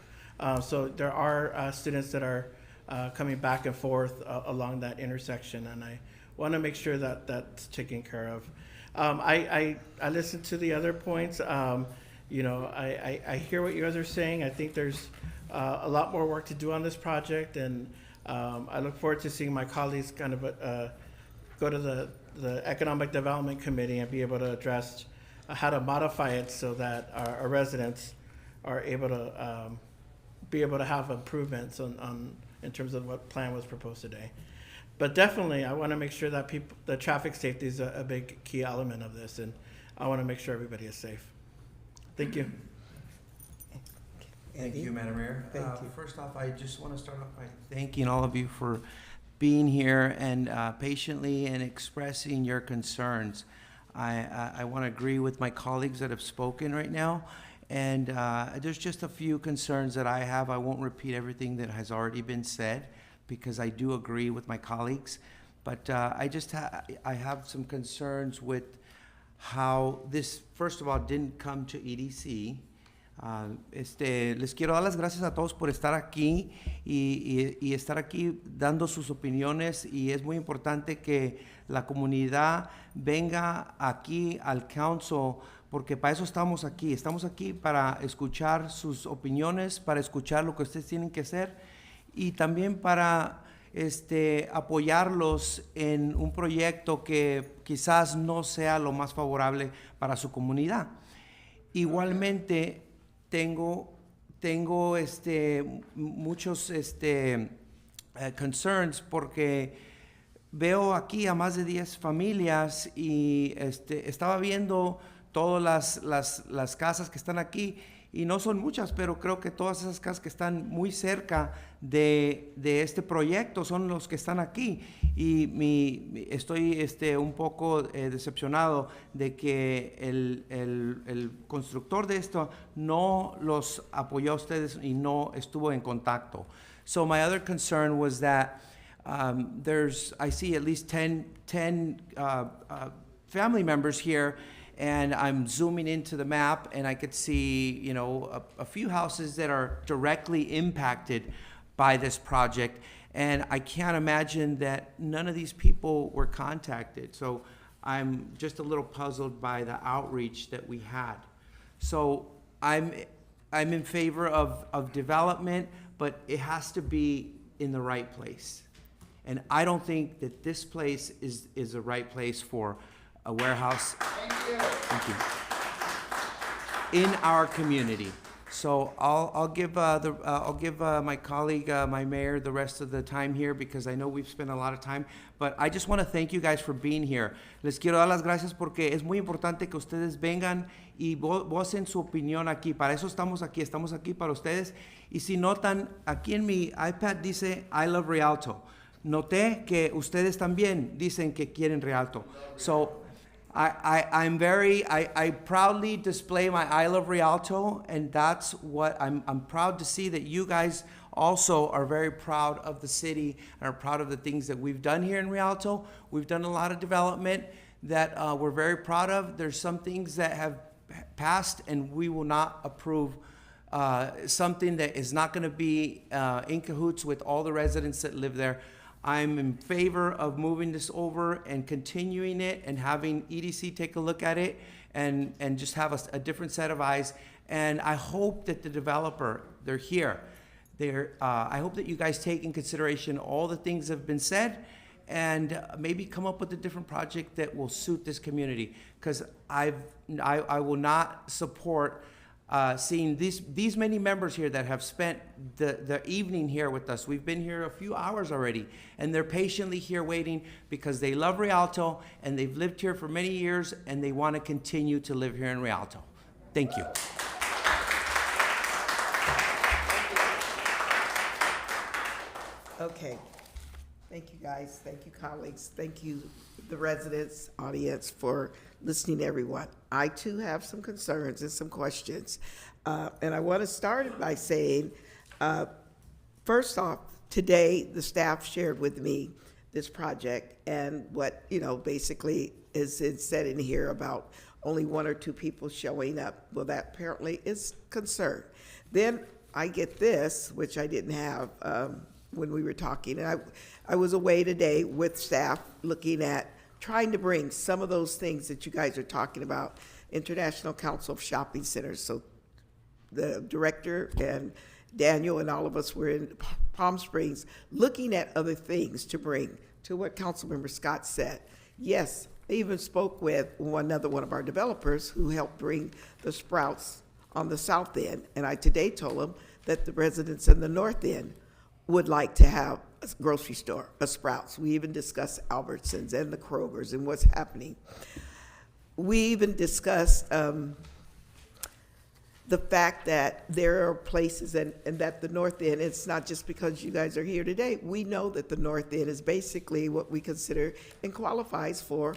So there are students that are coming back and forth along that intersection, and I want to make sure that that's taken care of. I listened to the other points. You know, I hear what you guys are saying. I think there's a lot more work to do on this project, and I look forward to seeing my colleagues kind of go to the Economic Development Committee and be able to address how to modify it so that our residents are able to have improvements in terms of what plan was proposed today. But definitely, I want to make sure that the traffic safety is a big key element of this, and I want to make sure everybody is safe. Thank you. Thank you, Madam Mayor. Thank you. First off, I just want to start off by thanking all of you for being here and patiently and expressing your concerns. I want to agree with my colleagues that have spoken right now, and there's just a few concerns that I have. I won't repeat everything that has already been said because I do agree with my colleagues, but I have some concerns with how this, first of all, didn't come to EDC. Les quiero dar las gracias a todos por estar aquí y estar aquí dando sus opiniones, y es muy importante que la comunidad venga aquí al council porque para eso estamos aquí para escuchar sus opiniones, para escuchar lo que ustedes tienen que hacer y también para apoyarlos en un proyecto que quizás no sea lo más favorable para su comunidad. Igualmente, tengo muchos concerns porque veo aquí a más de 10 familias y estaba viendo todas las casas que están aquí y no son muchas, pero creo que todas esas casas que están muy cerca de este proyecto son los que están aquí, y estoy un poco decepcionado de que el constructor de esto no los apoyó a ustedes y no estuvo en contacto. So my other concern was that I see at least 10 family members here, and I'm zooming into the map, and I could see, you know, a few houses that are directly impacted by this project, and I can't imagine that none of these people were contacted. So I'm just a little puzzled by the outreach that we had. So I'm in favor of development, but it has to be in the right place. And I don't think that this place is the right place for a warehouse. Thank you. In our community. So I'll give my colleague, my mayor, the rest of the time here because I know we've spent a lot of time. But I just want to thank you guys for being here. Les quiero dar las gracias porque es muy importante que ustedes vengan y vocen su opinión aquí. Para eso estamos aquí para ustedes. Y si notan, aquí en mi iPad dice I love Rialto. Noté que ustedes también dicen que quieren Rialto. So I proudly display my I love Rialto, and that's what I'm proud to see, that you guys also are very proud of the city and are proud of the things that we've done here in Rialto. We've done a lot of development that we're very proud of. There's some things that have passed, and we will not approve something that is not going to be in cahoots with all the residents that live there. I'm in favor of moving this over and continuing it and having EDC take a look at it and just have a different set of eyes. And I hope that the developer, they're here. I hope that you guys take in consideration all the things that have been said and maybe come up with a different project that will suit this community. Because I will not support seeing these many members here that have spent the evening here with us. We've been here a few hours already, and they're patiently here waiting because they love Rialto, and they've lived here for many years, and they want to continue to live here in Rialto. Thank you. Okay. Thank you, guys. Thank you, colleagues. Thank you, the residents, audience, for listening to everyone. I, too, have some concerns and some questions. And I want to start by saying, first off, today, the staff shared with me this project and what, basically is said in here about only 1 or 2 people showing up. Well, that apparently is concern. Then I get this, which I didn't have when we were talking. And I was away today with staff looking at trying to bring some of those things that you guys are talking about, International Council of Shopping Centers. So the director and Daniel and all of us were in Palm Springs looking at other things to bring to what Councilmember Scott said. Yes, they even spoke with one of our developers who helped bring the Sprouts on the south end. And I today told them that the residents in the north end would like to have a grocery store, a Sprouts. We even discussed Albertsons and the Krogers and what's happening. We even discussed the fact that there are places and that the North End, it's not just because you guys are here today, we know that the North End is basically what we consider and qualifies for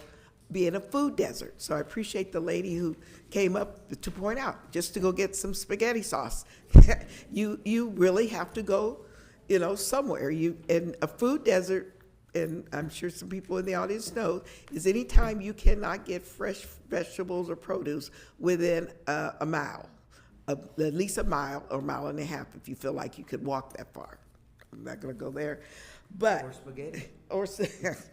being a food desert. So I appreciate the lady who came up to point out, just to go get some spaghetti sauce. You really have to go, somewhere. In a food desert, and I'm sure some people in the audience know, is any time you cannot get fresh vegetables or produce within a mile. At least a mile or a mile and a half if you feel like you could walk that far. I'm not gonna go there, but. Or spaghetti.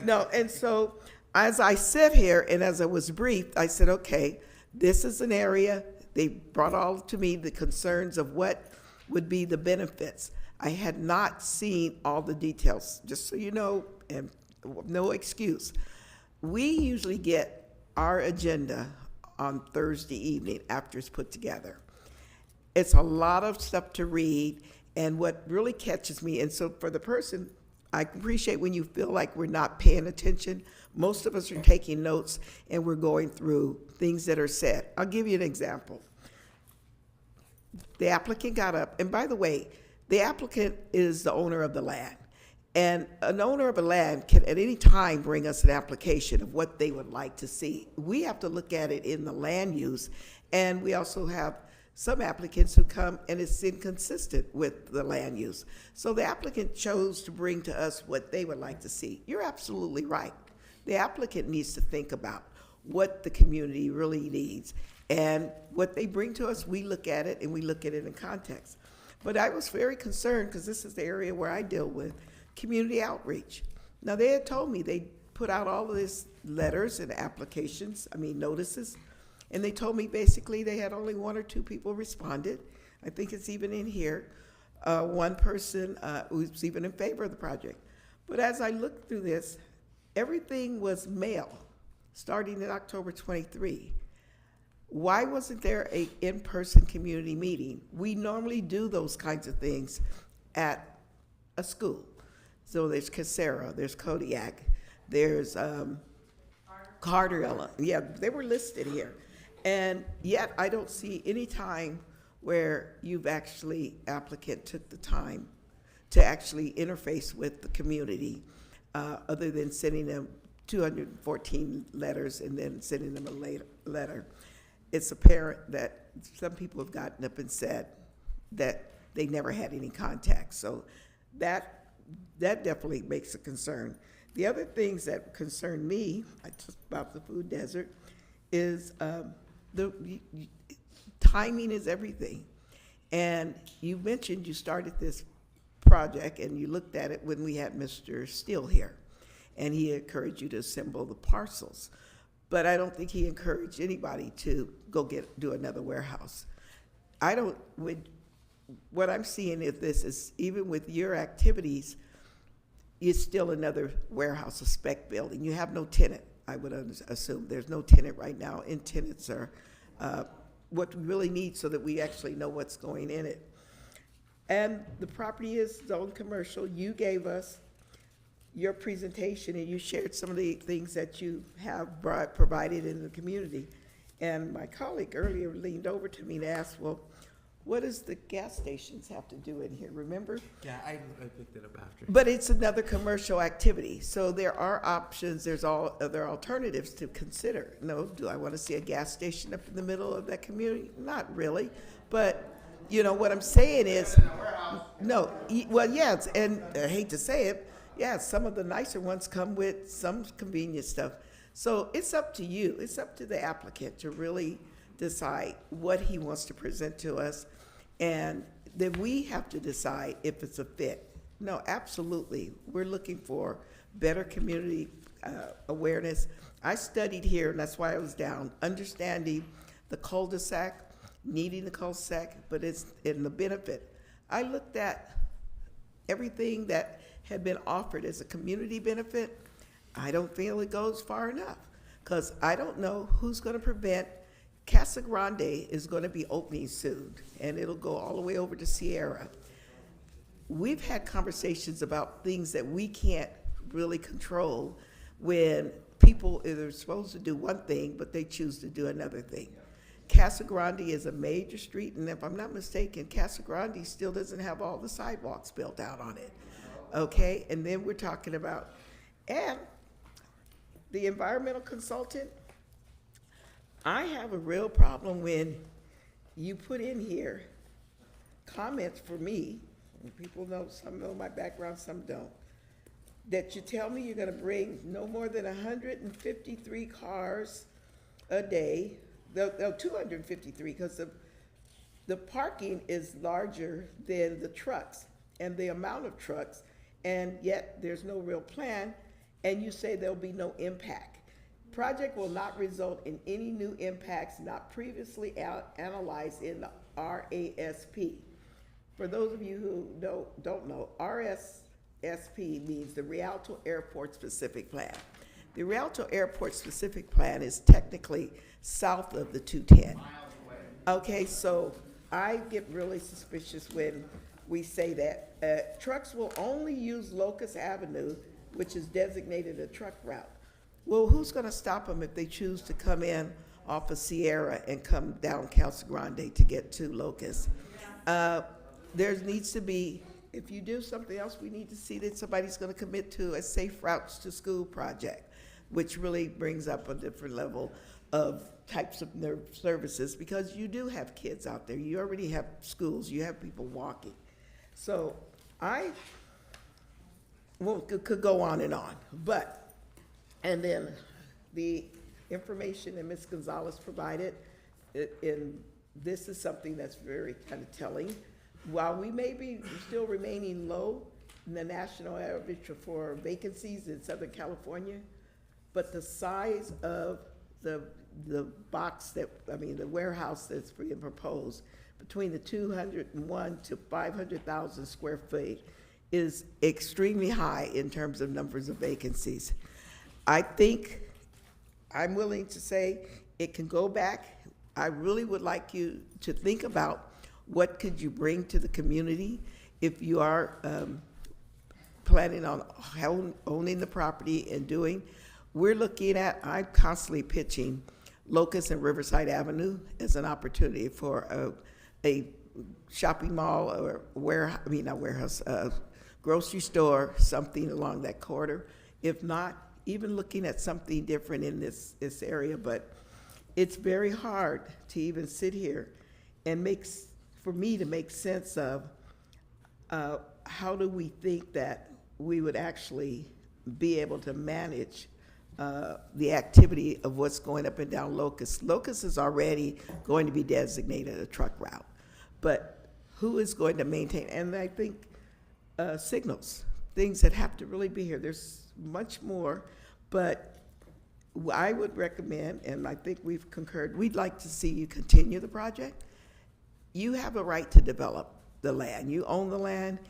No, and so as I sit here and as I was briefed, I said, okay, this is an area, they brought all to me the concerns of what would be the benefits. I had not seen all the details, just so you know, and no excuse. We usually get our agenda on Thursday evening after it's put together. It's a lot of stuff to read, and what really catches me, and so for the person, I appreciate when you feel like we're not paying attention. Most of us are taking notes, and we're going through things that are said. I'll give you an example. The applicant got up, and by the way, the applicant is the owner of the land. And an owner of a land can at any time bring us an application of what they would like to see. We have to look at it in the land use, and we also have some applicants who come and it's inconsistent with the land use. So the applicant chose to bring to us what they would like to see. You're absolutely right. The applicant needs to think about what the community really needs. And what they bring to us, we look at it and we look at it in context. But I was very concerned because this is the area where I deal with community outreach. Now, they had told me they put out all of these letters and notices, and they told me basically they had only 1 or 2 people responded. I think it's even in here. One person who's even in favor of the project. But as I looked through this, everything was mail, starting in October 23. Why wasn't there an in-person community meeting? We normally do those kinds of things at a school. So there's Casera, there's Kodiak, there's Carterella. Yeah, they were listed here. And yet I don't see any time where applicant took the time to actually interface with the community, other than sending them 214 letters and then sending them a letter. It's apparent that some people have gotten up and said that they never had any contact. So that definitely makes a concern. The other things that concern me about the food desert is the timing is everything. And you mentioned you started this project and you looked at it when we had Mr. Steele here, and he encouraged you to assemble the parcels. But I don't think he encouraged anybody to go do another warehouse. What I'm seeing is this is, even with your activities, it's still another warehouse, a spec building. You have no tenant, I would assume. There's no tenant right now, and tenants are what we really need so that we actually know what's going in it. And the property is zoned commercial. You gave us your presentation and you shared some of the things that you have provided in the community. And my colleague earlier leaned over to me and asked, well, What does the gas stations have to do in here, remember? Yeah, I picked it up after. But it's another commercial activity, so there are options, there are alternatives to consider. No, do I want to see a gas station up in the middle of that community? Not really, but, you know, what I'm saying is, no, well, yes, and I hate to say it, yeah, some of the nicer ones come with some convenient stuff. So it's up to you, it's up to the applicant to really decide what he wants to present to us, and then we have to decide if it's a fit. No, absolutely. We're looking for better community awareness. I studied here, and that's why I was down, understanding the cul-de-sac, needing the cul-de-sac, but it's in the benefit. I looked at everything that had been offered as a community benefit. I don't feel it goes far enough, because I don't know who's going to prevent. Casa Grande is going to be opening soon, and it'll go all the way over to Sierra. We've had conversations about things that we can't really control when people are supposed to do one thing, but they choose to do another thing. Casa Grande is a major street, and if I'm not mistaken, Casa Grande still doesn't have all the sidewalks built out on it. Okay, and then we're talking about, and the environmental consultant, I have a real problem when you put in here comments for me, and people know, some know my background, some don't, that you tell me you're gonna bring no more than 153 cars a day, 253, because the parking is larger than the trucks and the amount of trucks, and yet there's no real plan, and you say there'll be no impact. Project will not result in any new impacts not previously analyzed in the RASP. For those of you who don't know, RSSP means the Rialto Airport Specific Plan. The Rialto Airport Specific Plan is technically south of the 210. Okay, so I get really suspicious when we say that. Trucks will only use Locust Avenue, which is designated a truck route. Well, who's going to stop them if they choose to come in off of Sierra and come down Casa Grande to get to Locust? There needs to be, if you do something else, we need to see that somebody's going to commit to a safe routes to school project, which really brings up a different level of types of services, because you do have kids out there. You already have schools. You have people walking. So I could go on, but. And then the information that Ms. Gonzalez provided, and this is something that's very kind of telling. While we may be still remaining low in the national average for vacancies in Southern California, but the size of the warehouse that's being proposed, between the 201 to 500,000 square feet, is extremely high in terms of numbers of vacancies. I think I'm willing to say it can go back. I really would like you to think about what could you bring to the community if you are planning on owning the property and doing. We're looking at, I'm constantly pitching Locust and Riverside Avenue as an opportunity for a shopping mall or grocery store, something along that corridor. If not, even looking at something different in this area, but it's very hard to even sit here and for me to make sense of how do we think that we would actually be able to manage the activity of what's going up and down Locust. Locust is already going to be designated a truck route, but who is going to maintain? And I think signals, things that have to really be here. There's much more, but I would recommend, and I think we've concurred, we'd like to see you continue the project. You have a right to develop the land. You own the land.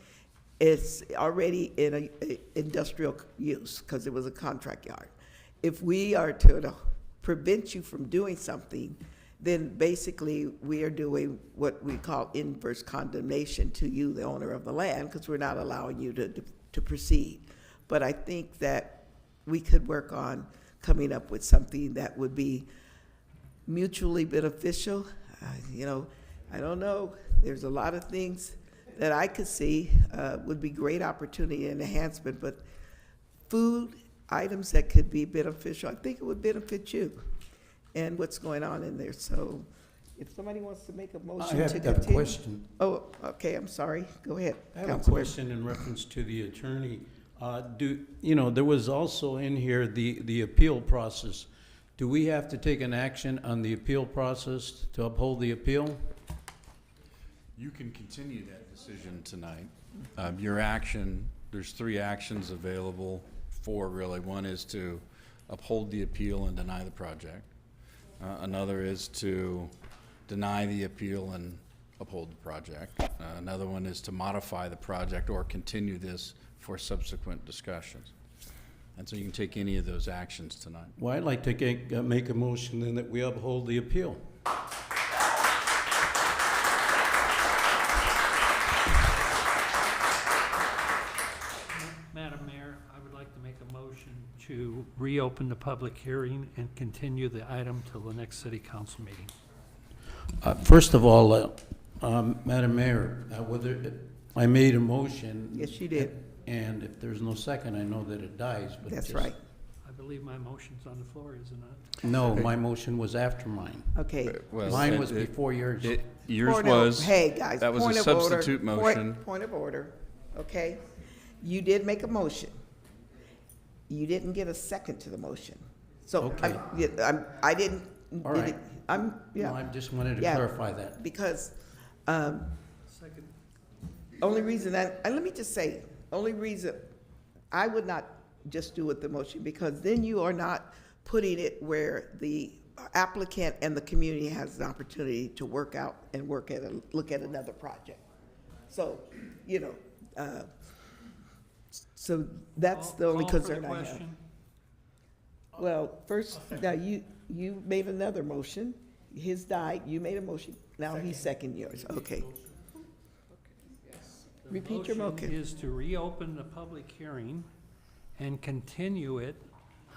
It's already in a industrial use because it was a contract yard. If we are to prevent you from doing something, then basically we are doing what we call inverse condemnation to you, the owner of the land, because we're not allowing you to proceed. But I think that we could work on coming up with something that would be mutually beneficial. I don't know. There's a lot of things that I could see would be great opportunity and enhancement, but food items that could be beneficial, I think it would benefit you and what's going on in there. So if somebody wants to make a motion to continue. I have a question. Oh, okay, I'm sorry. Go ahead. I have a Councilman. question in reference to the attorney. There was also in here the appeal process. Do we have to take an action on the appeal process to uphold the appeal? You can continue that decision tonight. Your action, there's 3 actions available, 4 really. One is to uphold the appeal and deny the project. Another is to deny the appeal and uphold the project. Another one is to modify the project or continue this for subsequent discussions. And so you can take any of those actions tonight. Well, I'd like to make a motion then that we uphold the appeal. Madam Mayor, I would like to make a motion to reopen the public hearing and continue the item till the next city council meeting. First of all, Madam Mayor, I made a motion. Yes, you did. And if there's no second, I know that it dies. But That's just- right. I believe my motion's on the floor, is it not? No, my motion was after mine. Okay. Mine was before yours. Yours Point was. of- Hey, guys, That was point a of order. substitute motion. Point of order, okay? You did make a motion. You didn't get a second to the motion. So, Okay. I didn't. All right. Yeah. No, I just wanted to Yeah, clarify that. Because, Second. only reason that, and let me just say, only reason, I would not just do with the motion, because then you are not putting it where the applicant and the community has an opportunity to work out and look at another project. So, so that's the only Call for the concern I have. question. Well, first, now you made another motion. His died, you made a motion, now he's second yours, okay. Repeat your motion. Is to reopen the public hearing and continue it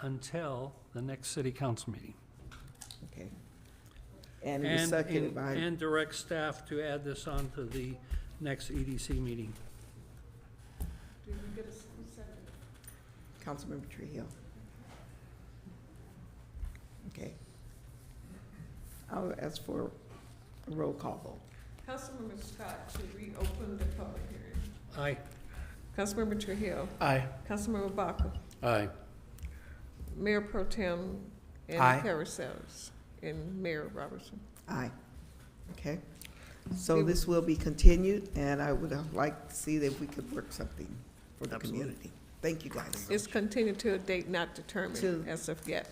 until the next city council meeting. Okay. And it was seconded by, And direct staff to add this on to the next EDC meeting. Did we get a second? Councilmember Trujillo. Okay. I'll ask for a roll call vote. Councilmember Scott to reopen the public hearing. Aye. Councilmember Trujillo. Aye. Councilmember Baca. Aye. Mayor Pro Tem and Aye. Paracells and Mayor Robertson. Aye. Okay. So this will be continued, and I would like to see if we could work something for the community. Thank you, guys. It's continued to a date not determined To- as of yet.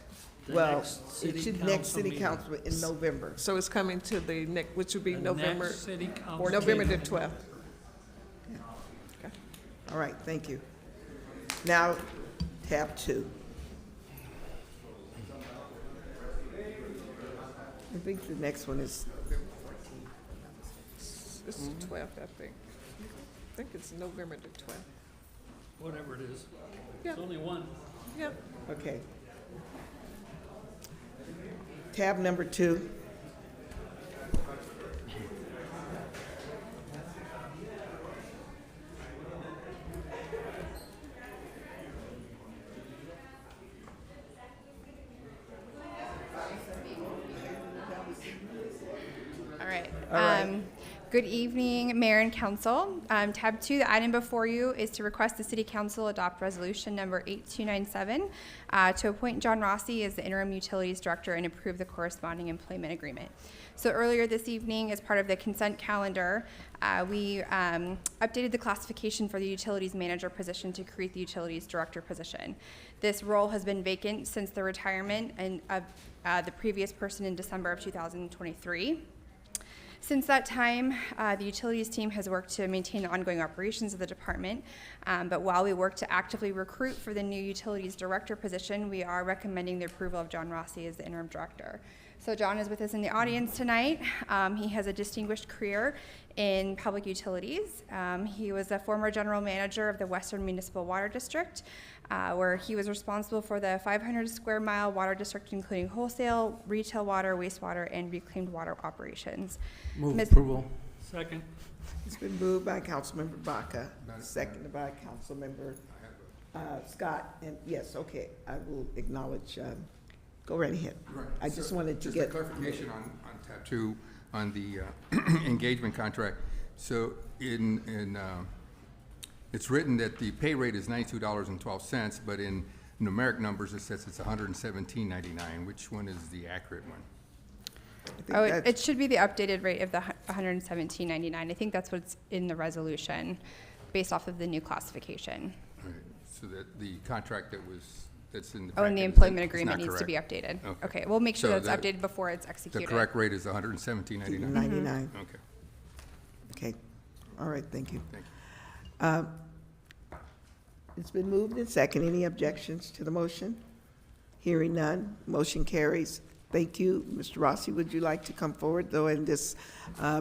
Well, next it city should next council city meeting. council in November. So it's coming to the next, which would be The November, next city council or November the meeting. 12th. Okay. All right, thank you. Now, tab 2. I think the next one is, This is the 12th, I think. I think it's November the 12th. Whatever it is. Yeah. It's only one. Yep. okay. Tab number 2. All right. All right. Good evening, Mayor and Council. Tab 2, the item before you is to request the City Council adopt resolution number 8297 to appoint John Rossi as the Interim Utilities Director and approve the corresponding employment agreement. So earlier this evening, as part of the consent calendar, we updated the classification for the Utilities Manager position to create the Utilities Director position. This role has been vacant since the retirement of the previous person in December of 2023. Since that time, the utilities team has worked to maintain the ongoing operations of the department, but while we work to actively recruit for the new utilities director position, we are recommending the approval of John Rossi as the interim director. So John is with us in the audience tonight. He has a distinguished career in public utilities. He was a former general manager of the Western Municipal Water District, where he was responsible for the 500 square mile water district, including wholesale, retail water, wastewater, and reclaimed water operations. Move approval. Second. It's been moved by Councilmember Baca, seconded by Councilmember Scott, and yes, okay, I will acknowledge, go right ahead. Right. I just So, wanted to just get. a clarification on tab 2 on the engagement contract. So it's written that the pay rate is $92.12, but in numeric numbers it says it's $117.99. Which one is the accurate one? Oh, it should be the updated rate of the $117.99. I think that's what's in the resolution, based off of the new classification. Right. So that the contract that's in the Oh, and the packet employment is agreement needs to be correct. updated. Okay. Okay, we'll make sure So that's updated before it's executed. The correct rate is $117.99. 99. Okay. Okay, all right, thank you. Thank It's been moved and second. Any objections to the motion? Hearing none, motion carries. Thank you. Mr. Rossi, would you like to come forward, though, and just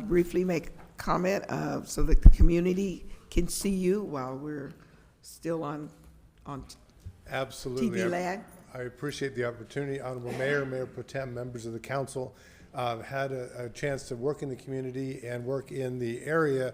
briefly make a comment so that the community can see you while we're still on Absolutely. TV land? I appreciate the opportunity. Honorable Mayor, Mayor Pro Tem, members of the council, had a chance to work in the community and work in the area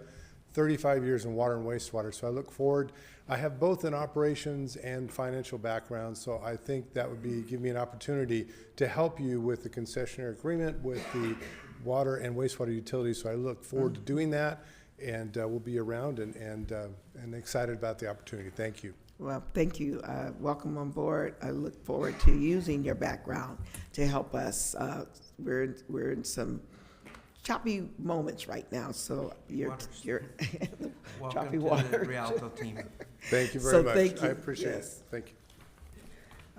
35 years in water and wastewater. So I look forward. I have both an operations and financial background, so I think that would give me an opportunity to help you with the concessionary agreement with the water and wastewater utilities. So I look forward to doing that, and we'll be around and excited about the opportunity. Thank you. Well, thank you. Welcome on board. I look forward to using your background to help us. We're in some choppy moments right now, so you're Welcome choppy to water. the Rialto team. Thank you very much. Thank you. I appreciate Yes. it. Thank you.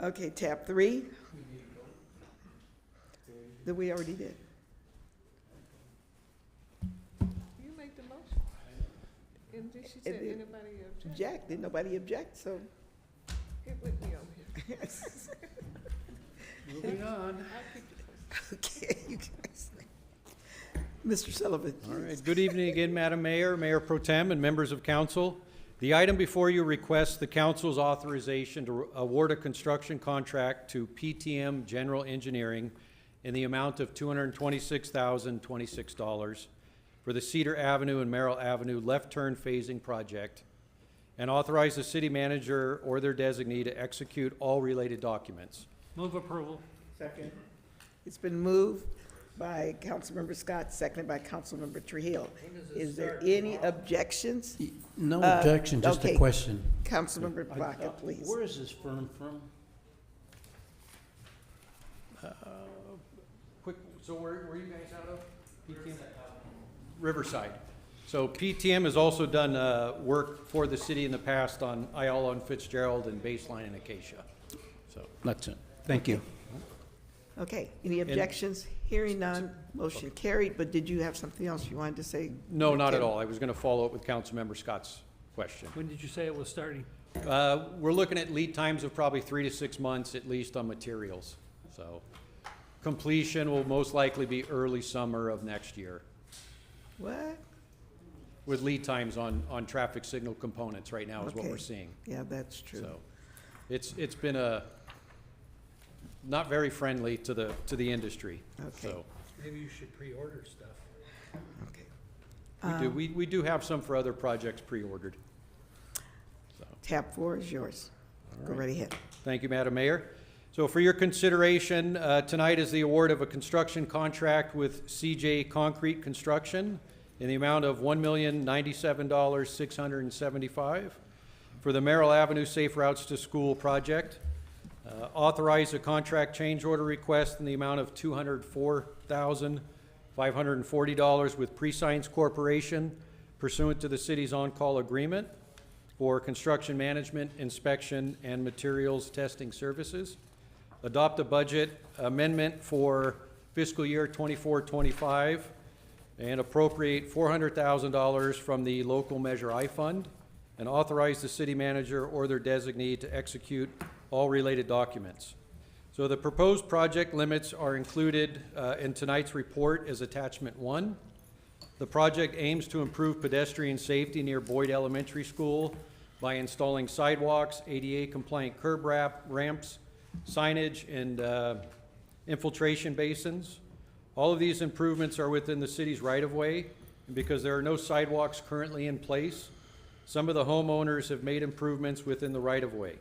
Okay, tab 3. That we already did. You make the motion. And then she said, anybody object? Did nobody object, so. Get with me over here. Moving on. Okay, you guys. Mr. Sullivan. All right, good evening again, Madam Mayor, Mayor Pro Tem, and members of council. The item before you requests the council's authorization to award a construction contract to PTM General Engineering in the amount of $226,026 for the Cedar Avenue and Merrill Avenue left turn phasing project, and authorize the city manager or their designee to execute all related documents. Move approval. Second. It's been moved by Councilmember Scott, seconded by Councilmember Trujillo. Is there any objections? No objection, just a okay. question. Councilmember Baca, please. Where is this firm from? So where are you guys out of? PTM? Riverside. So PTM has also done work for the city in the past on Ayala and Fitzgerald and Baseline and Acacia. So That's it. Thank you. Okay, any objections? Hearing none, motion carried, but did you have something else you wanted to say? No, not at all. I was going to follow up with Councilmember Scott's question. When did you say it was starting? We're looking at lead times of probably 3 to 6 months at least on materials. So completion will most likely be early summer of next year. What? With lead times on traffic signal components right now is what Okay. we're seeing. Yeah, that's true. So it's been not very friendly to the industry. Okay. So Maybe you should pre-order stuff. Okay. we do have some for other projects pre-ordered. So. Tab 4 is yours. Go right ahead. Thank you, Madam Mayor. So for your consideration, tonight is the award of a construction contract with CJ Concrete Construction in the amount of $1,097,675 for the Merrill Avenue Safe Routes to School project. Authorize a contract change order request in the amount of $204,540 with Prescience Corporation pursuant to the city's on-call agreement for construction management, inspection, and materials testing services. Adopt a budget amendment for fiscal year 24-25 and appropriate $400,000 from the local Measure I fund, and authorize the city manager or their designee to execute all related documents. So the proposed project limits are included in tonight's report as attachment 1. The project aims to improve pedestrian safety near Boyd Elementary School by installing sidewalks, ADA-compliant curb ramps, signage, and infiltration basins. All of these improvements are within the city's right-of-way and because there are no sidewalks currently in place, some of the homeowners have made improvements within the right-of-way.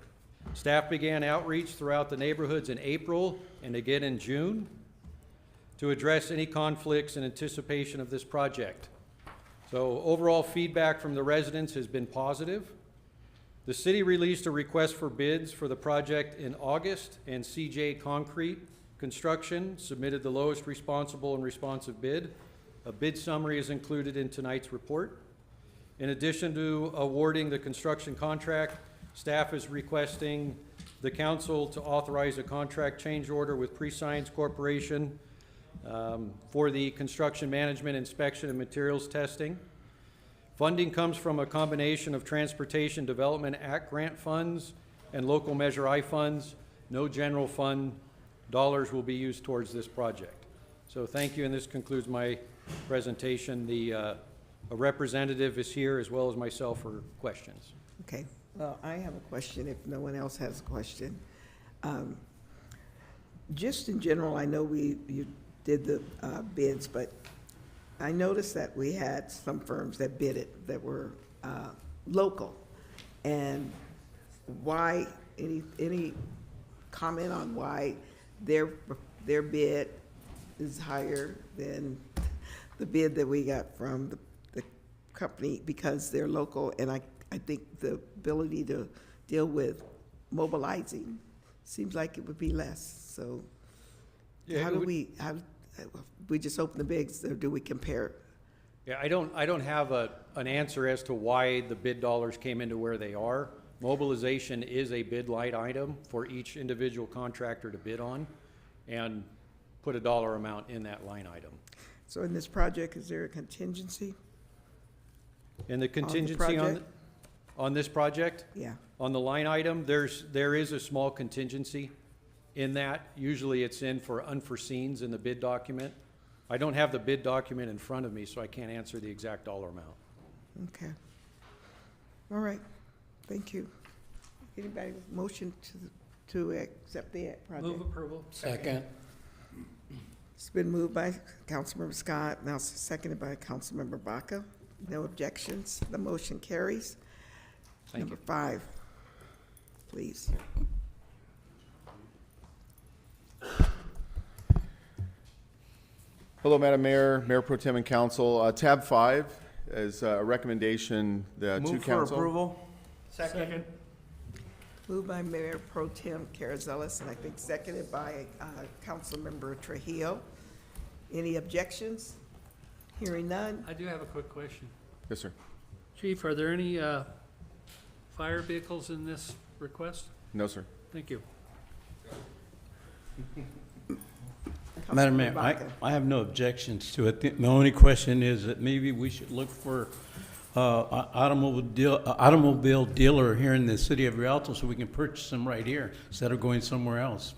Staff began outreach throughout the neighborhoods in April and again in June to address any conflicts in anticipation of this project. So overall feedback from the residents has been positive. The city released a request for bids for the project in August, and CJ Concrete Construction submitted the lowest responsible and responsive bid. A bid summary is included in tonight's report. In addition to awarding the construction contract, staff is requesting the council to authorize a contract change order with Pre-Science Corporation for the construction management, inspection, and materials testing. Funding comes from a combination of Transportation Development Act grant funds and local Measure I funds. No general fund dollars will be used towards this project. So thank you, and this concludes my presentation. A representative is here as well as myself for questions. Okay, well, I have a question if no one else has a question. Just in general, I know you did the bids, but I noticed that we had some firms that bid it that were local. And why, any comment on why their bid is higher than the bid that we got from the company, because they're local, and I think the ability to deal with mobilizing seems like it would be less. So Yeah, how do we just open the bids, or do we compare? Yeah, I don't have an answer as to why the bid dollars came into where they are. Mobilization is a bid line item for each individual contractor to bid on and put a dollar amount in that line item. So in this project, is there a contingency? And the contingency on this project? Yeah. On the line item, there is a small contingency in that. Usually it's in for unforeseens in the bid document. I don't have the bid document in front of me, so I can't answer the exact dollar amount. Okay. All right. Thank you. Anybody with motion to accept the project? Move approval. Second. It's been moved by Councilmember Scott, now seconded by Councilmember Baca. No objections. The motion carries. Thank Number 5, please. Hello, Madam Mayor, Mayor Pro Tem and Council. Tab 5 is a recommendation to Move for Council. approval. Second. Moved by Mayor Pro Tem Carazellis, and I think seconded by Councilmember Trujillo. Any objections? Hearing none. I do have a quick question. Yes, sir. Chief, are there any fire vehicles in this request? No, sir. Thank you. Madam Mayor, I have no objections to it. The only question is that maybe we should look for automobile dealer here in the city of Rialto so we can purchase them right here instead of going somewhere else.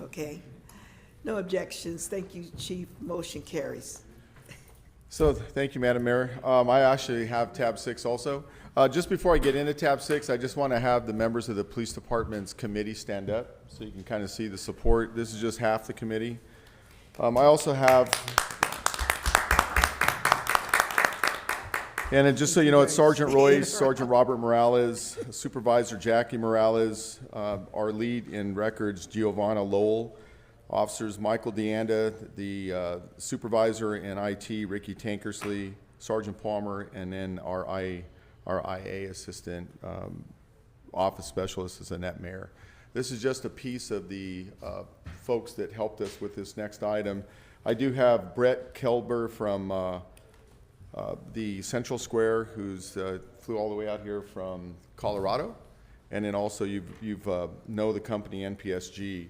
Okay. No objections. Thank you, Chief. Motion carries. So, thank you, Madam Mayor. I actually have tab 6 also. Just before I get into tab 6, I just want to have the members of the police department's committee stand up so you can kind of see the support. This is just half the committee. I also have, and just so you know, it's Sergeant Royce, Sergeant Robert Morales, Supervisor Jackie Morales, our lead in records, Giovanna Lowell, Officers Michael DeAnda, the supervisor in IT, Ricky Tankersley, Sergeant Palmer, and then our IA assistant, office specialist is Annette Mayer. This is just a piece of the folks that helped us with this next item. I do have Brett Kelber from the Central Square, who's flew all the way out here from Colorado, and then also you've know the company NPSG.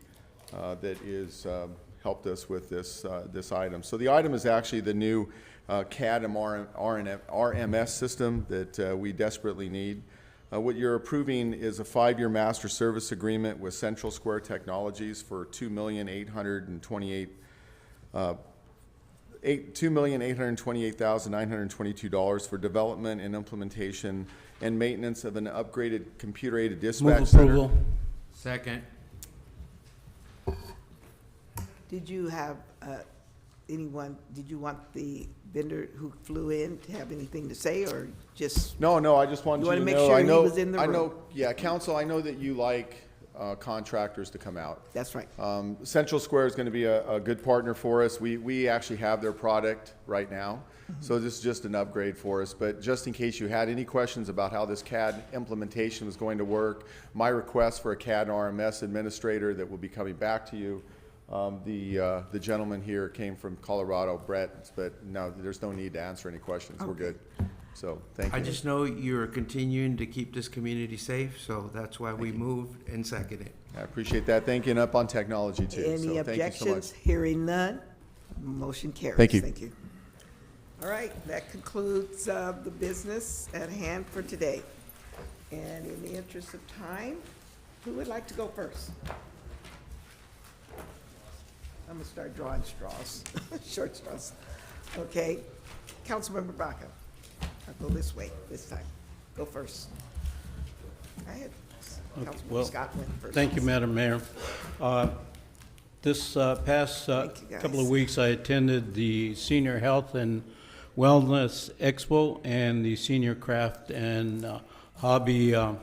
That is helped us with this item. So the item is actually the new CAD and RMS system that we desperately need. What you're approving is a 5-year master service agreement with Central Square Technologies for $2,828,922 for development and implementation and maintenance of an upgraded computer-aided dispatch Move center. approval. Second. Did you have anyone, did you want the vendor who flew in to have anything to say, or just? No, I just wanted You you to wanna make know, sure I he know, was in the I know, room. yeah, council, I know that you like contractors to come out. That's right. Central Square is going to be a good partner for us. We actually have their product right now, so this is just an upgrade for us. But just in case you had any questions about how this CAD implementation was going to work, my request for a CAD RMS administrator that will be coming back to you. The gentleman here came from Colorado, Brett, but no, there's no need to answer any questions. We're good. So, thank you. I just know you're continuing to keep this community safe, so that's why we moved and seconded it. I appreciate that. Thank you, and up on technology too. Any So, thank you so objections? much. Hearing none, motion carries. Thank you. Thank you. All right, that concludes the business at hand for today. And in the interest of time, who would like to go first? I'm gonna start drawing straws, short straws. Okay, Councilmember Baca. I'll go this way this time. Go first. Go ahead. Councilmember Well, Scott went first. thank you, Madam Mayor. This past Thank you, guys. couple of weeks, I attended the Senior Health and Wellness Expo and the Senior Craft and Hobby at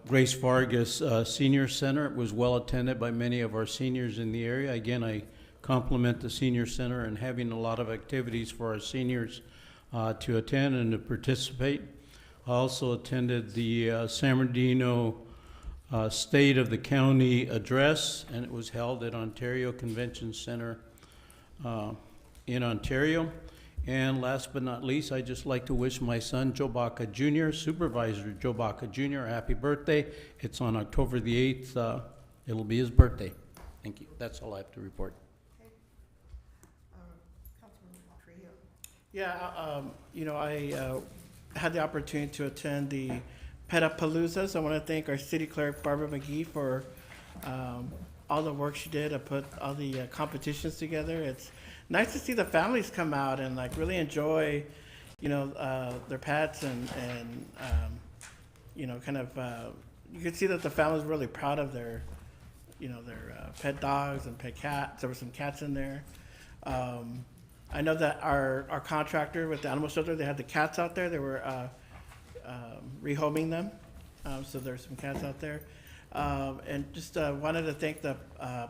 Grace Vargas Senior Center. It was well attended by many of our seniors in the area. Again, I compliment the Senior Center and having a lot of activities for our seniors to attend and to participate. I also attended the San Bernardino State of the County Address, and it was held at Ontario Convention Center in Ontario. And last but not least, I'd just like to wish my son, Joe Baca Jr., Supervisor Joe Baca Jr., a happy birthday. It's on October the 8th. It'll be his birthday. Thank you. That's all I have to report. Yeah, I had the opportunity to attend the Petapalooza, so I want to thank our city clerk, Barbara McGee, for all the work she did to put all the competitions together. It's nice to see the families come out and like really enjoy, their pets and you can see that the family's really proud of their pet dogs and pet cats. There were some cats in there. I know that our contractor with the animal shelter, they had the cats out there. They were rehoming them, so there's some cats out there. And just wanted to thank the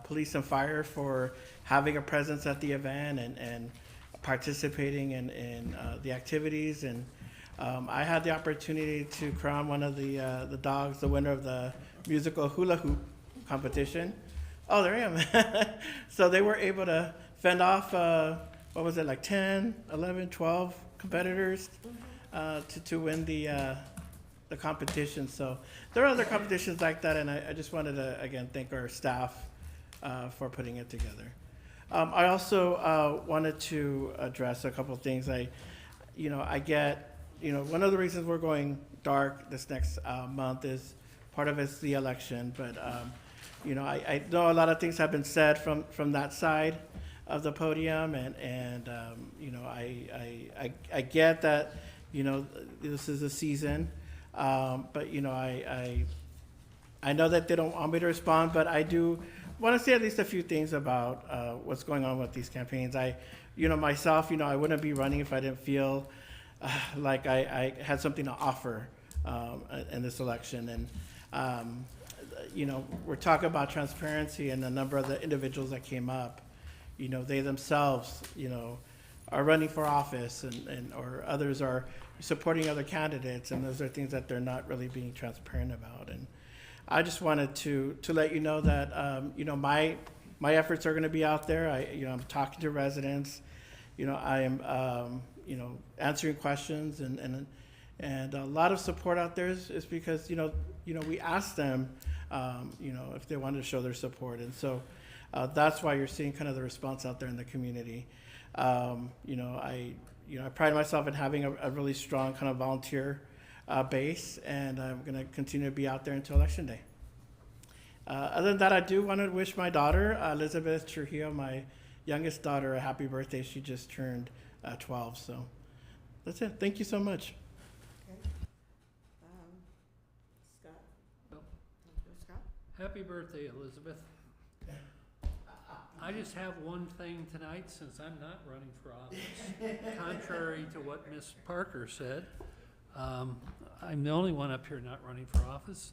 police and fire for having a presence at the event and participating in the activities. And I had the opportunity to crown one of the dogs the winner of the musical hula hoop competition. Oh, there I am. So they were able to fend off, 10, 11, 12 competitors to win the competition. So there are other competitions like that, and I just wanted to, again, thank our staff for putting it together. I also wanted to address a couple of things. I get, one of the reasons we're going dark this next month is part of it's the election, but I know a lot of things have been said from that side of the podium, and I get that, this is a season, but I know that they don't want me to respond, but I do want to say at least a few things about what's going on with these campaigns. Myself, I wouldn't be running if I didn't feel like I had something to offer in this election. And, we're talking about transparency, and a number of the individuals that came up, they themselves, are running for office, or others are supporting other candidates, and those are things that they're not really being transparent about. And I just wanted to let you know that my efforts are going to be out there. I'm talking to residents. I am answering questions, and a lot of support out there is because we asked them if they wanted to show their support, and so that's why you're seeing kind of the response out there in the community. I pride myself in having a really strong kind of volunteer base, and I'm going to continue to be out there until Election Day. Other than that, I do want to wish my daughter, Elizabeth Trujillo, my youngest daughter, a happy birthday. She just turned 12, so that's it. Thank you so much. Scott? Happy birthday, Elizabeth. I just have one thing tonight, since I'm not running for office. Contrary to what Ms. Parker said, I'm the only one up here not running for office.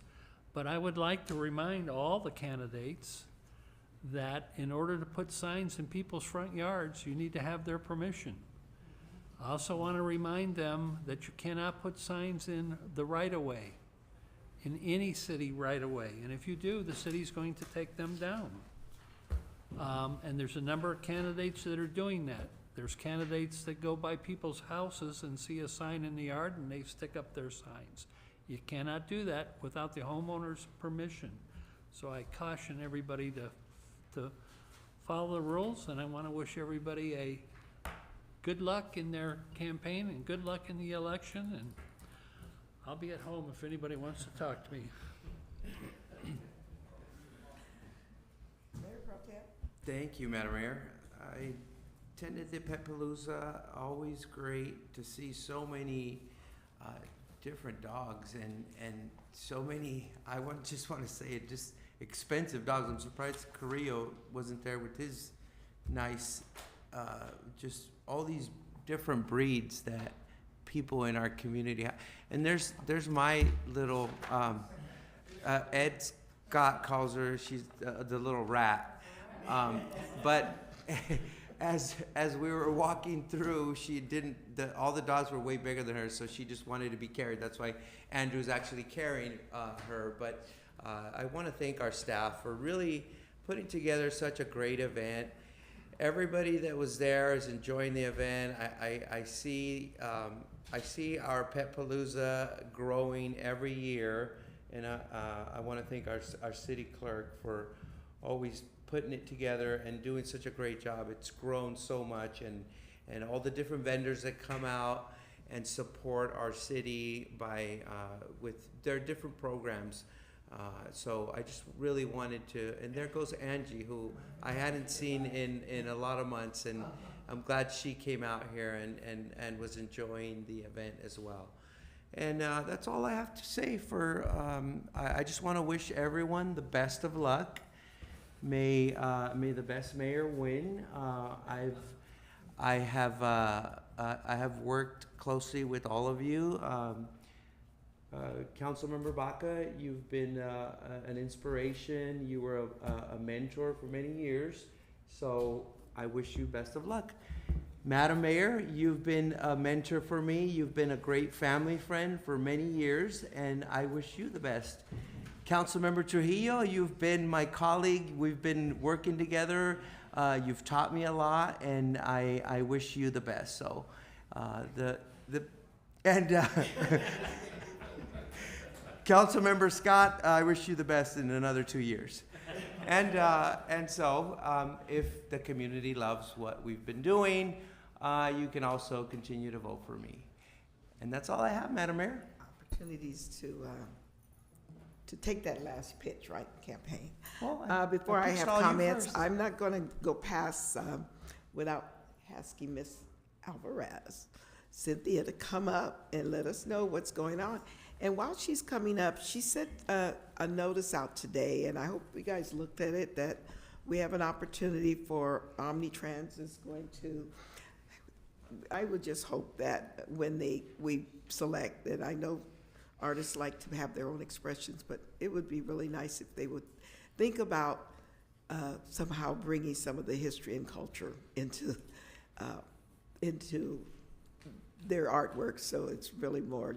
But I would like to remind all the candidates that in order to put signs in people's front yards, you need to have their permission. I also want to remind them that you cannot put signs in the right-of-way, in any city right-of-way. And if you do, the city's going to take them down. And there's a number of candidates that are doing that. There's candidates that go by people's houses and see a sign in the yard and they stick up their signs. You cannot do that without the homeowner's permission. So I caution everybody to follow the rules, and I want to wish everybody a good luck in their campaign and good luck in the election, and I'll be at home if anybody wants to talk to me. Thank you, Madam Mayor. I attended the Pet Palooza, always great to see so many different dogs and so many, just want to say it, just expensive dogs. I'm surprised Carrillo wasn't there with his nice, just all these different breeds that people in our community have. And there's my little, Ed Scott calls her, she's the little rat. But as we were walking through, all the dogs were way bigger than her, so she just wanted to be carried. That's why Andrew's actually carrying her. But I want to thank our staff for really putting together such a great event. Everybody that was there is enjoying the event. I see our Pet Palooza growing every year, and I want to thank our city clerk for always putting it together and doing such a great job. It's grown so much, and all the different vendors that come out and support our city by with their different programs. So I just really wanted to, and there goes Angie, who I hadn't seen in a lot of months, and I'm glad she came out here and was enjoying the event as well. And that's all I have to say for, I just want to wish everyone the best of luck. May the best mayor win. I have worked closely with all of you. Councilmember Baca, you've been an inspiration. You were a mentor for many years, so I wish you best of luck. Madam Mayor, you've been a mentor for me. You've been a great family friend for many years, and I wish you the best. Councilmember Trujillo, you've been my colleague. We've been working together. You've taught me a lot, and I wish you the best. So, Councilmember Scott, I wish you the best in another 2 years. And so, if the community loves what we've been doing, you can also continue to vote for me. And that's all I have, Madam Mayor. Opportunities to take that last pitch, right, campaign. Well, Before I pitched have all you comments, first. I'm not going to go past without asking Ms. Alvarez, Cynthia, to come up and let us know what's going on. And while she's coming up, she sent a notice out today, and I hope you guys looked at it, that we have an opportunity for Omnitrans is going to, I would just hope that when we select, and I know artists like to have their own expressions, but it would be really nice if they would think about somehow bringing some of the history and culture into their artwork, so it's really more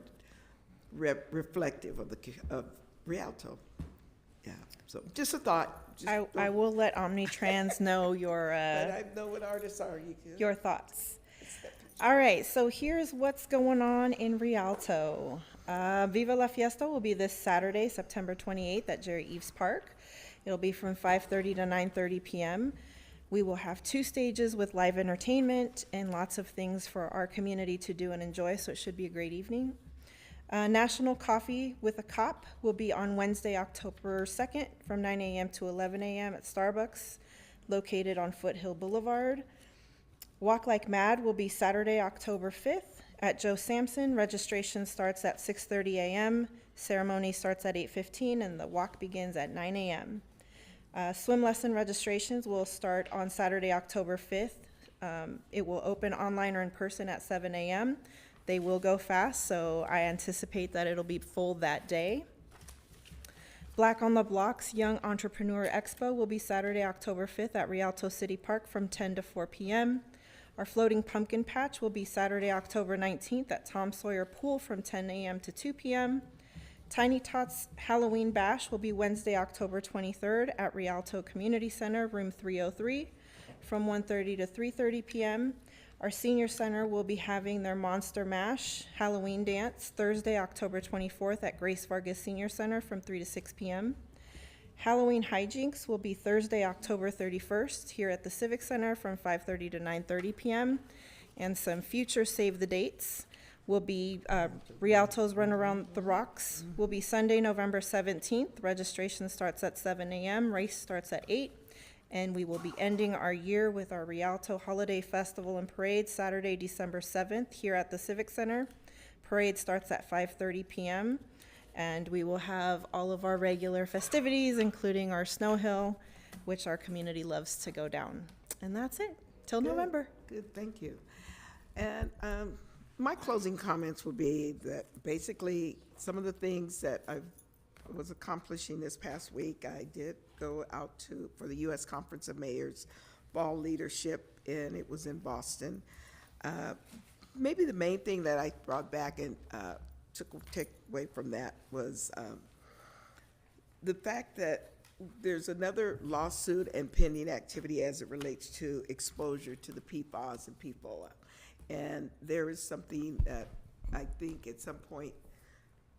reflective of Rialto. Yeah, so just a thought. I will let Omnitrans know your But I know what artists are. your thoughts. All right, so here's what's going on in Rialto. Viva la Fiesta will be this Saturday, September 28th at Jerry Eves Park. It'll be from 5:30 to 9:30 p.m. We will have 2 stages with live entertainment and lots of things for our community to do and enjoy, so it should be a great evening. National Coffee with a Cop will be on Wednesday, October 2nd from 9 a.m. to 11 a.m. at Starbucks, located on Foothill Boulevard. Walk Like Mad will be Saturday, October 5th at Joe Sampson. Registration starts at 6:30 a.m. Ceremony starts at 8:15 and the walk begins at 9 a.m. Swim lesson registrations will start on Saturday, October 5th. It will open online or in person at 7 a.m. They will go fast, so I anticipate that it'll be full that day. Black on the Block's Young Entrepreneur Expo will be Saturday, October 5th at Rialto City Park from 10 to 4 p.m. Our Floating Pumpkin Patch will be Saturday, October 19th at Tom Sawyer Pool from 10 a.m. to 2 p.m. Tiny Tots Halloween Bash will be Wednesday, October 23rd at Rialto Community Center, room 303, from 1:30 to 3:30 p.m. Our Senior Center will be having their Monster Mash Halloween dance Thursday, October 24th at Grace Vargas Senior Center from 3 to 6 p.m. Halloween Hijinks will be Thursday, October 31st here at the Civic Center from 5:30 to 9:30 p.m. And some future save the dates will be Rialto's Run Around the Rocks will be Sunday, November 17th. Registration starts at 7 a.m. Race starts at 8. And we will be ending our year with our Rialto Holiday Festival and Parade Saturday, December 7th here at the Civic Center. Parade starts at 5:30 p.m. And we will have all of our regular festivities, including our snow hill, which our community loves to go down. And that's it, till November. Good, thank you. And my closing comments would be that basically some of the things that I was accomplishing this past week, I did go out for the U.S. Conference of Mayors Fall Leadership, and it was in Boston. Maybe the main thing that I brought back and take away from that was the fact that there's another lawsuit and pending activity as it relates to exposure to the PFAS and PFOA. And there is something that I think at some point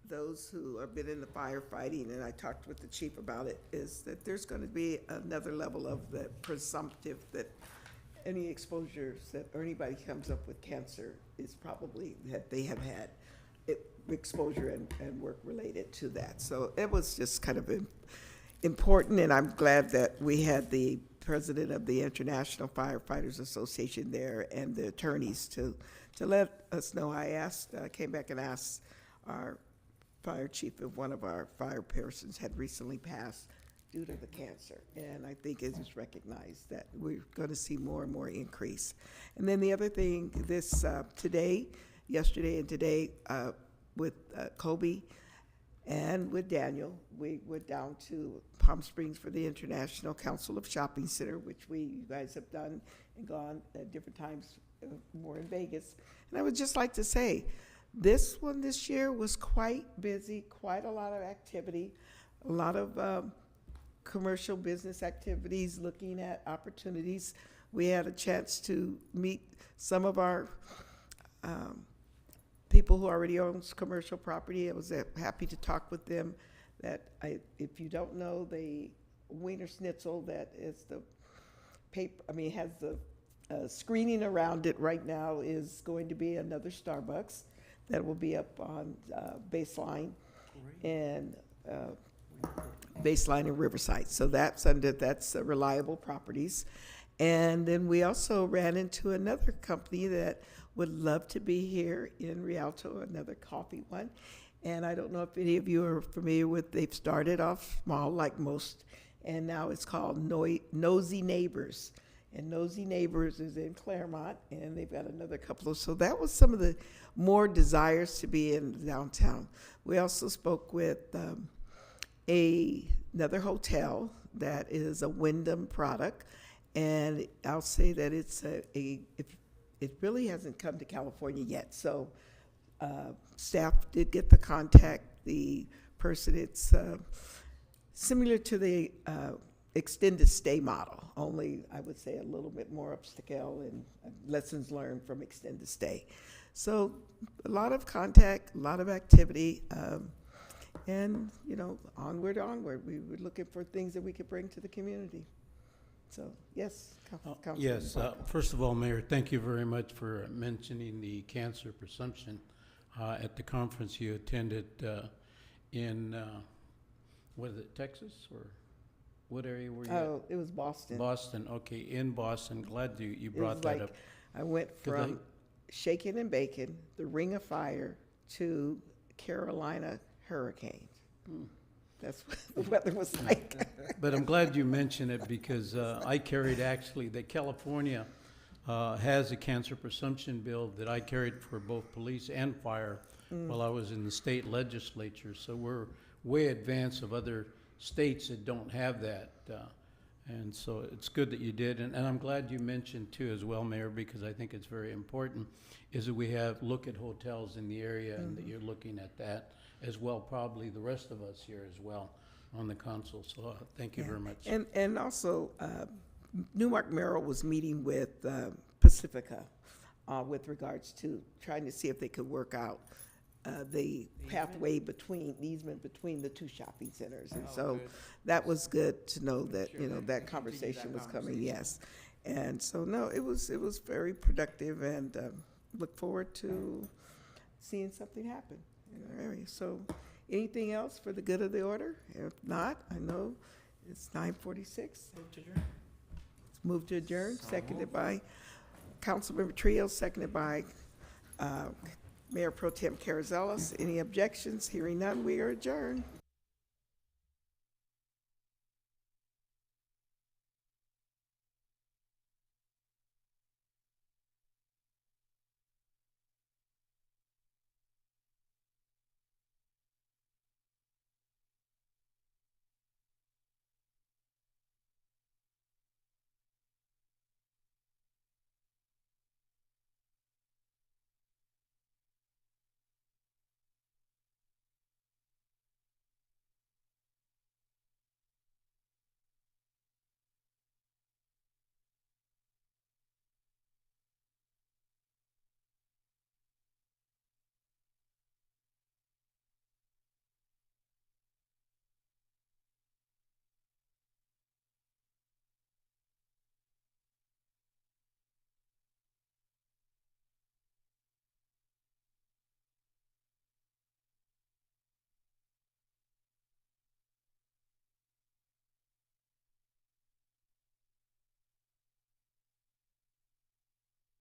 those who have been in the firefighting, and I talked with the chief about it, is that there's going to be another level of the presumptive that any exposures that, or anybody comes up with cancer is probably that they have had exposure and work related to that. So it was just kind of important, and I'm glad that we had the president of the International Firefighters Association there and the attorneys to let us know. I came back and asked our fire chief if one of our fire persons had recently passed due to the cancer, and I think it is recognized that we're going to see more and more increase. And then the other thing, yesterday and today, with Kobe and with Daniel, we went down to Palm Springs for the International Council of Shopping Center, which you guys have done and gone at different times, more in Vegas. And I would just like to say, this one this year was quite busy, quite a lot of activity, a lot of commercial business activities, looking at opportunities. We had a chance to meet some of our people who already owns commercial property. I was happy to talk with them. If you don't know, the Wiener Schnitzel that is the paper, has the screening around it right now, is going to be another Starbucks that will be up on Baseline and Baseline and Riverside. So that's Reliable Properties. And then we also ran into another company that would love to be here in Rialto, another coffee one. And I don't know if any of you are familiar with, they've started off small like most, and now it's called Nosy Neighbors. And Nosy Neighbors is in Claremont, and they've got another couple of, so that was some of the more desires to be in downtown. We also spoke with another hotel that is a Wyndham product, and I'll say that it's it really hasn't come to California yet. So staff did get the contact. The person, it's similar to the extended stay model, only I would say a little bit more upscale and lessons learned from extended stay. So a lot of contact, a lot of activity, and onward. We were looking for things that we could bring to the community. So yes, Councilman. Yes, first of all, Mayor, thank you very much for mentioning the cancer presumption at the conference you attended in, was it Texas or what area were you at? Oh, it was Boston. Boston, okay, in Boston. Glad you brought that up. I went from Shaking and Bacon, the Ring of Fire, to Carolina hurricanes. That's what the weather was like. But I'm glad you mentioned it because I carried actually, that California has a cancer presumption bill that I carried for both police and fire while I was in the state legislature. So we're way advanced of other states that don't have that. And so it's good that you did. And I'm glad you mentioned too as well, Mayor, because I think it's very important, is that we have look at hotels in the area and that you're looking at that as well, probably the rest of us here as well on the council. So thank you very much. And also, Newmark Merrill was meeting with Pacifica with regards to trying to see if they could work out the pathway between, the easement between the two shopping centers. And so that was good to know that, you know, that conversation was coming, yes. And so, no, it was very productive, and look forward to seeing something happen in our area. So anything else for the good of the order? If not, I know it's 9:46. Move to adjourn, seconded by Councilmember Trios, seconded by Mayor Pro Tem Carazellis. Any objections? Hearing none, we are adjourned.